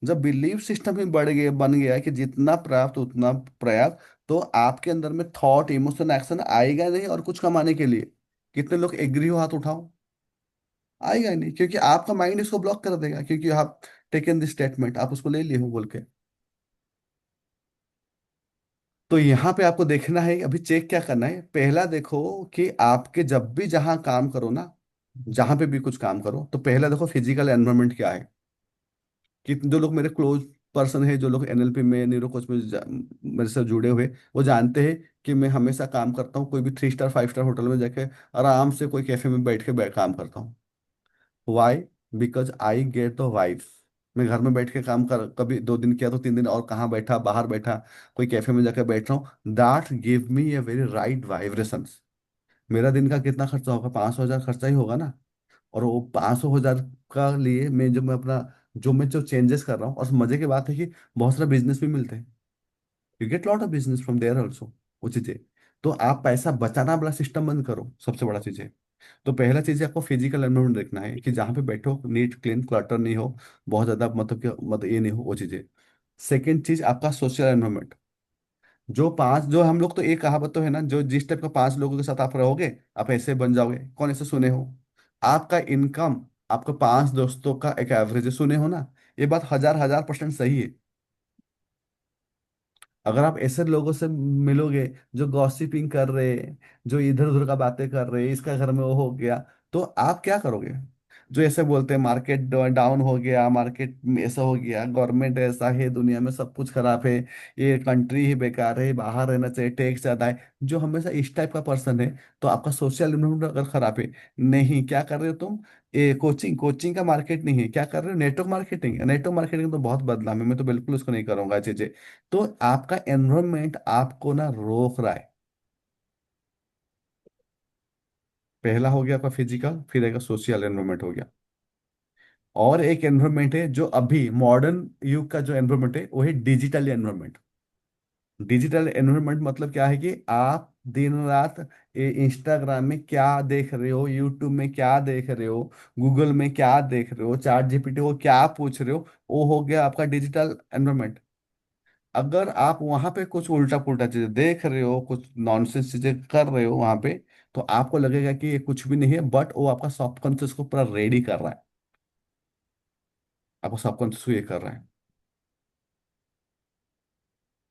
जब बिलीफ सिस्टम ही बढ़ गया, बन गया कि जितना प्राप्त उतना पर्याप्त, तो आपके अंदर में थॉट इमोशन एक्शन आएगा नहीं, और कुछ कमाने के लिए। कितने लोग एग्री हो, हाथ उठाओ। आएगा ही नहीं, क्योंकि आपका माइंड इसको ब्लॉक कर देगा, क्योंकि आप टेकन दिस स्टेटमेंट, आप उसको ले लिए हो बोल के। तो यहाँ पे आपको देखना है, अभी चेक क्या करना है, पहला देखो कि आपके जब भी जहाँ काम करो ना, जहाँ पे भी कुछ काम करो, तो पहला देखो फिजिकल एनवायरनमेंट क्या है। कि जो लोग मेरे क्लोज पर्सन है, जो लोग एनएलपी में, न्यूरो कोच में मेरे से जुड़े हुए, वो जानते हैं कि मैं हमेशा काम करता हूँ कोई भी 3 स्टार 5 स्टार होटल में जाके, आराम से कोई कैफे में बैठ के काम करता हूँ। Why? Because I get the vibes. मैं घर में बैठ के काम कर, कभी 2 दिन किया तो 3 दिन और कहाँ बैठा, बाहर बैठा, कोई कैफे में जाकर बैठ रहा हूँ, that give me a very right vibrations. मेरा दिन का कितना खर्चा होगा? 500 हजार खर्चा ही होगा ना। और वो 500 हजार का लिए मैं अपना जो चेंजेस कर रहा हूँ, और मजे की बात है कि बहुत सारा बिजनेस भी मिलते हैं। You get lot of business from there also, वो चीजें। तो आप पैसा बचाना वाला सिस्टम बंद करो, सबसे बड़ा चीज है। तो पहला चीज आपको फिजिकल एनवायरनमेंट देखना है कि जहाँ पे बैठो नीट क्लीन क्लटर नहीं हो, बहुत ज्यादा मतलब कि मतलब ये नहीं हो वो चीजें। सेकंड चीज आपका सोशल एनवायरनमेंट। जो हम लोग तो एक कहावत तो है ना, जो जिस टाइप का पांच लोगों के साथ आप रहोगे आप ऐसे बन जाओगे। कौन ऐसे सुने हो? आपका इनकम आपके पांच दोस्तों का एक एवरेज है, सुने हो ना? ये बात हजार हजार परसेंट सही है। अगर आप ऐसे लोगों से मिलोगे जो गॉसिपिंग कर रहे, जो इधर उधर का बातें कर रहे, इसका घर में वो हो गया, तो आप क्या करोगे? जो ऐसे बोलते हैं मार्केट डाउन हो गया, मार्केट में ऐसा हो गया, गवर्नमेंट ऐसा है, दुनिया में सब कुछ खराब है, ये कंट्री ही बेकार है, बाहर रहना चाहिए, टैक्स ज्यादा है, जो हमेशा इस टाइप का पर्सन है, तो आपका सोशल इन्वायरमेंट अगर खराब है। नहीं, क्या कर रहे हो तुम? ये कोचिंग कोचिंग का मार्केट नहीं है, क्या कर रहे हो? Network marketing. नेटवर्क मार्केटिंग तो बहुत बदनाम है, मैं तो बिल्कुल उसको नहीं करूंगा चीजें। तो आपका एनवायरमेंट आपको ना रोक रहा है। पहला हो गया आपका फिजिकल, फिर एक सोशल एनवायरमेंट हो गया। और एक एनवायरमेंट है जो अभी मॉडर्न युग का जो एनवायरमेंट है वो है डिजिटल एनवायरमेंट। डिजिटल एनवायरमेंट मतलब क्या है कि आप दिन रात इंस्टाग्राम में क्या देख रहे हो, यूट्यूब में क्या देख रहे हो, गूगल में क्या देख रहे हो, चैट जीपीटी को क्या पूछ रहे हो, वो हो गया आपका डिजिटल एनवायरमेंट। अगर आप वहां पे कुछ उल्टा पुल्टा चीजें देख रहे हो, कुछ नॉनसेंस चीजें कर रहे हो वहां पे, तो आपको लगेगा कि ये कुछ भी नहीं है, बट वो आपका सबकॉन्शियस को पूरा रेडी कर रहा है। आपको सबकॉन्शियस को ये कर रहा है।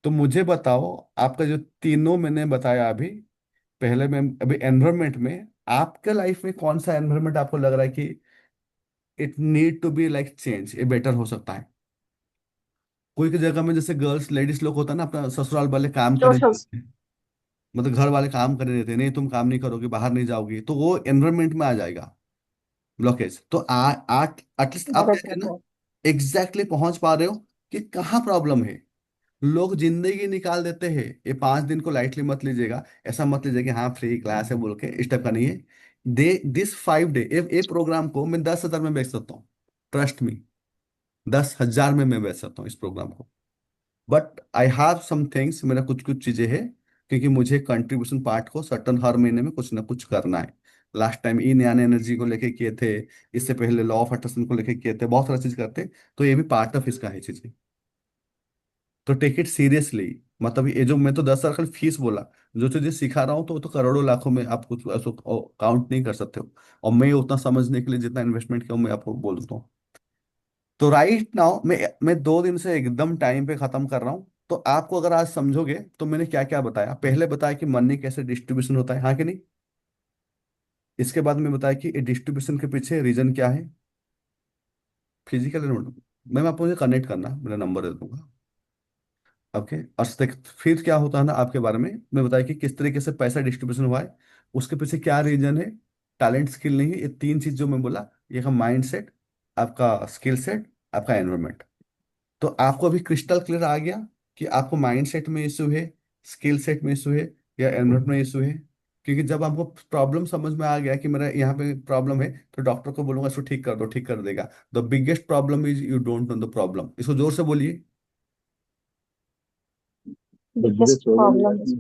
तो मुझे बताओ, आपका जो तीनों मैंने बताया अभी, पहले में अभी एनवायरमेंट में, आपके लाइफ में कौन सा एनवायरमेंट आपको लग रहा है कि it need to be like change, ये बेटर हो सकता है? कोई की जगह में जैसे गर्ल्स लेडीज लोग होता है ना, अपना ससुराल वाले काम करे social देते हैं, मतलब घर वाले काम करने देते हैं, नहीं तुम काम नहीं करोगे, बाहर नहीं जाओगी, तो वो एनवायरमेंट में आ जाएगा ब्लॉकेज। तो आठ एटलीस्ट आप क्या बराबर कहना, है। एग्जैक्टली पहुंच पा रहे हो कि कहाँ प्रॉब्लम है। लोग जिंदगी निकाल देते हैं। ये 5 दिन को लाइटली मत लीजिएगा, ऐसा मत लीजिए कि हाँ फ्री क्लास है बोल के, इस टाइप का नहीं है। दे दिस 5 डे ए प्रोग्राम को मैं 10,000 में बेच सकता हूँ, ट्रस्ट मी। 10,000 में मैं बेच सकता हूँ इस प्रोग्राम को। But I have some things, मेरा कुछ कुछ चीजें हैं, क्योंकि मुझे कंट्रीब्यूशन पार्ट को सर्टन हर महीने में कुछ ना कुछ करना है। लास्ट टाइम ई न्यान एनर्जी को लेके किए थे, इससे पहले लॉ ऑफ अट्रैक्शन को लेके किए थे, बहुत सारा चीज करते। तो ये भी पार्ट ऑफ इसका है चीजें। तो टेक इट सीरियसली। मतलब ये जो मैं तो 10,000 खाली फीस बोला, जो चीजें सिखा रहा हूँ तो वो तो करोड़ों लाखों में आप कुछ काउंट नहीं कर सकते हो। और मैं उतना समझने के लिए जितना इन्वेस्टमेंट किया हूँ, मैं आपको बोल देता हूँ। तो राइट नाउ मैं 2 दिन से एकदम टाइम पे खत्म कर रहा हूँ। तो आपको अगर आज समझोगे तो मैंने क्या क्या बताया, पहले बताया कि मनी कैसे डिस्ट्रीब्यूशन होता है, हाँ कि नहीं? इसके बाद में बताया कि डिस्ट्रीब्यूशन के पीछे रीजन क्या है, फिजिकल। मैं आपको कनेक्ट करना, मेरा नंबर दे दूंगा। ओके। और फिर क्या होता है ना, आपके बारे में मैं बताया कि किस तरीके से पैसा डिस्ट्रीब्यूशन हुआ है, उसके पीछे क्या रीजन है। टैलेंट स्किल नहीं है, ये 3 चीज जो मैं बोला, ये का माइंड सेट, आपका स्किल सेट, आपका एनवायरमेंट। तो आपको अभी क्रिस्टल क्लियर आ गया कि आपको माइंड सेट में इशू है, स्किल सेट में इशू है, या एनवायरमेंट में इशू है। क्योंकि जब आपको प्रॉब्लम समझ में आ गया कि मेरा यहाँ पे प्रॉब्लम है, तो डॉक्टर को बोलूंगा इसको ठीक कर दो, ठीक कर देगा। The biggest problem is you don't know the problem. इसको जोर से बोलिए। Biggest problem is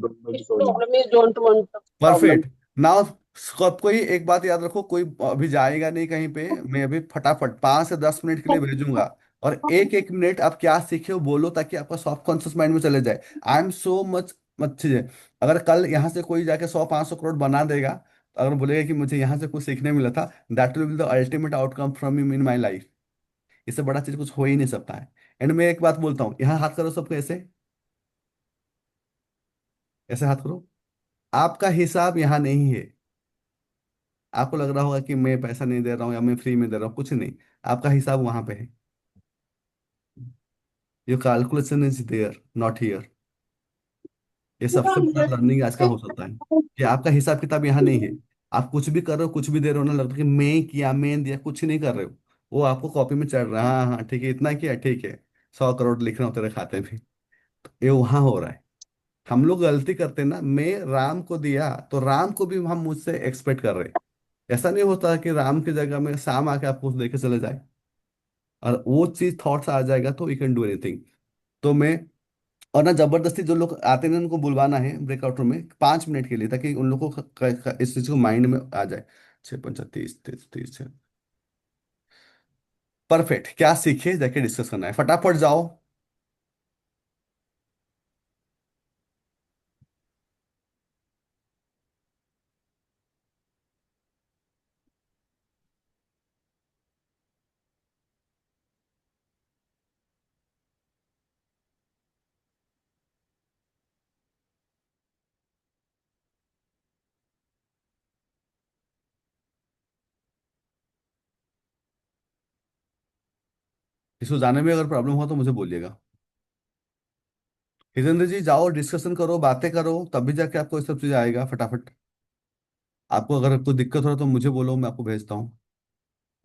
Problem is don't want the problem. Perfect. Now सबको ही एक बात याद रखो, कोई अभी जाएगा नहीं कहीं पे, मैं अभी फटाफट 5 से 10 मिनट के लिए भेजूंगा। और एक एक मिनट आप क्या सीखे हो बोलो, ताकि आपका सब कॉन्शियस माइंड में चले जाए। आई एम सो मच मच चीजें। अगर कल यहाँ से कोई जाके 100-500 करोड़ बना देगा, तो अगर बोलेगा कि मुझे यहाँ से कुछ सीखने मिला था, that will be the ultimate outcome from in my life. इससे बड़ा चीज कुछ हो ही नहीं सकता है। एंड मैं एक बात बोलता हूँ, यहाँ हाथ करो सबको ऐसे, ऐसे हाथ करो। आपका हिसाब यहाँ नहीं है। आपको लग रहा होगा कि मैं पैसा नहीं दे रहा हूँ या मैं फ्री में दे रहा हूँ, कुछ नहीं। आपका हिसाब वहां पे है। Your calculation is there, not here. ये सबसे बड़ा लर्निंग आज का हो सकता है कि आपका हिसाब किताब यहाँ नहीं है। आप कुछ भी कर रहे हो, कुछ भी दे रहे हो ना, लगता है कि मैं किया, मैं दिया, कुछ नहीं कर रहे हो। वो आपको कॉपी में चढ़ रहा है, हाँ हाँ ठीक है, इतना किया, ठीक है, 100 करोड़ लिख रहा हूँ तेरे खाते में। तो ये वहां हो रहा है। हम लोग गलती करते हैं ना, मैं राम को दिया तो राम को भी हम मुझसे एक्सपेक्ट कर रहे हैं। ऐसा नहीं होता कि राम की जगह में शाम आके आपको लेके चले जाए, और वो चीज थॉट्स आ जाएगा तो यू कैन डू एनीथिंग। तो मैं, और ना जबरदस्ती जो लोग आते हैं ना, उनको बुलवाना है ब्रेकआउट रूम में 5 मिनट के लिए, ताकि उन लोगों को इस चीज को माइंड में आ जाए। छः पंचा 30, 30, 30। परफेक्ट। क्या सीखे जाके डिस्कस करना है, फटाफट जाओ। इसको जाने में अगर प्रॉब्लम हो तो मुझे बोलिएगा। हितेंद्र जी जाओ, डिस्कशन करो, बातें करो, तभी जाके आपको ये सब चीजें आएगा फटाफट। आपको अगर कोई दिक्कत हो रहा है तो मुझे बोलो, मैं आपको भेजता हूँ।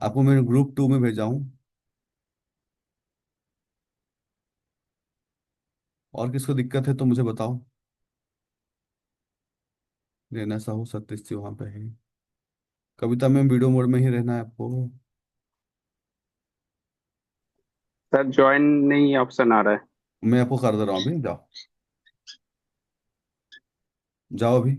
आपको मैंने ग्रुप 2 में भेजा हूँ। और किसको दिक्कत है तो मुझे बताओ। रहना साहू 37 वहां पे है। कविता में वीडियो मोड में ही रहना है आपको। सर ज्वाइन नहीं ऑप्शन आ रहा है। मैं आपको कर दे रहा हूँ, अभी जाओ। जाओ अभी।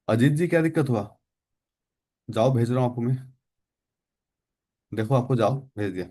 अजीत जी क्या दिक्कत हुआ? जाओ, भेज रहा हूँ आपको मैं। देखो, आपको जाओ, भेज दिया।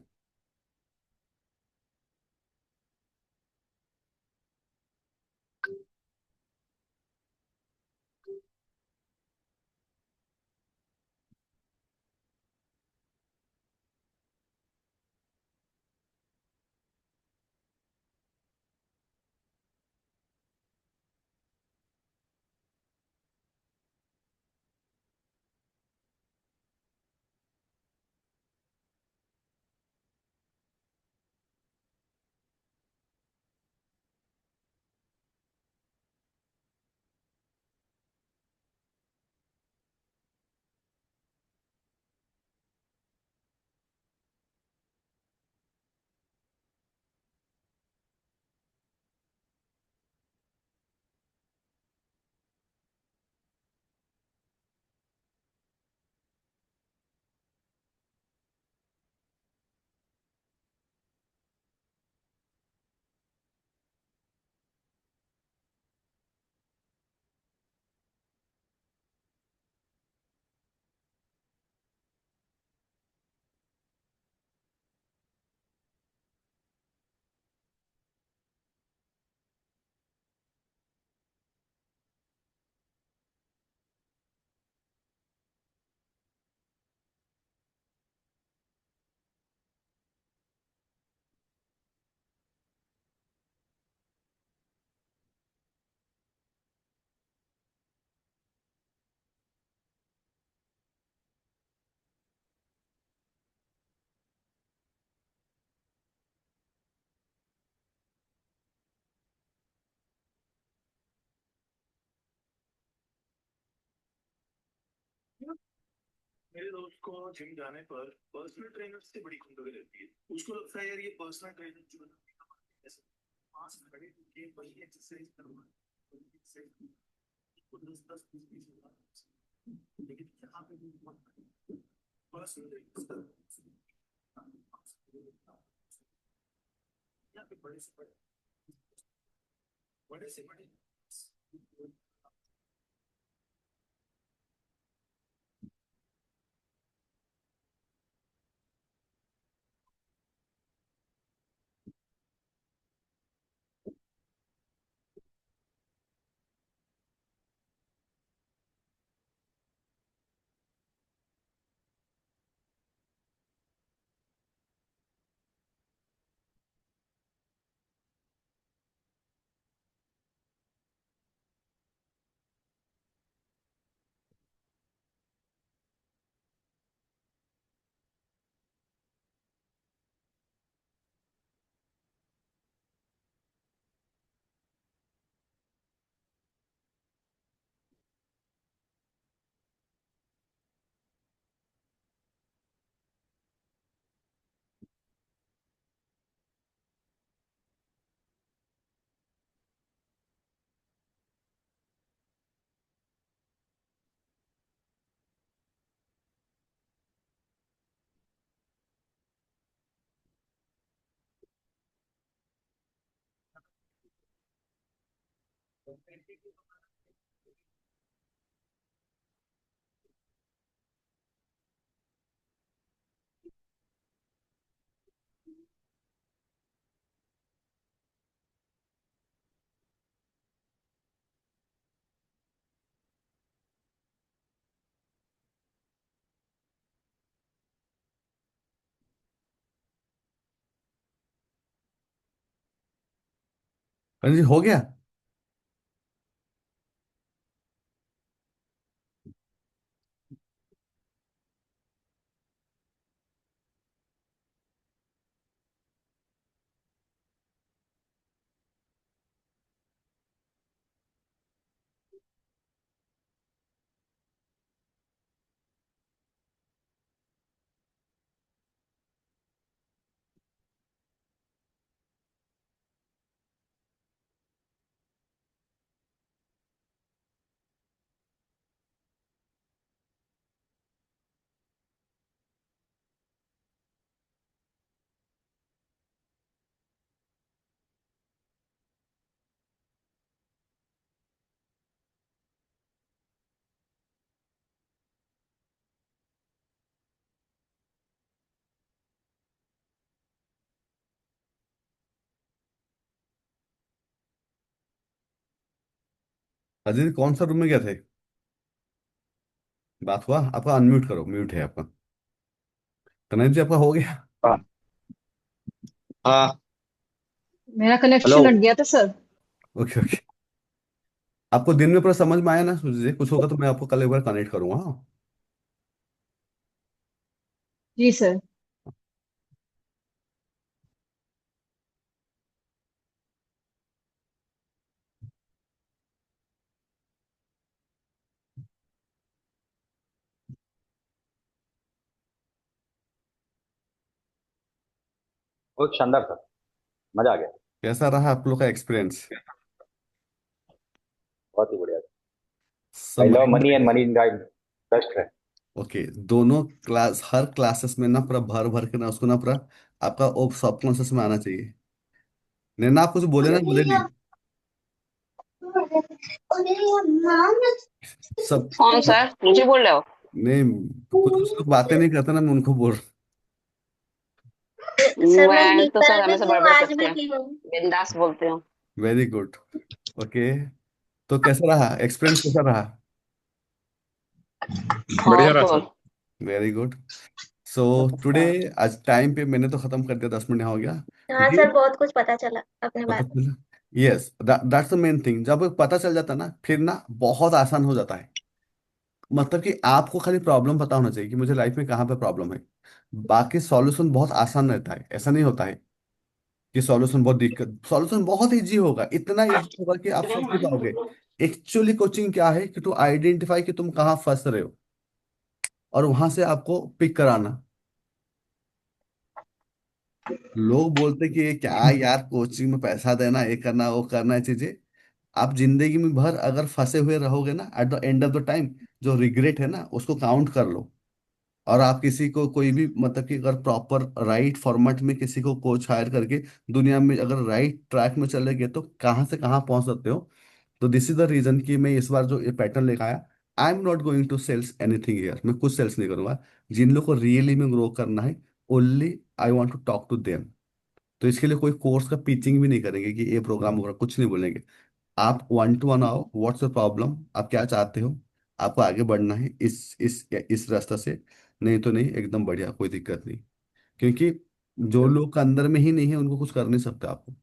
मेरे दोस्त को जिम जाने पर पर्सनल ट्रेनर से बड़ी खुंदक रहती है। उसको लगता है यार ये पर्सनल ट्रेनर जो है ना, ऐसे पास खड़े होके वही एक्सरसाइज करवा उसको 10 10 20 20 लेकिन यहाँ पे भी पर्सनल यहाँ पे बड़े से बड़े हाँ जी, हो गया। अजीत कौन सा रूम में गए थे? बात हुआ आपका? अनम्यूट करो, म्यूट है आपका। तनय जी, आपका हो गया? हाँ हाँ। मेरा हेलो। कनेक्शन लग गया था सर। Okay okay. आपको दिन में पूरा समझ में आया ना? सूजी कुछ होगा तो मैं आपको कल एक बार कनेक्ट करूंगा, हाँ। जी सर। बहुत शानदार था, मजा आ गया। कैसा रहा आप लोग का एक्सपीरियंस? बहुत ही बढ़िया। सब आई लव माइंड मनी में? And money is my best friend. Okay, दोनों क्लास, हर क्लासेस में ना पूरा भर भर के ना उसको ना पूरा आपका वो सबकॉन्शियस में आना चाहिए। नैना, आप कुछ बोले ना? बोले नहीं सब? कौन सर, मुझे बोल रहे हो? नहीं, कुछ कुछ लोग बातें नहीं करते ना, मैं उनको बोल रहा सर मैं मैं तो सर नेपाल में हमेशा भी हूँ, बड़बड़ आज करते भी हैं, की हूँ। बिंदास बोलते हो। हूँ। Very good. ओके, तो कैसा रहा एक्सपीरियंस, कैसा रहा? बढ़िया रहा powerful. Sir. Very good. So today, आज टाइम पे मैंने तो खत्म कर दिया, 10 मिनट यहाँ हो गया। हाँ ये सर, बहुत कुछ पता चला अपने पता बारे में। चला। Yes, that's the main thing. जब पता चल जाता ना, फिर ना बहुत आसान हो जाता है। मतलब कि आपको खाली प्रॉब्लम पता होना चाहिए कि मुझे लाइफ में कहाँ पे प्रॉब्लम है। बाकी सॉल्यूशन बहुत आसान रहता है। ऐसा नहीं होता है कि सॉल्यूशन बहुत दिक्कत, सॉल्यूशन बहुत इजी होगा, इतना इजी होगा कि आप सोच नहीं पाओगे। एक्चुअली कोचिंग क्या है कि टू आइडेंटिफाई कि तुम कहाँ फंस रहे हो। और वहां से आपको पिक कराना। लोग बोलते कि ये क्या यार, कोचिंग में पैसा देना, ये करना वो करना है चीजें। आप जिंदगी में भर अगर फंसे हुए रहोगे ना, at the end of the time जो रिग्रेट है ना उसको काउंट कर लो। और आप किसी को कोई भी मतलब कि अगर प्रॉपर राइट फॉर्मेट में किसी को कोच हायर करके दुनिया में अगर राइट ट्रैक में चले गए तो कहाँ से कहाँ पहुंच सकते हो। तो दिस इज द रीजन कि मैं इस बार जो ये पैटर्न लेकर आया, I am not going to sells anything here. मैं कुछ सेल्स नहीं करूंगा। जिन लोग को रियली में ग्रो करना है, only I want to talk to them. तो इसके लिए कोई कोर्स का पिचिंग भी नहीं करेंगे कि ये प्रोग्राम होगा, कुछ नहीं बोलेंगे। आप वन टू वन आओ, व्हाट्स द प्रॉब्लम, आप क्या चाहते हो, आपको आगे बढ़ना है इस रास्ते से। नहीं तो नहीं, एकदम बढ़िया, कोई दिक्कत नहीं। क्योंकि जो लोग का अंदर में ही नहीं है उनको कुछ कर नहीं सकते आपको।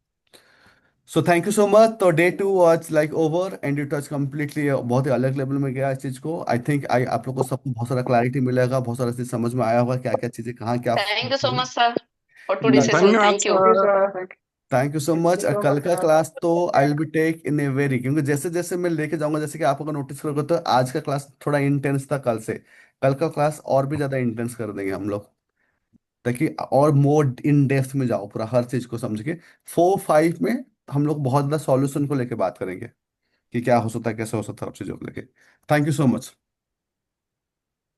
So thank you so much. तो day two was like over and it was completely बहुत ही अलग लेवल में गया इस चीज को। आई थिंक आई आप लोग को सबको बहुत सारा क्लैरिटी मिलेगा, बहुत सारा चीज समझ में आया होगा, क्या क्या चीजें कहाँ क्या। Thank you so much sir for today session. धन्यवाद thank you. Thank you sir. Sir, thank thank you so much. You so कल मच का सर। क्लास तो I will be take in a very, क्योंकि जैसे जैसे मैं लेके जाऊंगा, जैसे कि आप अगर नोटिस करोगे तो आज का क्लास थोड़ा इंटेंस था कल से। कल का क्लास और भी ज्यादा इंटेंस कर देंगे हम लोग, ताकि और मोर इन डेप्थ में जाओ, पूरा हर चीज को समझ के। 4 5 में हम लोग बहुत ज्यादा सॉल्यूशन को लेके बात करेंगे कि क्या हो सकता है, कैसे हो सकता है, सब चीजों को लेके। Thank you so much.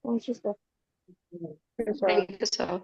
Thank you sir. Thank you sir. Thank you sir.